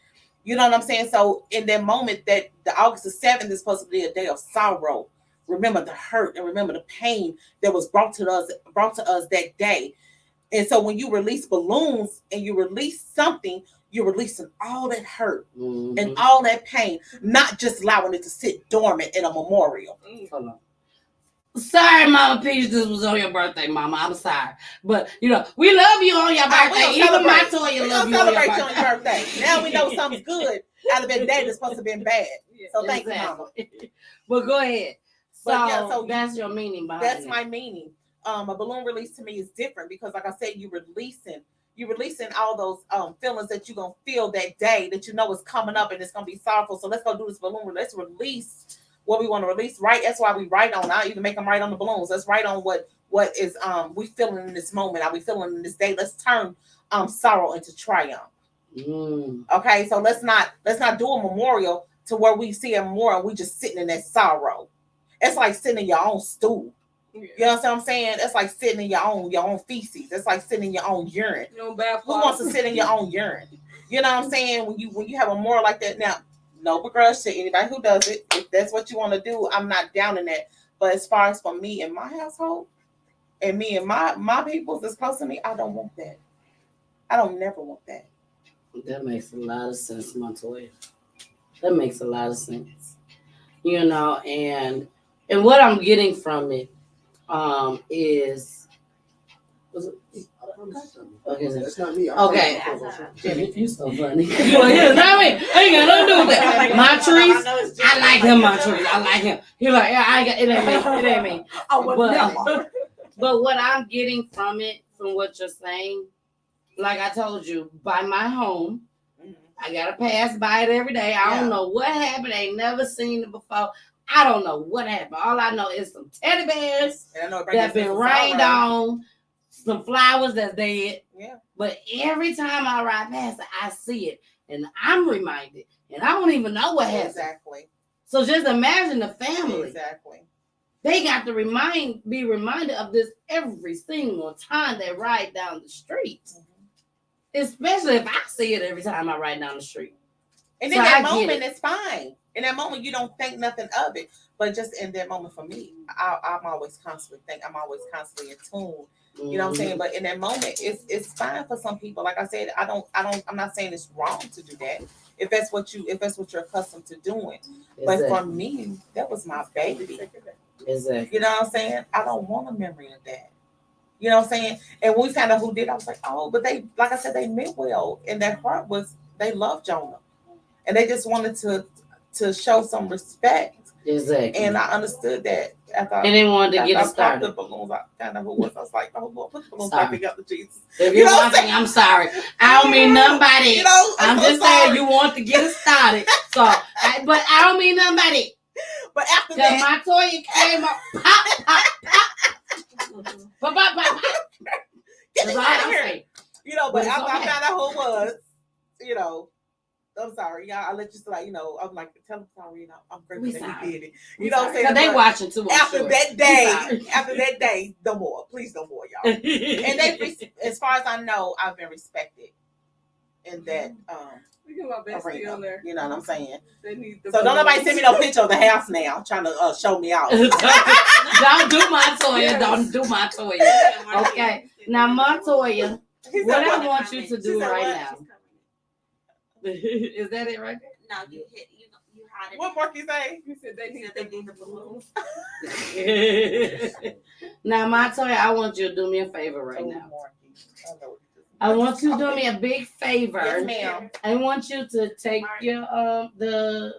You know what I'm saying? So in that moment, that the August the 7th is supposed to be a day of sorrow. Remember the hurt and remember the pain that was brought to us that day. And so when you release balloons and you release something, you're releasing all that hurt and all that pain, not just allowing it to sit dormant in a memorial. Hold on. Sorry, Mama Peach, this was on your birthday, Mama. I'm sorry. But, you know, we love you on your birthday. Even Montoya love you on your birthday. Now we know something's good out of that day that's supposed to have been bad. So thank you, Mama. But go ahead. So that's your meaning behind That's it. my meaning. A balloon release to me is different because, like I said, you're releasing all those feelings that you're going to feel that day that you know is coming up and it's going to be sorrowful. So let's go do this balloon release. Let's release what we want to release, right? That's why we write on. I even make them write on the balloons. Let's write on what is we feeling in this moment. Are we feeling in this day? Let's turn sorrow into triumph. Okay, so let's not do a memorial to where we see a memorial and we just sitting in that sorrow. It's like sitting in your own stool. You know what I'm saying? It's like sitting in your own feces. It's like sitting in your own urine. Who wants to sit in your own urine? You know what I'm saying? When you have a memorial like that, now, no begrudge to anybody who does it. If that's what you want to do, I'm not down in that. But as far as for me and my household, and me and my people that's close to me, I don't want that. I don't never want that. That makes a lot of sense, Montoya. That makes a lot of sense. You know, and what I'm getting from it is okay. That's not me. Okay. You're so funny. You're like, yeah, not me. I ain't got nothing to do with that. My trees, I like him, my trees. I like him. He's like, yeah, it ain't me. But what I'm getting from it, from what you're saying, like I told you, by my home, I gotta pass by it every day. I don't know what happened. I ain't never seen it before. I don't know what happened. All I know is some teddy bears that been rained on, some flowers that's dead. Yeah. But every time I ride past it, I see it, and I'm reminded, and I don't even know what happened. Exactly. So just imagine the family. Exactly. They got to be reminded of this every single time they ride down the street. Especially if I see it every time I ride down the street. And in that moment, it's fine. In that moment, you don't think nothing of it. But just in that moment for me, I'm always constantly in tune. You know what I'm saying? But in that moment, it's fine for some people. Like I said, I'm not saying it's wrong to do that. If that's what you're accustomed to doing. But for me, that was my baby. Exactly. You know what I'm saying? I don't want a memory of that. You know what I'm saying? And when we found out who did, I was like, oh, but they, like I said, they meant well. And their heart was, they loved Jonah. And they just wanted to show some respect. Exactly. And I understood that. And they wanted to get it started. The balloons, I kind of who was. I was like, oh, Lord, put the balloons back together, Jesus. If you're watching, I'm sorry. I don't mean nobody. You know, I'm just saying you want to get it started. So, but I don't mean nobody. But after that, Montoya came up, pop. Get me out of here. You know, but after I found out who it was, you know, I'm sorry, y'all. I let you like, you know, I'm like, tell them sorry, you know, I'm grateful that he did it. You know what I'm saying? They watching too. After that day, no more. Please, no more, y'all. And they, as far as I know, I've been respected. in that We get my best arena. on there. You know what I'm saying? They need the So don't nobody send me no picture of the house now, trying to show me out. Don't do Montoya. Don't do Montoya. Okay. Now, Montoya, what I want you to do right now. Is that it right there? No, you hide it. What more you say? You said they need the balloons. Now, Montoya, I want you to do me a favor right now. I want you to do me a big favor. Yes, ma'am. I want you to take your the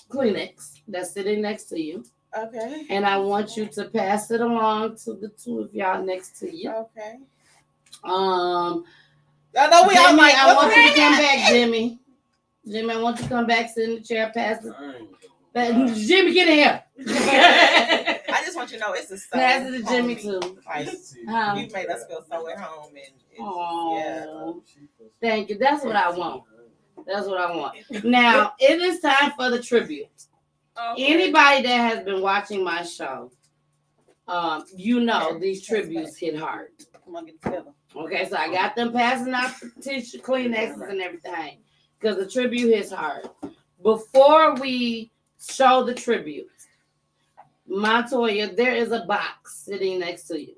Kleenex that's sitting next to you. Okay. And I want you to pass it along to the two of y'all next to you. Okay. I know we all like. I want you to come back, Jimmy. Jimmy, I want you to come back, sit in the chair, pass it. Jimmy, get in here. I just want you to know it's a so pass it to Jimmy too. Like, you made us feel so at home, and Thank you. That's what I want. That's what I want. Now it is time for the tribute. Okay. Anybody that has been watching my show, you know these tributes hit hard. Come on, get together. Okay, so I got them passing out tissue, Kleenexes and everything because the tribute hits hard. Before we show the tribute, Montoya, there is a box sitting next to you.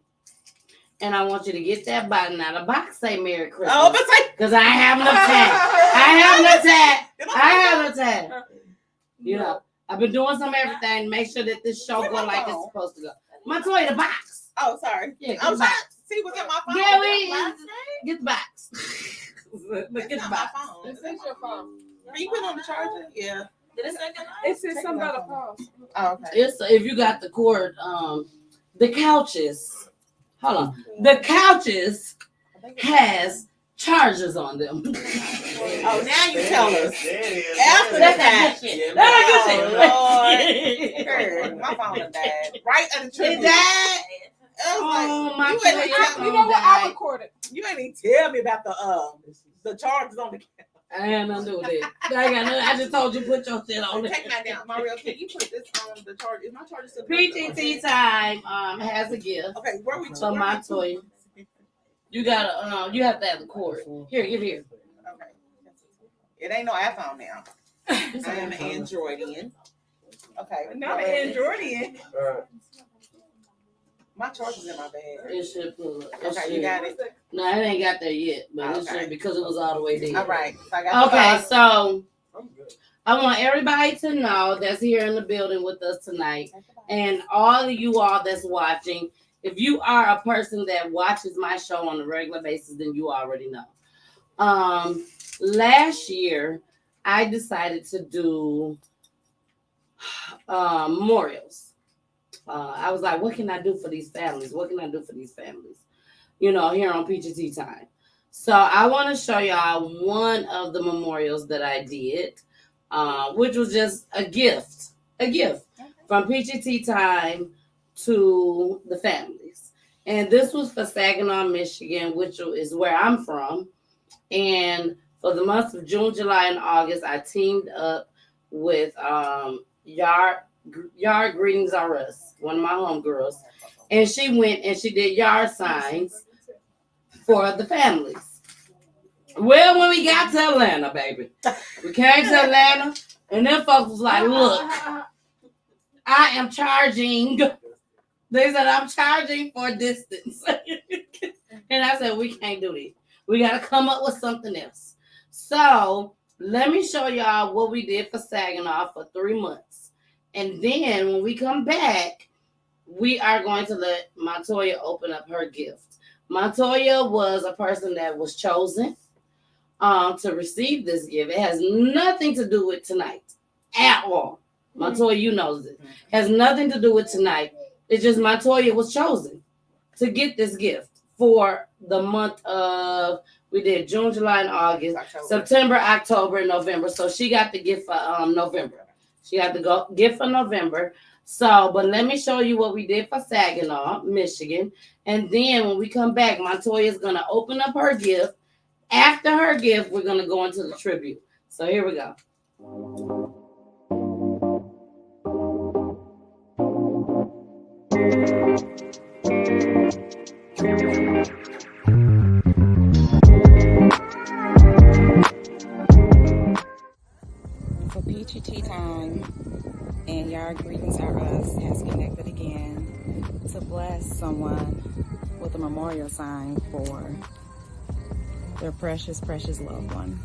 And I want you to get that box. Now, the box say Merry Christmas. Oh, but say. Because I have no tag. I have no tag. You know, I've been doing some everything to make sure that this show go like it's supposed to go. Montoya, the box. Oh, sorry. Yeah, I'm the box. See what's in my phone. Yeah, get the box. Look, get the box. It's your phone. Are you put on the charger? Yeah. Did it say it said something about a pause. Oh, okay. It's if you got the cord, the couches. Hold on. The couches has chargers on them. Oh, now you tell us. After That's the that fact. good shit. Lord. My phone done died. Right at the tribute. It died? Oh, my you God. you know what? I recorded. You ain't even tell me about the charges on the camera. I had nothing to do with it. I just told you put your shit on it. Take that down. Mario, can you put this on the charge? Is my charger still? PTT time has a gift. Okay, where we So Montoya, you gotta you have to have the cord. Here, give here. Okay. It ain't no iPhone now. I am an Androidian. Okay. Not an Androidian. My charger's in my bag. It should pull up. Okay, you got it. No, it ain't got there yet, but it should because it was all the way there. All right. So I got okay, so I want everybody to know that's here in the building with us tonight, and all of you all that's watching. If you are a person that watches my show on a regular basis, then you already know. Last year, I decided to do memorials. I was like, what can I do for these families? What can I do for these families? You know, here on PGT Time. So I want to show y'all one of the memorials that I did, which was just a gift from PGT Time to the families. And this was for Saginaw, Michigan, which is where I'm from. And for the months of June, July, and August, I teamed up with Yard Greetings Are Us, one of my homegirls. And she went and she did yard signs for the families. Well, when we got to Atlanta, baby, we came to Atlanta, and them folks was like, look, I am charging. They said, I'm charging for distance. And I said, we can't do this. We got to come up with something else. So let me show y'all what we did for Saginaw for 3 months. And then when we come back, we are going to let Montoya open up her gift. Montoya was a person that was chosen to receive this gift. It has nothing to do with tonight at all. Montoya, you know this. Has nothing to do with tonight. It's just Montoya was chosen to get this gift for the month of, we did June, July, and August, September, October, and November. So she got the gift for November. She got the gift for November. So, but let me show you what we did for Saginaw, Michigan. And then when we come back, Montoya is going to open up her gift. After her gift, we're going to go into the tribute. So here we go. Peachy Tea Time and Y'all Greetings Are Us has connected again to bless someone with a memorial sign for their precious, precious loved one.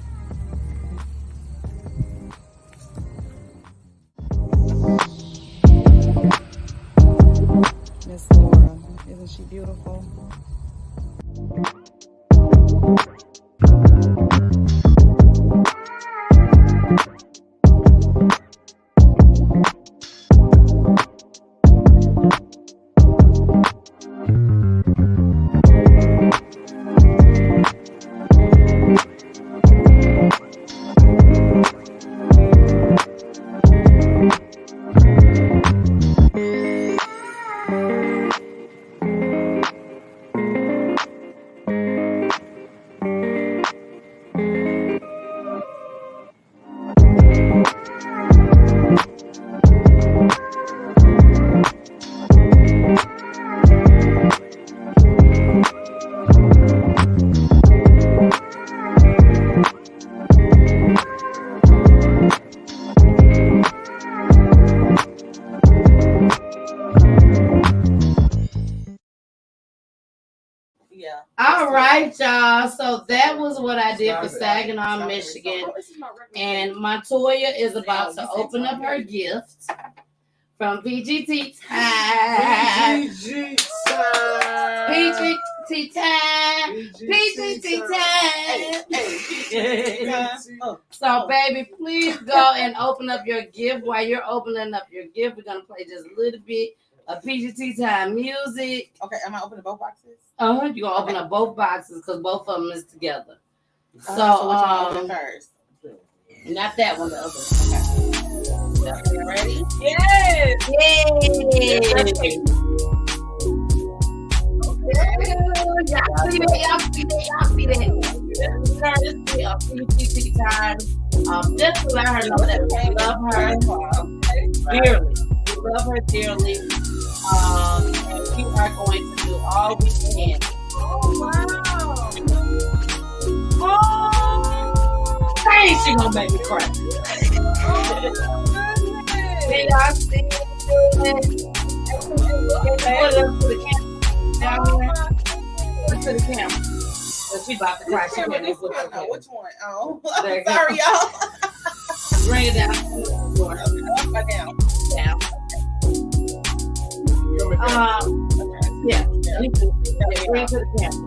Miss Laura, isn't she beautiful? All right, y'all. So that was what I did for Saginaw, Michigan. And Montoya is about to open up her gift from PGT Time. PGT Time. PGT Time. So, baby, please go and open up your gift. While you're opening up your gift, we're going to play just a little bit of PGT Time music. Okay, am I opening both boxes? You're going to open up both boxes because both of them is together. So which one open first? Not that one, the other one. Okay. You ready? Yes! Yay! Y'all see that? Courtesy of PGT Time. Just to let her know that we love her dearly. We love her dearly. And we are going to do all we can. Oh, wow. Oh, dang, she gonna make me cry. Can y'all see it? Put it up to the camera. Down here. Put it to the camera. So she about to cry. She can't even put it on. Which one? Oh, I'm sorry, y'all. Bring it down to the floor. Upside down. Down. Yeah. Bring it to the camera.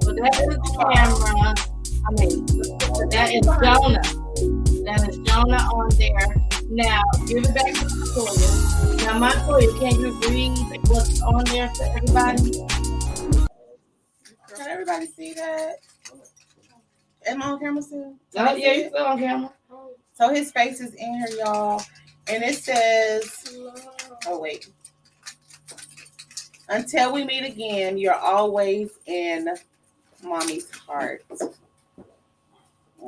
So that is the camera. That is Jonah. That is Jonah on there. Now, give it back to Montoya. Now, Montoya, can you read what's on there for everybody? Can everybody see that? Am I on camera still? Oh, yeah, you're still on camera. So his face is in here, y'all. And it says, oh, wait. Until we meet again, you're always in mommy's heart.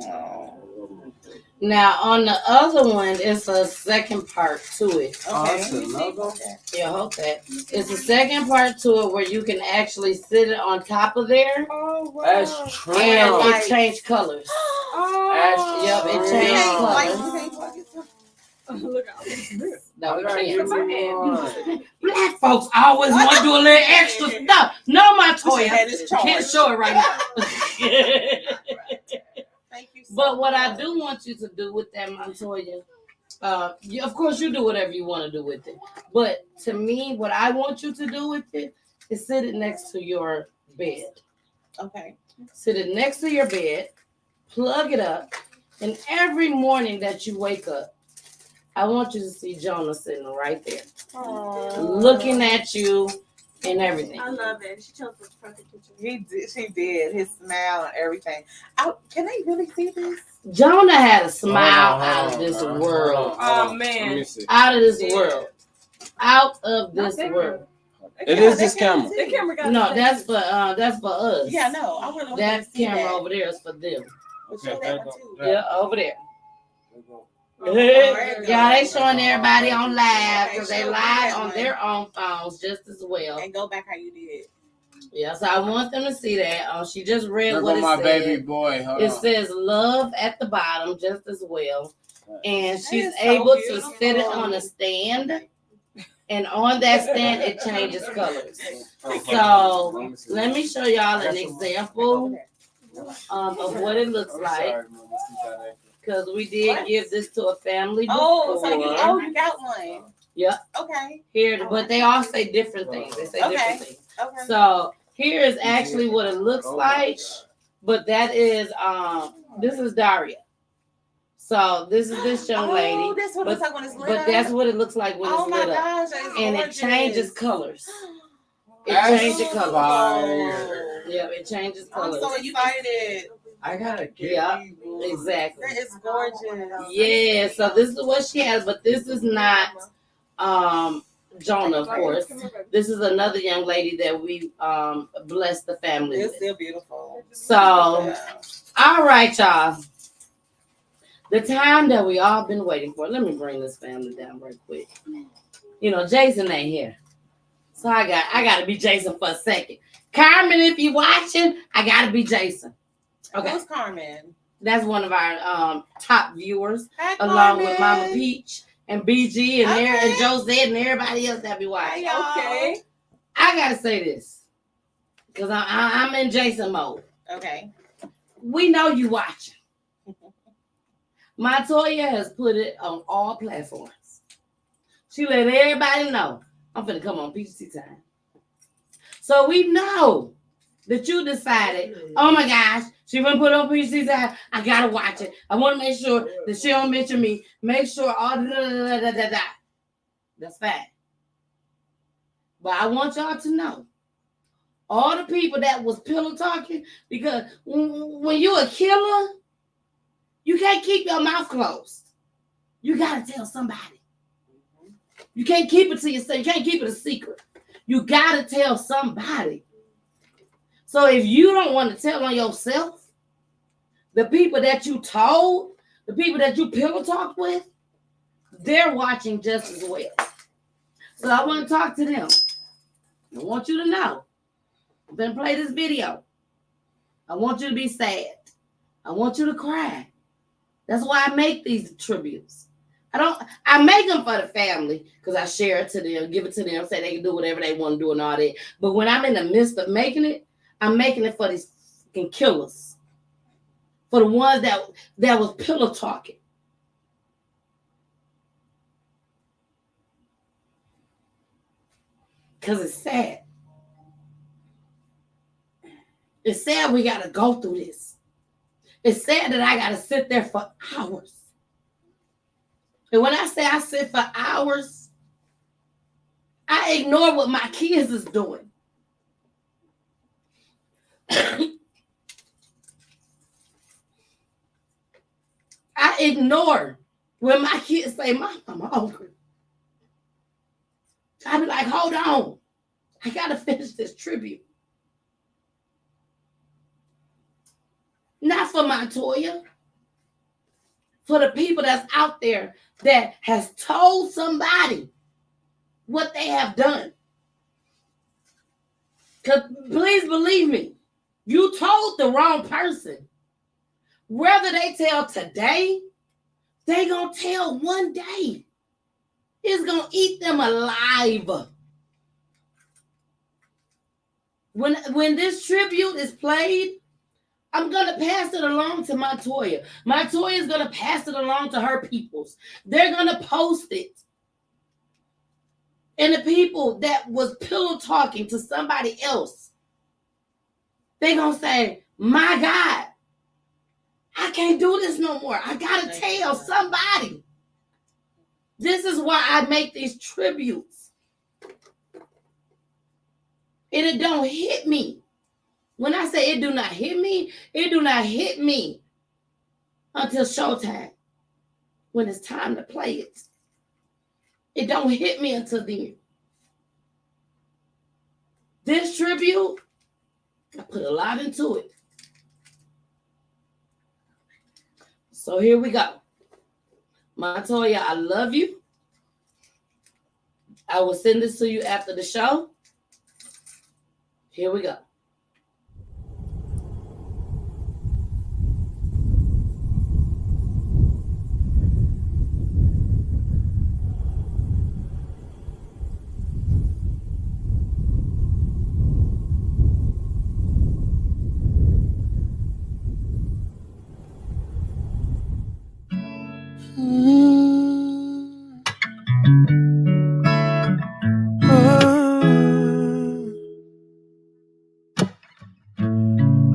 Oh. Now, on the other one, it's a second part to it. Okay. Yeah, hold that. It's a second part to it where you can actually sit it on top of there. Oh, wow. That's true. And it changed colors. Oh. Yep, it changed colors. Look out. No, we can't. Black folks always want to do a little extra stuff. No, Montoya. Can't show it right now. Thank you. But what I do want you to do with that, Montoya, of course you do whatever you want to do with it. But to me, what I want you to do with it is sit it next to your bed. Okay. Sit it next to your bed, plug it up, and every morning that you wake up, I want you to see Jonah sitting right there, looking at you and everything. I love it. She chose the perfect picture. She did. His smile and everything. Can they really see this? Jonah had a smile out of this world. Oh, man. Out of this world. Out of this world. It is this camera. The camera got No, that's for us. Yeah, no. I want to That see camera that. over there is for them. Show that one too. Yeah, over there. Yeah, they showing everybody on live because they live on their own phones just as well. And go back how you did. Yes, I want them to see that. She just read Look what at it my said. baby boy. Hold It on. says love at the bottom just as well. And she's is so able to beautiful. sit it on a stand. And on that stand, it changes colors. So let me show y'all an example of what it looks like. Because we did give this to a family before. Oh, you got one. Yep. Okay. Here, but they all say different things. They say different things. Okay. So here is actually what it looks like. But that is this is Daria. So this is this young lady. Oh, that's what it's like when it's lit But up. that's what it looks like when it's lit up. Gosh, that's and gorgeous. it changes colors. It That's changes colors. fire. Yeah, it changes colors. I'm so excited. I gotta get Yeah, exactly. That is gorgeous. Yeah, so this is what she has, but this is not Jonah, of course. This is another young lady that we blessed the family It's with. still beautiful. So, all right, y'all. The time that we all been waiting for. Let me bring this family down real quick. You know, Jason ain't here. So I gotta be Jason for a second. Carmen, if you watching, I gotta be Jason. Okay. Who's Carmen? That's one of our top viewers, Hi, along with Carmen. Mama Peach and BG and Okay. and Josette and everybody else that be watching. Okay. I gotta say this because I'm in Jason mode. Okay. We know you watching. Montoya has put it on all platforms. She let everybody know I'm finna come on PGC time. So we know that you decided, oh my gosh, she gonna put on PGC time. I gotta watch it. I want to make sure that she don't mention me. Make sure all da. That's fact. But I want y'all to know, all the people that was pillow talking, because when you a killer, you can't keep your mouth closed. You gotta tell somebody. You can't keep it to yourself. You can't keep it a secret. You gotta tell somebody. So if you don't want to tell on yourself, the people that you told, the people that you pillow talk with, they're watching just as well. So I want to talk to them. I want you to know. I'm going to play this video. I want you to be sad. I want you to cry. That's why I make these tributes. I make them for the family because I share it to them, give it to them, say they can do whatever they want to do and all that. But when I'm in the midst of making it, I'm making it for these fucking killers. For the ones that was pillow talking. Because it's sad. It's sad we got to go through this. It's sad that I got to sit there for hours. And when I say I sit for hours, I ignore what my kids is doing. I ignore when my kids say, Mom, I'm hungry. I be like, hold on. I got to finish this tribute. Not for Montoya. For the people that's out there that has told somebody what they have done. Because please believe me, you told the wrong person. Whether they tell today, they gonna tell one day. It's gonna eat them alive. When this tribute is played, I'm gonna pass it along to Montoya. Montoya is gonna pass it along to her peoples. They're gonna post it. And the people that was pillow talking to somebody else, they're gonna say, my God, I can't do this no more. I gotta tell somebody. This is why I make these tributes. And it don't hit me. When I say it do not hit me until showtime. When it's time to play it. It don't hit me until then. This tribute, I put a lot into it. So here we go. Montoya, I love you. I will send this to you after the show. Here we go.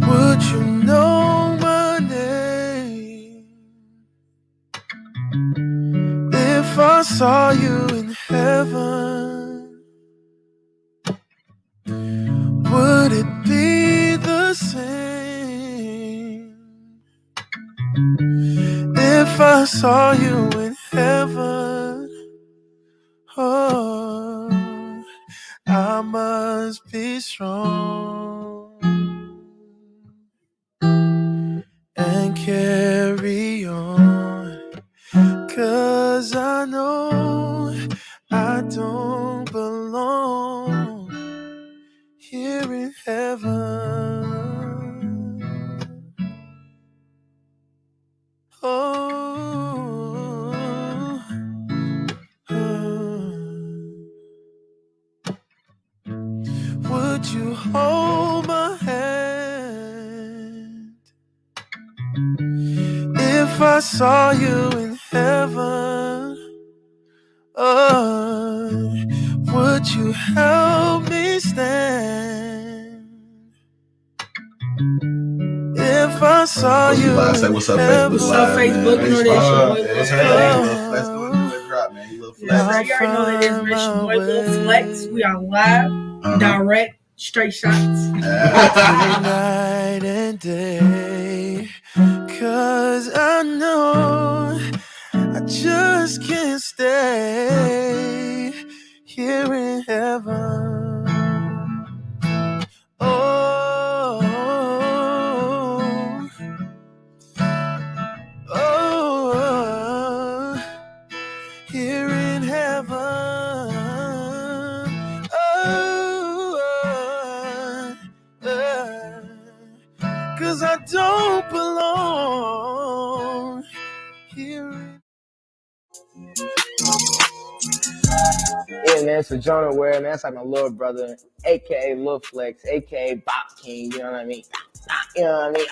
Would you know my name if I saw you in heaven? Would it be the same if I saw you in heaven? Oh, I must be strong and carry on, 'cause I know I don't belong here in heaven. Oh, would you hold my hand if I saw you in heaven? Oh, would you help me stand if I saw you in What's up, heaven? Facebook? What's up, Facebook? You know that's your boy, Lil Flex. Drop, man. You Lil You Flex. already know that it's your boy, Lil Flex. We are live, direct, straight shots. Night and day, 'cause I know I just can't stay here in heaven. Oh, here in heaven. Oh, 'cause I don't belong here in. Yeah, man, so Jonah Ware, man, that's like my little brother, aka Lil Flex, aka Bop King, you know what I mean? You know what I mean?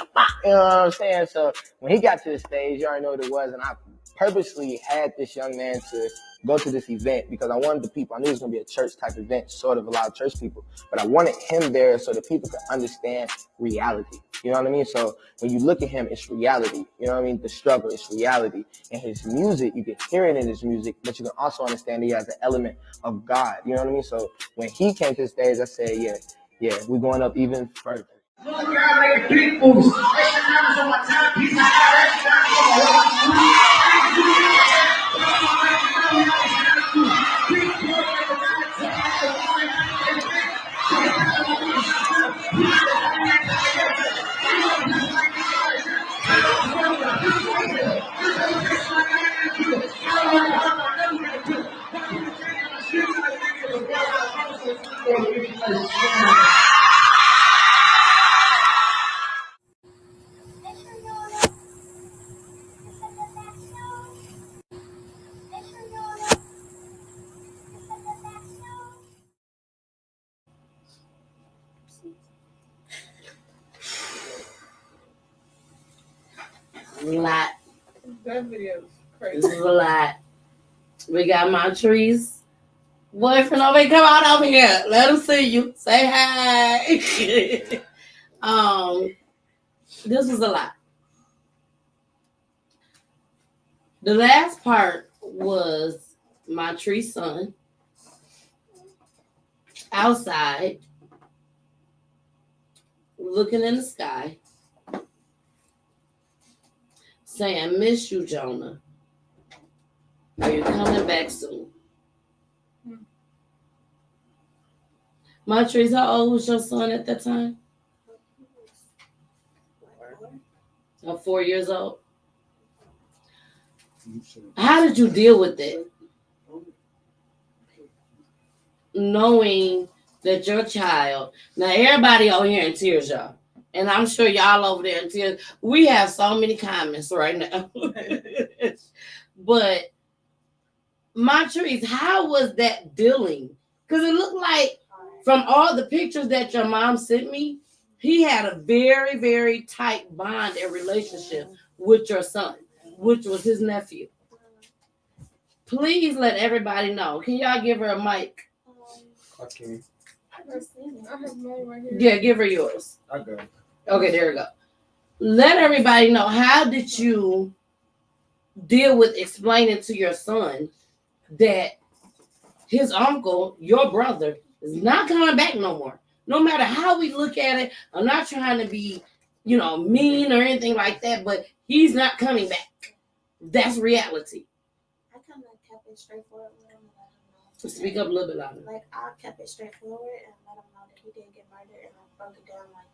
You know what I'm saying? So when he got to the stage, you already know what it was, and I purposely had this young man to go to this event because I wanted the people, I knew it was going to be a church type event, sort of a lot of church people, but I wanted him there so that people could understand reality. You know what I mean? So when you look at him, it's reality. You know what I mean? The struggle, it's reality. And his music, you can hear it in his music, but you can also understand he has an element of God. You know what I mean? So when he came to the stage, I said, yeah, we're going up even further. A lot. That video is crazy. This is a lot. We got Montoya's boyfriend over here. Come on over here. Let him see you. Say hi. This was a lot. The last part was Montoya's son outside looking in the sky saying, "Miss you, Jonah. Are you coming back soon?" Montoya, how old was your son at that time? 4 years old. How did you deal with it? Knowing that your child, now everybody over here in tears, y'all. And I'm sure y'all over there in tears. We have so many comments right now. But Montrese, how was that dealing? Because it looked like from all the pictures that your mom sent me, he had a very, very tight bond and relationship with your son, which was his nephew. Please let everybody know. Can y'all give her a mic? Okay. I have mine right here. Yeah, give her yours. Okay. Okay, there we go. Let everybody know, how did you deal with explaining to your son that his uncle, your brother, is not coming back no more? No matter how we look at it, I'm not trying to be, mean or anything like that, but he's not coming back. That's reality. I kind of kept it straightforward with him and let him know. Speak up a little bit louder. Like, I kept it straightforward and let him know that he didn't get murdered, and I broke it down like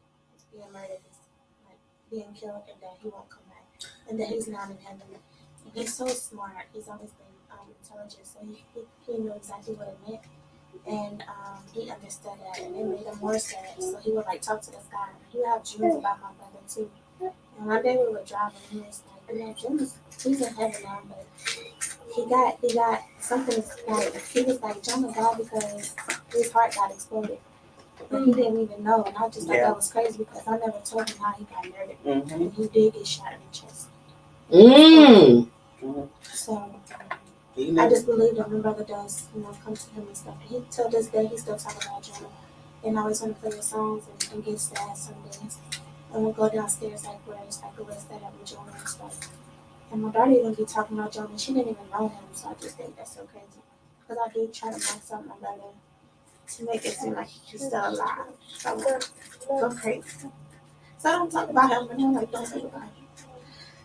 being murdered is like being killed, and that he won't come back, and that he's not independent. And he's so smart. He's always been intelligent, so he knew exactly what it meant, and he understood that, and it made him more sad. So he would like talk to this guy. He would have dreams about my brother too. And one day we were driving, and he was like, Jim, he's in heaven now, but he got something like, he was like, Jonah died because his heart got exploded. And he didn't even know, and I just thought that was crazy because I never told him how he got murdered. And he did get shot in the chest. So I just believe that my brother does, come to him and stuff. And he, till this day, he still talk about Jonah. And I always want to play his songs and get sad some days. And we'll go downstairs like where it's like, where's that with Jonah and stuff. And my daughter even be talking about Jonah. She didn't even know him, so I just think that's so crazy. Because I do try to max out my brother to make it seem like he's still alive. So I'm like, go crazy. So I don't talk about him, and I'm like, don't talk about him.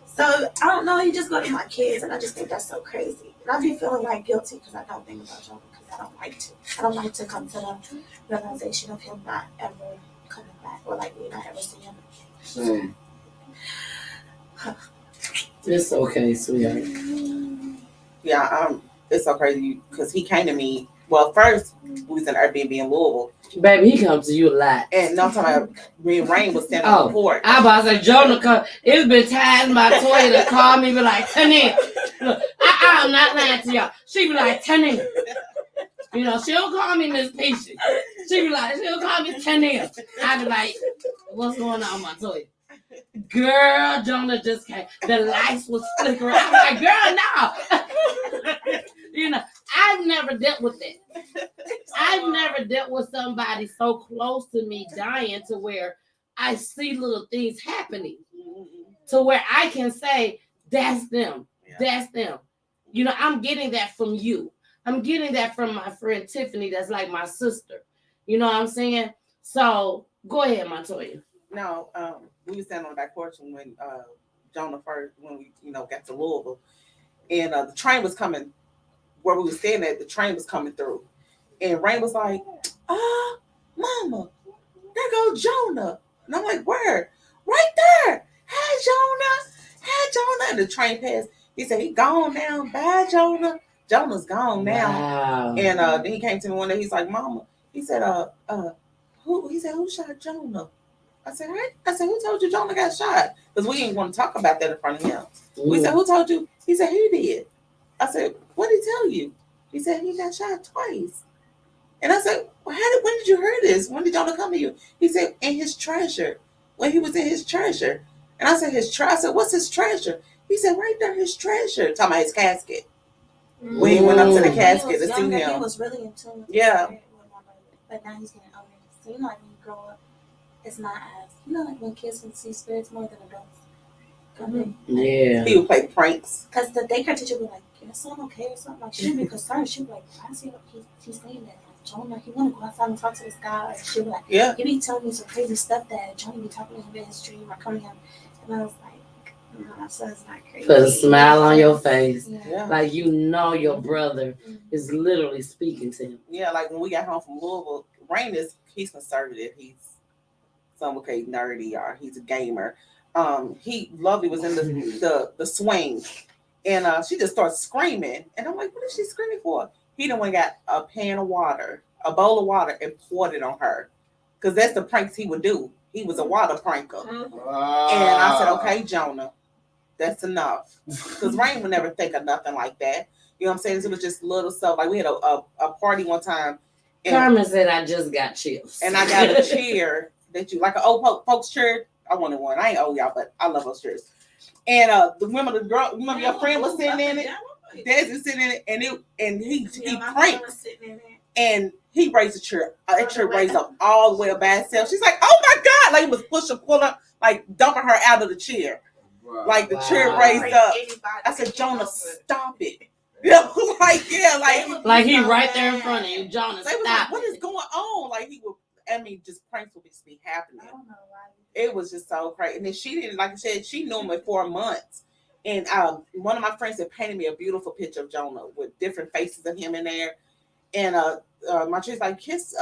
So I don't know, he just go to my kids, and I just think that's so crazy. And I be feeling like guilty because I don't think about Jonah, because I don't like to. I don't like to come to the realization of him not ever coming back, or like me not ever seeing him. It's okay, sweetheart. Yeah, it's so crazy because he came to me. Well, first we was in Airbnb in Louisville. Baby, he comes to you a lot. And no time me and Rain was standing on the porch. I about to say, Jonah come. It's been times Montoya to call me, be like, Tanya. Look, I'm not lying to y'all. She be like, Tanya. She don't call me Miss Peachy. She'll call me Tanya. I be like, what's going on, Montoya? Girl, Jonah just came. The lights was flickering. I'm like, girl, no. I've never dealt with that. I've never dealt with somebody so close to me dying to where I see little things happening to where I can say, that's them. That's them. I'm getting that from you. I'm getting that from my friend Tiffany, that's like my sister. You know what I'm saying? So go ahead, Montoya. No, we were standing on the back porch when Jonah first, when we, got to Louisville, and the train was coming. Where we were staying at, the train was coming through, and Rain was like, Mama, there goes Jonah. And I'm like, where? Right there. Hey, Jonah. And the train passed. He said, he gone now. Bye, Jonah. Jonah's gone now. Wow. And then he came to me one day. He's like, Mama. He said, who? He said, who shot Jonah? I said, right? I said, who told you Jonah got shot? Because we didn't want to talk about that in front of him. We said, who told you? He said, he did. I said, what did he tell you? He said, he got shot twice. And I said, well, when did you hear this? When did Jonah come to you? He said, in his treasure. When he was in his treasure. And I said, his treasure? I said, what's his treasure? He said, right there, his treasure. Talking about his casket. When he went up to the casket to see him. He was really in tune with but now he's getting older. So like when you grow up, it's not as, like when kids can see spirits more than adults. Yeah. He would play pranks. Because the daycare teacher would be like, your son okay or something? Like, she'd be concerned. She'd be like, I see what he's saying that. Like, Jonah, he want to go outside and talk to this guy. Or she'd be like, he be telling me some crazy stuff that Jonah be talking to him in his dream or coming to him. And I was like, no, my son's not crazy. Put a smile on your face. Yeah. Like, your brother is literally speaking to him. Yeah, like when we got home from Louisville, Rain he's conservative. He's some would say nerdy, or he's a gamer. Lovely was in the swing, and she just starts screaming, and I'm like, what is she screaming for? He done went got a pan of water a bowl of water and poured it on her. Because that's the pranks he would do. He was a water pranker. And I said, okay, Jonah, that's enough. Because Rain would never think of nothing like that. You know what I'm saying? It was just little stuff. Like we had a party one time. Carmen said, I just got chills. And I got a chair that you, like an old folks chair. I wanted one. I ain't old, y'all, but I love those chairs. And remember your friend was sitting in it? Dez is sitting in it, and he pranks. And he raised the chair. That chair raised up all the way up by itself. She's like, oh my God. Like he was pushing, pulling, like dumping her out of the chair. Like the chair raised up. I said, Jonah, stop it. like he right there in front of you, Jonah. Stop. Like, what is going on? Like he would. I mean, just pranks would just be happening. I don't know why. It was just so crazy. And then she didn't, like I said, she knew him for 4 months. And one of my friends had painted me a beautiful picture of Jonah with different faces of him in there. And my chick's like, kiss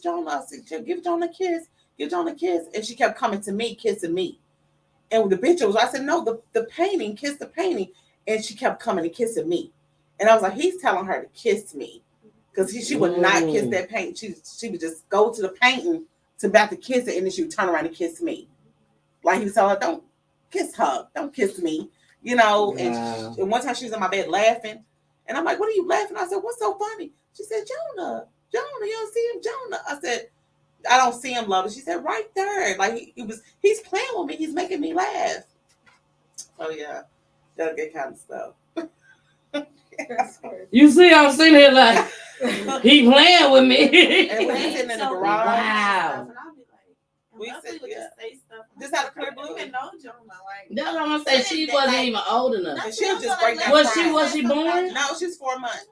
Jonah. I said, give Jonah a kiss. Give Jonah a kiss. And she kept coming to me, kissing me. And the picture was, I said, no, the painting, kiss the painting. And she kept coming and kissing me. And I was like, he's telling her to kiss me. Because she would not kiss that paint. She would just go to the painting to about to kiss it, and then she would turn around and kiss me. Like he was telling her, don't kiss her. Don't kiss me. You know, and one time she was in my bed laughing. And I'm like, what are you laughing? I said, what's so funny? She said, Jonah, you don't see him, Jonah. I said, I don't see him, love. She said, right there. Like he's playing with me. He's making me laugh. Oh yeah, that good kind of stuff. You see, I'm sitting here like, he playing with me. And we're sitting in the garage. Wow. We said, yeah. Just out of clear blue. That's what I'm gonna say. She wasn't even old enough. And she was just break down. Was she born? No, she was 4 months.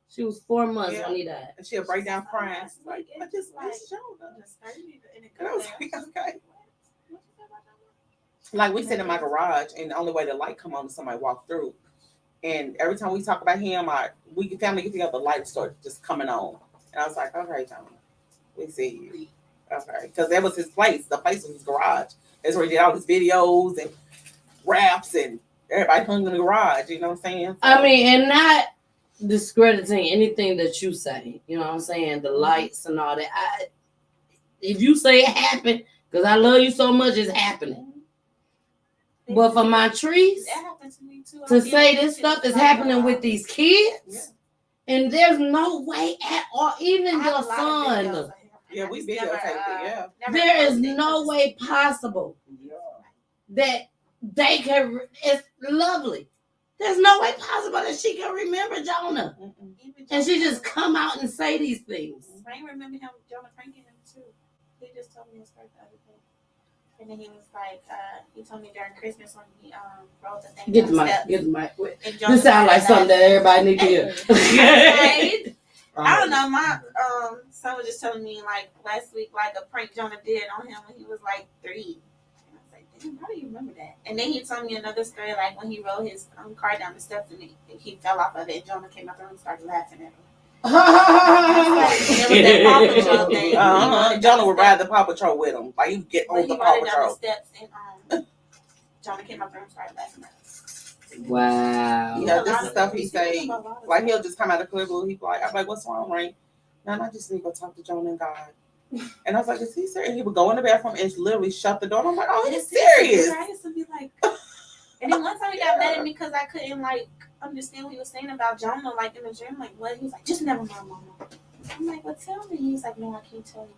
She was 4 months when he died. And she'll break down crying. Like, I just miss Jonah. And I was like, okay. Like we sit in my garage, and the only way the light come on is somebody walk through. And every time we talk about him, family get together, the light started just coming on. And I was like, okay, Jonah, we see you. Okay. Because that was his place. The place was his garage. That's where he did all his videos and raps, and everybody hung in the garage. You know what I'm saying? I mean, and not discrediting anything that you say. You know what I'm saying? The lights and all that. If you say it happened, because I love you so much, it's happening. But for my trees, to say this stuff is happening with these kids, and there's no way at all, even your son. Yeah, we videotaped it, yeah. There is no way possible that they can, it's lovely. There's no way possible that she can remember Jonah. And she just come out and say these things. I remember him, Jonah pranking him too. He just told me his story the other day. And then he was like, he told me during Christmas when he wrote the thing. Get the mic. This sounds like something that everybody need to hear. I don't know. My son was just telling me like last week, like a prank Jonah did on him when he was like 3. And I was like, damn, how do you remember that? And then he told me another story, like when he rode his car down the steps and he fell off of it. And Jonah came up and started laughing at him. Jonah would ride the Paw Patrol with him. Like you get on the Paw Patrol. The steps and Jonah came up there and started laughing at him. Wow. Yeah, this is stuff he say. Like he'll just come out of clear blue. He's like, I'm like, what's wrong, Rain? No, I just need to go talk to Jonah and God. And I was like, is he serious? He would go in the bathroom and literally shut the door. And I'm like, oh, he's serious. I used to be like, and then one time he got mad at me because I couldn't like understand what he was saying about Jonah, like in the dream. Like, what? He was like, just never mind, Mama. I'm like, well, tell me. He's like, no, I can't tell you.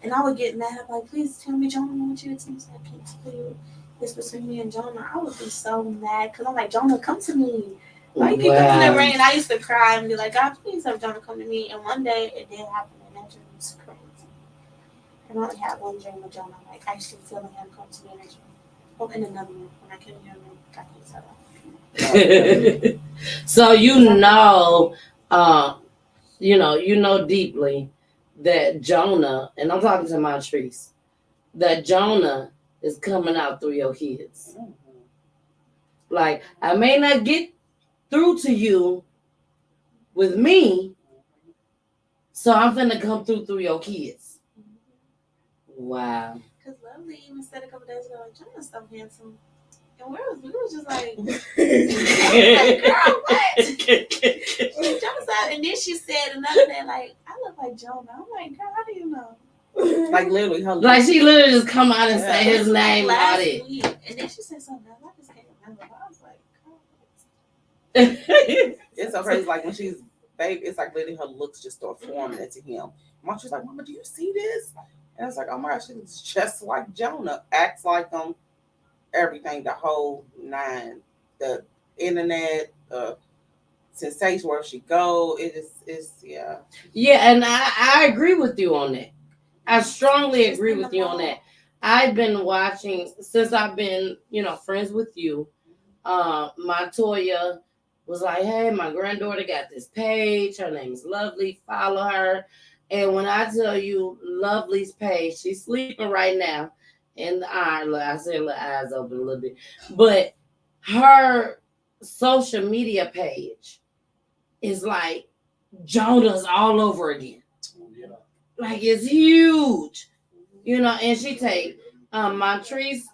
And I would get mad. I'm like, please tell me, Jonah. I want you to tell me. I can't tell you. It's between me and Jonah. I would be so mad because I'm like, Jonah, come to me. Why you keep coming in the rain? I used to cry and be like, God, please have Jonah come to me. And one day it did happen, and that dream was crazy. And I only had one dream with Jonah, like actually feeling him come to me in a dream. Well, in another room when I couldn't hear him, I couldn't tell. So you know deeply that Jonah, and I'm talking to my trees, that Jonah is coming out through your kids. Like, I may not get through to you with me, so I'm finna come through your kids. Wow. Because Lovely even said a couple days ago, like, Jonah's so handsome. And we were just like, girl, what? Jonah's out. And then she said another day, like, I like Jonah. I'm like, girl, how do you know? Like literally, her Like she literally just come out and say his name and all Last that. week, and then she said something else. I just can't remember. But I was like, it's so crazy. Like when she's baby, it's like literally her looks just start forming into him. Mom, she's like, Mama, do you see this? And it's like, oh my gosh, she's just like Jonah, acts like him, everything, the whole nine, the internet, sensation where she go. It's yeah. Yeah, and I agree with you on that. I strongly agree with you on that. I've been watching since I've been, friends with you. Montoya was like, hey, my granddaughter got this page. Her name is Lovely. Follow her. And when I tell you Lovely's page, she's sleeping right now. And I said her eyes open a little bit. But her social media page is like Jonah's all over again. Like it's huge. And she take Montrese,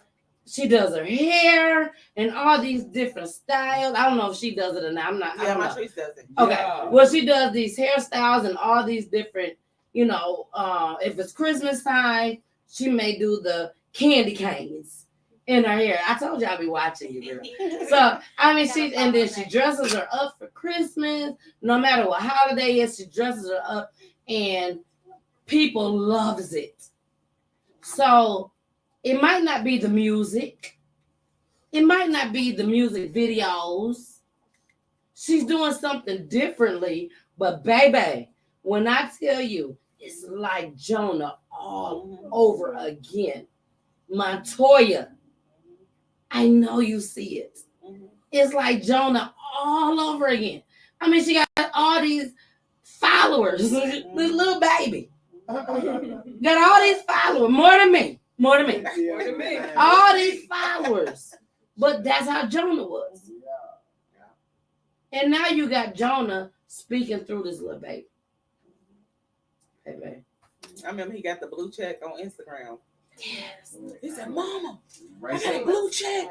she does her hair and all these different styles. I don't know if she does it or not. I'm not. Yeah, Montrese does it. Okay. Yeah. Well, she does these hairstyles and all these different, if it's Christmas time, she may do the candy canes in her hair. I told you I'll be watching you, girl. So, and then she dresses her up for Christmas. No matter what holiday is, she dresses her up and people loves it. So, it might not be the music. It might not be the music videos. She's doing something differently. But baby, when I tell you, it's like Jonah all over again. Montoya, I know you see it. It's like Jonah all over again. She got all these followers. This little baby. Got all these followers. More than me. All these followers. But that's how Jonah was. And now you got Jonah speaking through this little baby. Hey, babe. I remember he got the blue check on Instagram. Yes. He said, Mama, I got a blue check.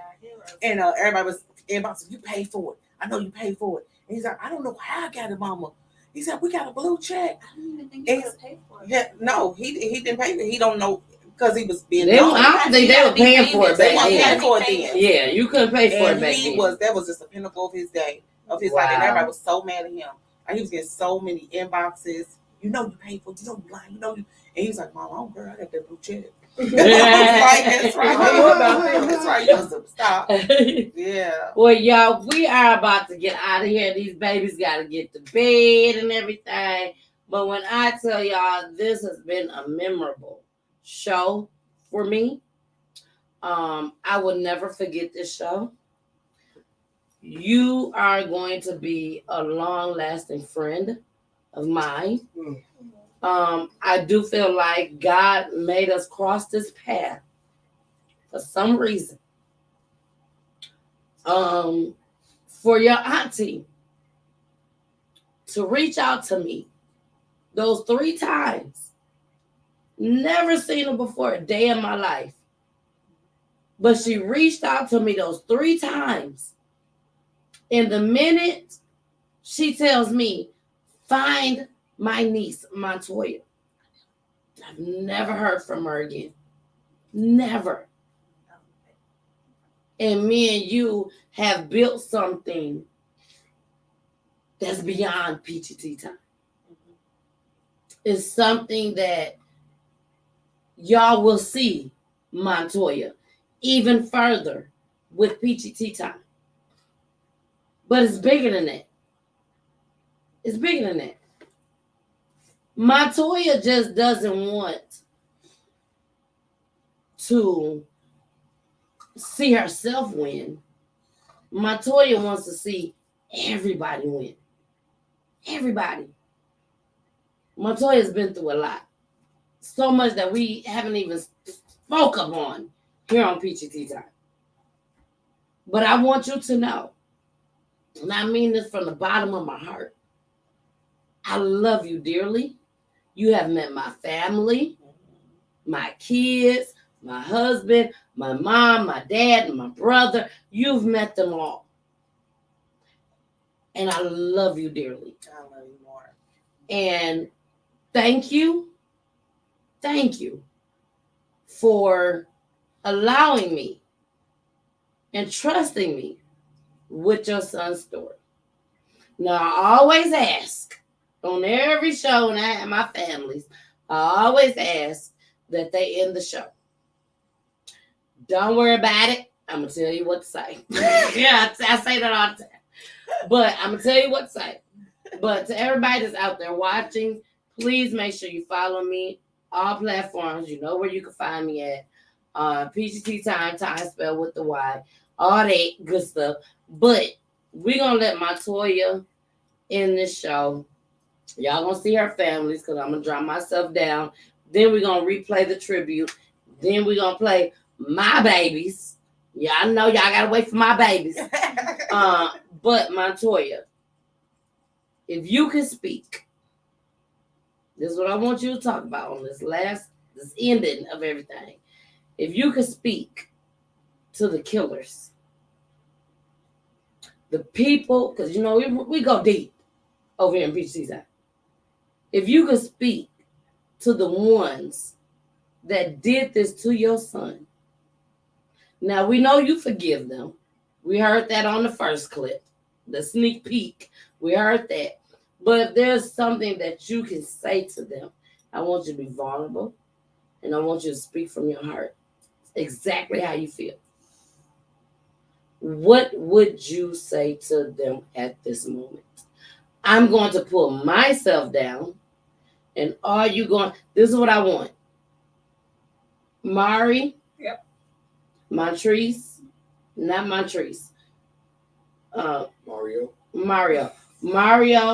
And everybody was inboxing, you paid for it. I know you paid for it. And he's like, I don't know how I got it, Mama. He said, we got a blue check. I don't even think he paid for it. Yeah, no, he didn't pay for it. He don't know because he was being I don't think they were paying for it back then. Paying for it then. Yeah, you couldn't pay for it back then. That was just a pinnacle of his day, of his life. And everybody was so mad at him. And he was getting so many inboxes. You know you paid for it. You know you lying. And he was like, Mom, I don't care. I got that blue check. That's right. That's right. You must stop. Yeah. Well, y'all, we are about to get out of here. These babies got to get to bed and everything. But when I tell y'all, this has been a memorable show for me. I will never forget this show. You are going to be a long-lasting friend of mine. I do feel like God made us cross this path for some reason. For your auntie to reach out to me those 3 times. Never seen her before a day in my life. But she reached out to me those 3 times. And the minute she tells me, find my niece, Montoya. I've never heard from her again. Never. And me and you have built something that's beyond PGT time. It's something that y'all will see Montoya even further with PGT time. But it's bigger than that. It's bigger than that. Montoya just doesn't want to see herself win. Montoya wants to see everybody win. Everybody. Montoya's been through a lot. So much that we haven't even spoke upon here on PGT Time. But I want you to know, and I mean this from the bottom of my heart, I love you dearly. You have met my family, my kids, my husband, my mom, my dad, and my brother. You've met them all. And I love you dearly. I love you more. And thank you for allowing me and trusting me with your son's story. Now, I always ask on every show, and I have my families, I always ask that they end the show. Don't worry about it. I'm going to tell you what to say. Yeah, I say that all the time. But I'm going to tell you what to say. But to everybody that's out there watching, please make sure you follow me. All platforms. You know where you can find me at. PGT Time spelled with the Y. All that good stuff. But we're going to let Montoya end this show. Y'all going to see her families because I'm going to drop myself down. Then we're going to replay the tribute. Then we're going to play my babies. Yeah, I know y'all got to wait for my babies. But Montoya, if you can speak, this is what I want you to talk about on this ending of everything. If you could speak to the killers, the people, because you know we go deep over here in PGT Time. If you could speak to the ones that did this to your son, now we know you forgive them. We heard that on the first clip, the sneak peek. We heard that. But if there's something that you can say to them, I want you to be vulnerable, and I want you to speak from your heart exactly how you feel. What would you say to them at this moment? I'm going to pull myself down, and are you going? This is what I want. Mari, yep. Montrese, not Montrese. Mario,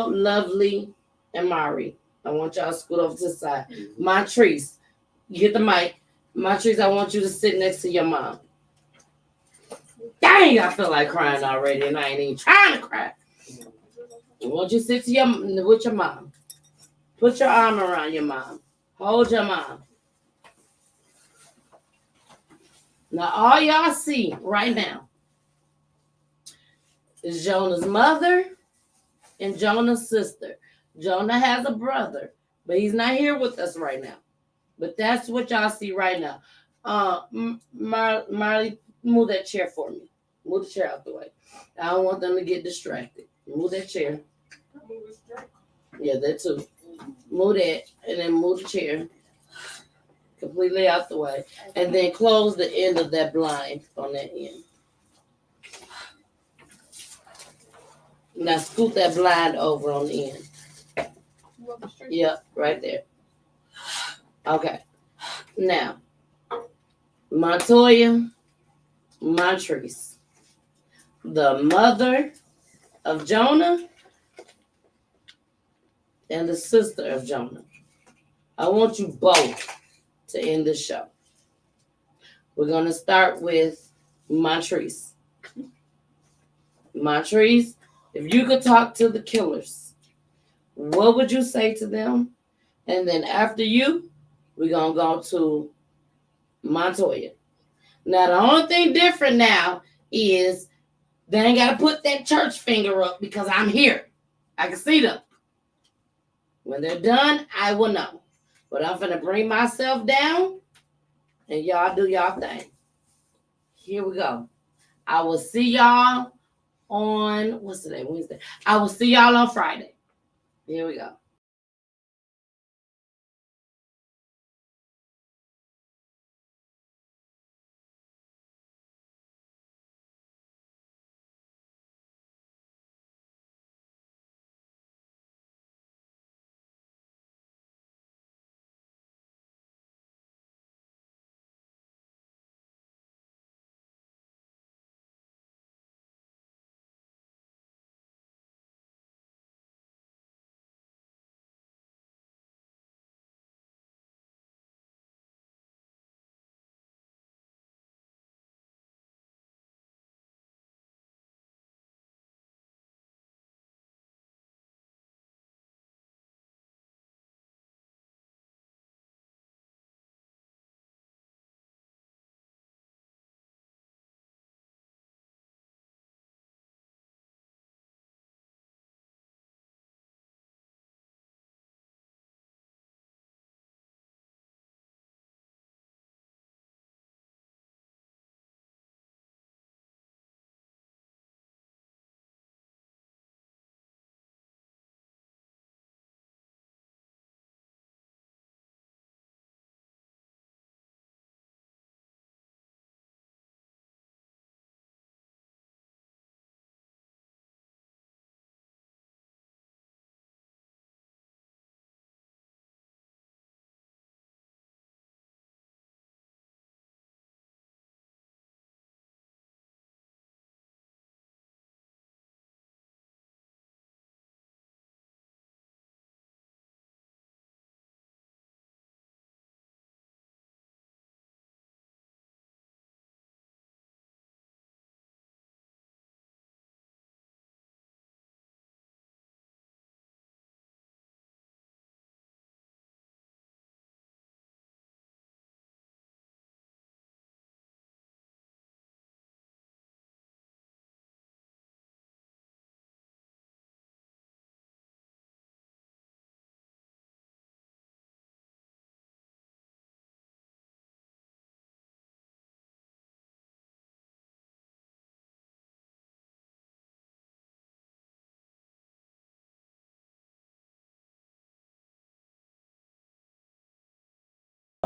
Lovely, and Mari. I want y'all to scoot over to the side. Montrese, you get the mic. Montrese, I want you to sit next to your mom. Dang, I feel like crying already, and I ain't even trying to cry. I want you to sit with your mom. Put your arm around your mom. Hold your mom. Now, all y'all see right now is Jonah's mother and Jonah's sister. Jonah has a brother, but he's not here with us right now. But that's what y'all see right now. Marley, move that chair for me. Move the chair out the way. I don't want them to get distracted. Move that chair. Yeah, that too. Move that, and then move the chair completely out the way. And then close the end of that blind on that end. Now scoot that blind over on the end. Yep, right there. Okay. Now, Montoya, Montrese, the mother of Jonah and the sister of Jonah. I want you both to end the show. We're going to start with Montrese. Montrese, if you could talk to the killers, what would you say to them? And then after you, we're going to go to Montoya. Now, the only thing different now is they ain't got to put that church finger up because I'm here. I can see them. When they're done, I will know. But I'm going to bring myself down and y'all do y'all thing. Here we go. I will see y'all on, what's today? Wednesday. I will see y'all on Friday. Here we go.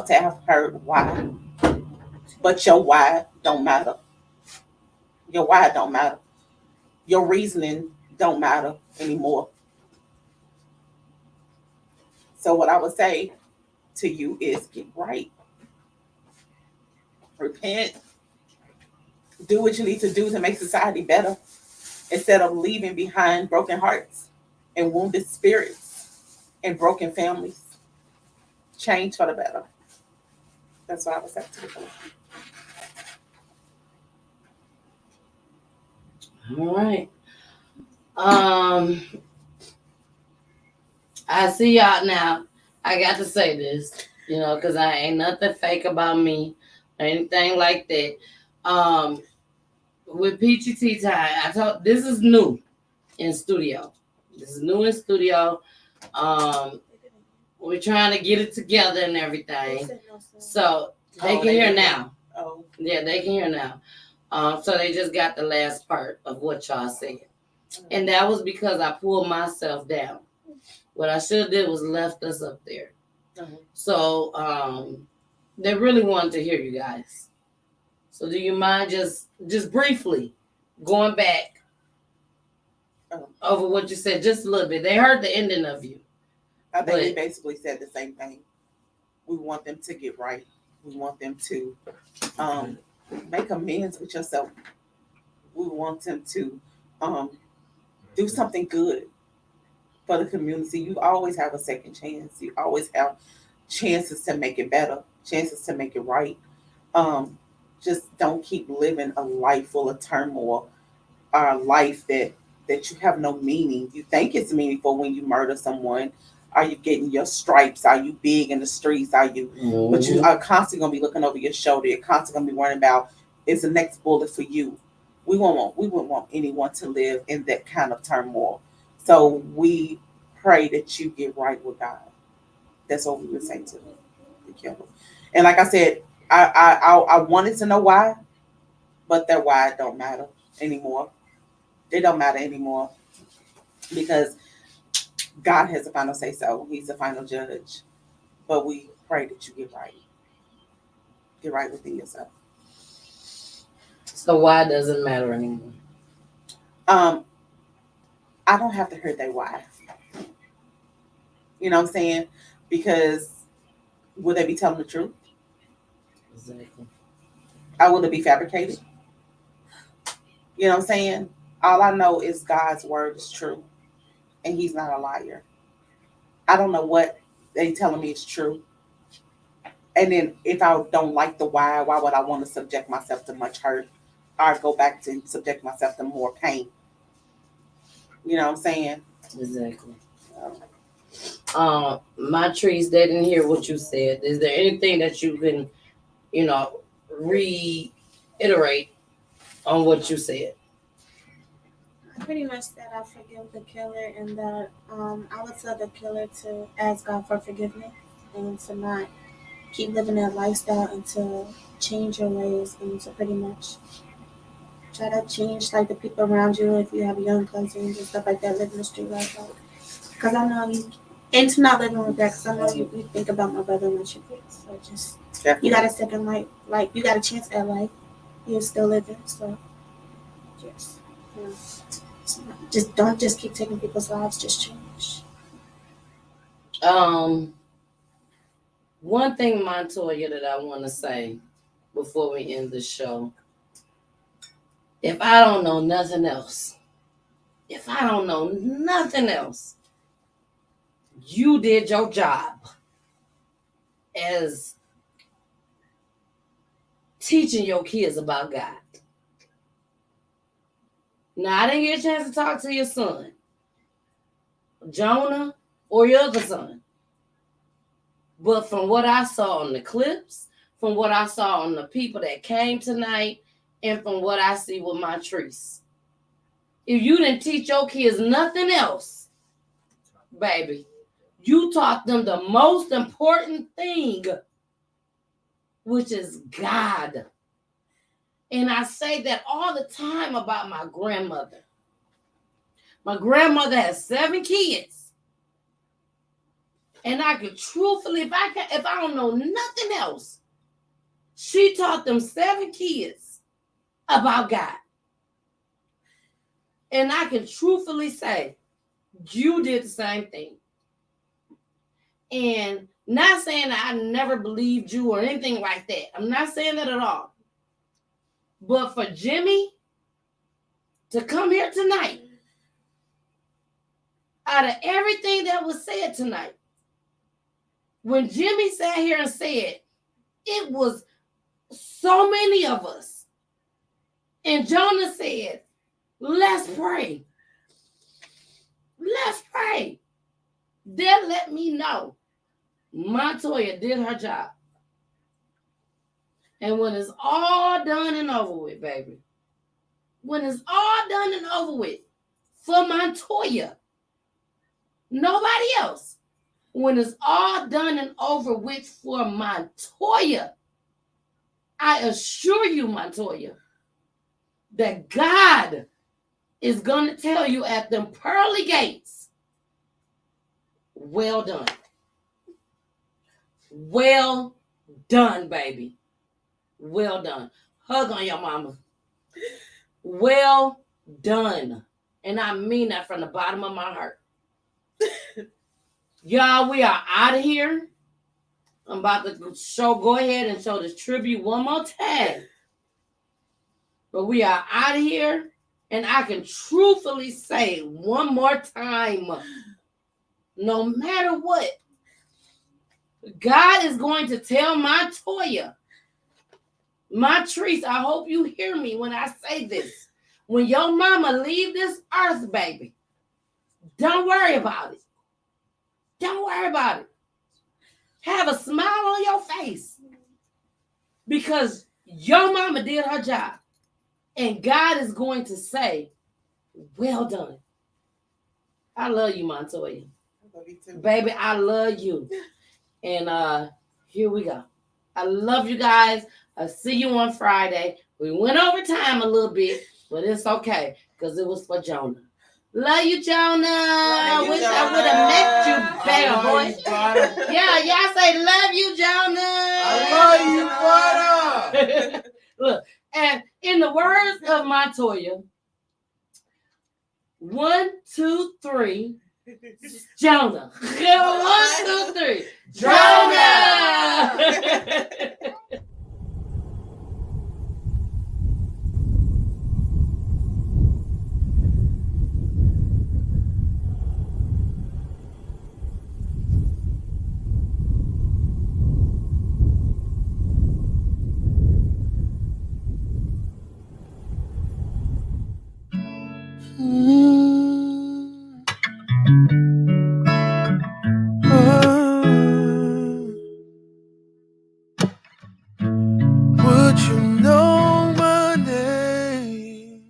to have heard why, but your why don't matter. Your why don't matter. Your reasoning don't matter anymore. So what I would say to you is get right. Repent. Do what you need to do to make society better instead of leaving behind broken hearts and wounded spirits and broken families. Change for the better. That's what I would say to people. All right. I see y'all now. I got to say this, because I ain't nothing fake about me or anything like that. With Peachy Tea Time, I told this is new in studio. This is new in studio. We're trying to get it together and everything. So they can hear now. Oh. Yeah, they can hear now. So they just got the last part of what y'all said. And that was because I pulled myself down. What I should have did was left us up there. So they really wanted to hear you guys. So do you mind just briefly going back over what you said just a little bit? They heard the ending of you. I think we basically said the same thing. We want them to get right. We want them to make amends with yourself. We want them to do something good for the community. You always have a second chance. You always have chances to make it better, chances to make it right. Just don't keep living a life full of turmoil, or a life that you have no meaning. You think it's meaningful when you murder someone. Are you getting your stripes? Are you big in the streets? Are you? Mm-hmm. But you are constantly gonna be looking over your shoulder. You're constantly gonna be worrying about, is the next bullet for you? We wouldn't want anyone to live in that kind of turmoil. So we pray that you get right with God. That's what we would say to the killer. And like I said, I wanted to know why, but that why don't matter anymore. It don't matter anymore because God has the final say so. He's the final judge. But we pray that you get right. Get right within yourself. So why does it matter anymore? I don't have to hear their why. You know what I'm saying? Because would they be telling the truth? Exactly. Or will it be fabricated? You know what I'm saying? All I know is God's word is true. And he's not a liar. I don't know what they telling me is true. And then if I don't like the why would I want to subject myself to much hurt? Or go back to subject myself to more pain? You know what I'm saying? Exactly. My trees, they didn't hear what you said. Is there anything that you can, reiterate on what you said? I pretty much said I forgive the killer, and that I would tell the killer to ask God for forgiveness and to not keep living that lifestyle and to change your ways and to pretty much try to change like the people around you. If you have young cousins and stuff like that, live in the street life, because I know you, and to not living with that, because I know you think about my brother and what you did. So just you got a second life, like you got a chance at life. You're still living, so just just don't just keep taking people's lives. Just change. One thing, Montoya, that I want to say before we end the show. If I don't know nothing else, you did your job as teaching your kids about God. Now, I didn't get a chance to talk to your son, Jonah, or your other son. But from what I saw on the clips, from what I saw on the people that came tonight, and from what I see with my trees, if you didn't teach your kids nothing else, baby, you taught them the most important thing, which is God. And I say that all the time about my grandmother. My grandmother has 7 kids. And I could truthfully, if I don't know nothing else, she taught them 7 kids about God. And I can truthfully say, you did the same thing. And not saying that I never believed you or anything like that. I'm not saying that at all. But for Jimmy to come here tonight, out of everything that was said tonight, when Jimmy sat here and said, it was so many of us. And Jonah said, let's pray. Let's pray. That let me know Montoya did her job. And when it's all done and over with, baby, when it's all done and over with for Montoya, nobody else, when it's all done and over with for Montoya, I assure you, Montoya, that God is going to tell you at them pearly gates, well done. Well done, baby. Well done. Hug on your mama. Well done. And I mean that from the bottom of my heart. Y'all, we are out of here. I'm about to go ahead and show this tribute one more time. But we are out of here. And I can truthfully say one more time, no matter what, God is going to tell Montoya, Montrese, I hope you hear me when I say this. When your mama leave this earth, baby, don't worry about it. Don't worry about it. Have a smile on your face because your mama did her job. And God is going to say, well done. I love you, Montoya. I love you too. Baby, I love you. And here we go. I love you guys. I'll see you on Friday. We went over time a little bit, but it's okay because it was for Jonah. Love you, Jonah. I wish I would have met you better, boy. Yeah, y'all say love you, Jonah. I love you, brother. Look, and in the words of Montoya, 1, 2, 3, Jonah. 1, 2, 3, Jonah. Would you know my name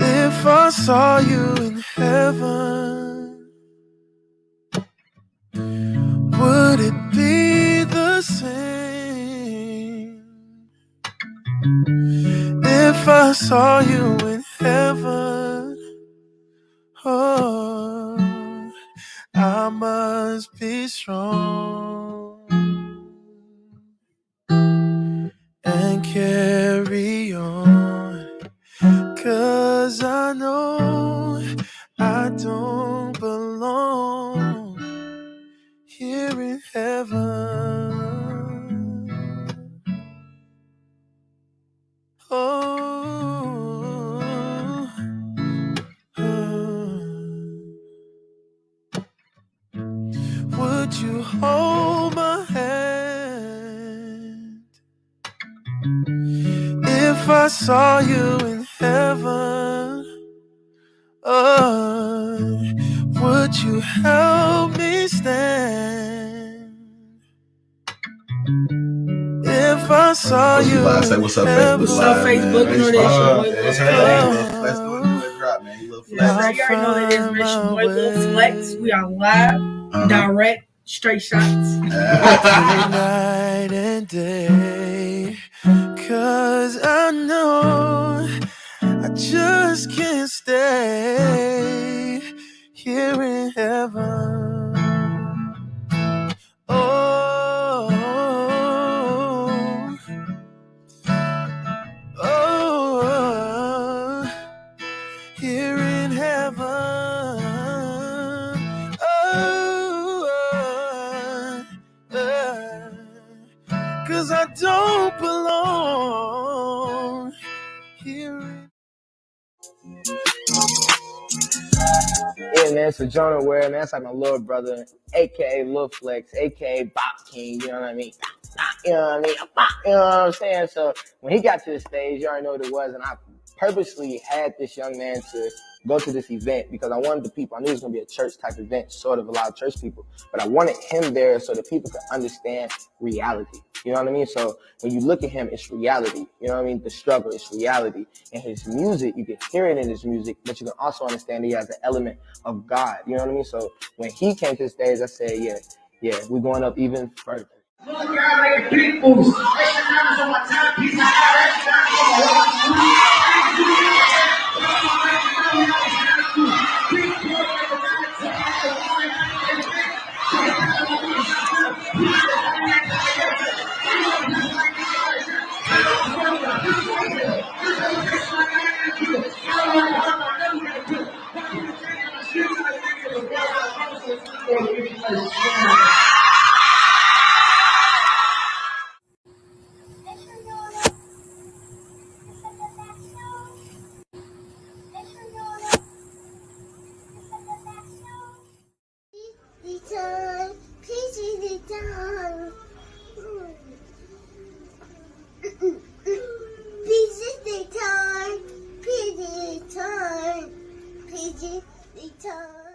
if I saw you in heaven? Would it be the same if I saw you in heaven? Oh, I must be strong and carry on, 'cause I know I don't belong here in heaven. Would you hold my hand if I saw you in heaven? Would you help me stand if I saw you in heaven? What's up, Facebook? What's up, Facebook? You know that's your boy. What's happening? Let's do a drop, man. You little flex. Yeah, you already know that it's your boy, Little Flex. We are live, direct, straight shots. Night and day, 'cause I know I just can't stay here in heaven. Oh, oh, here in heaven. Oh, 'cause I don't belong here in. Yeah, man, so Jonah Ware, man, that's like my little brother, aka Lil Flex, aka Bop King, you know what I mean? You know what I mean? You know what I'm saying? So when he got to the stage, you already know what it was, and I purposely had this young man to go to this event because I wanted the people, I knew it was going to be a church type event, sort of a lot of church people, but I wanted him there so that people could understand reality. You know what I mean? So when you look at him, it's reality. You know what I mean? The struggle, it's reality. And his music, you can hear it in his music, but you can also understand he has an element of God. You know what I mean? So when he came to the stage, I said, yeah, we're going up even further. Return, please return. Please return, please return, please return.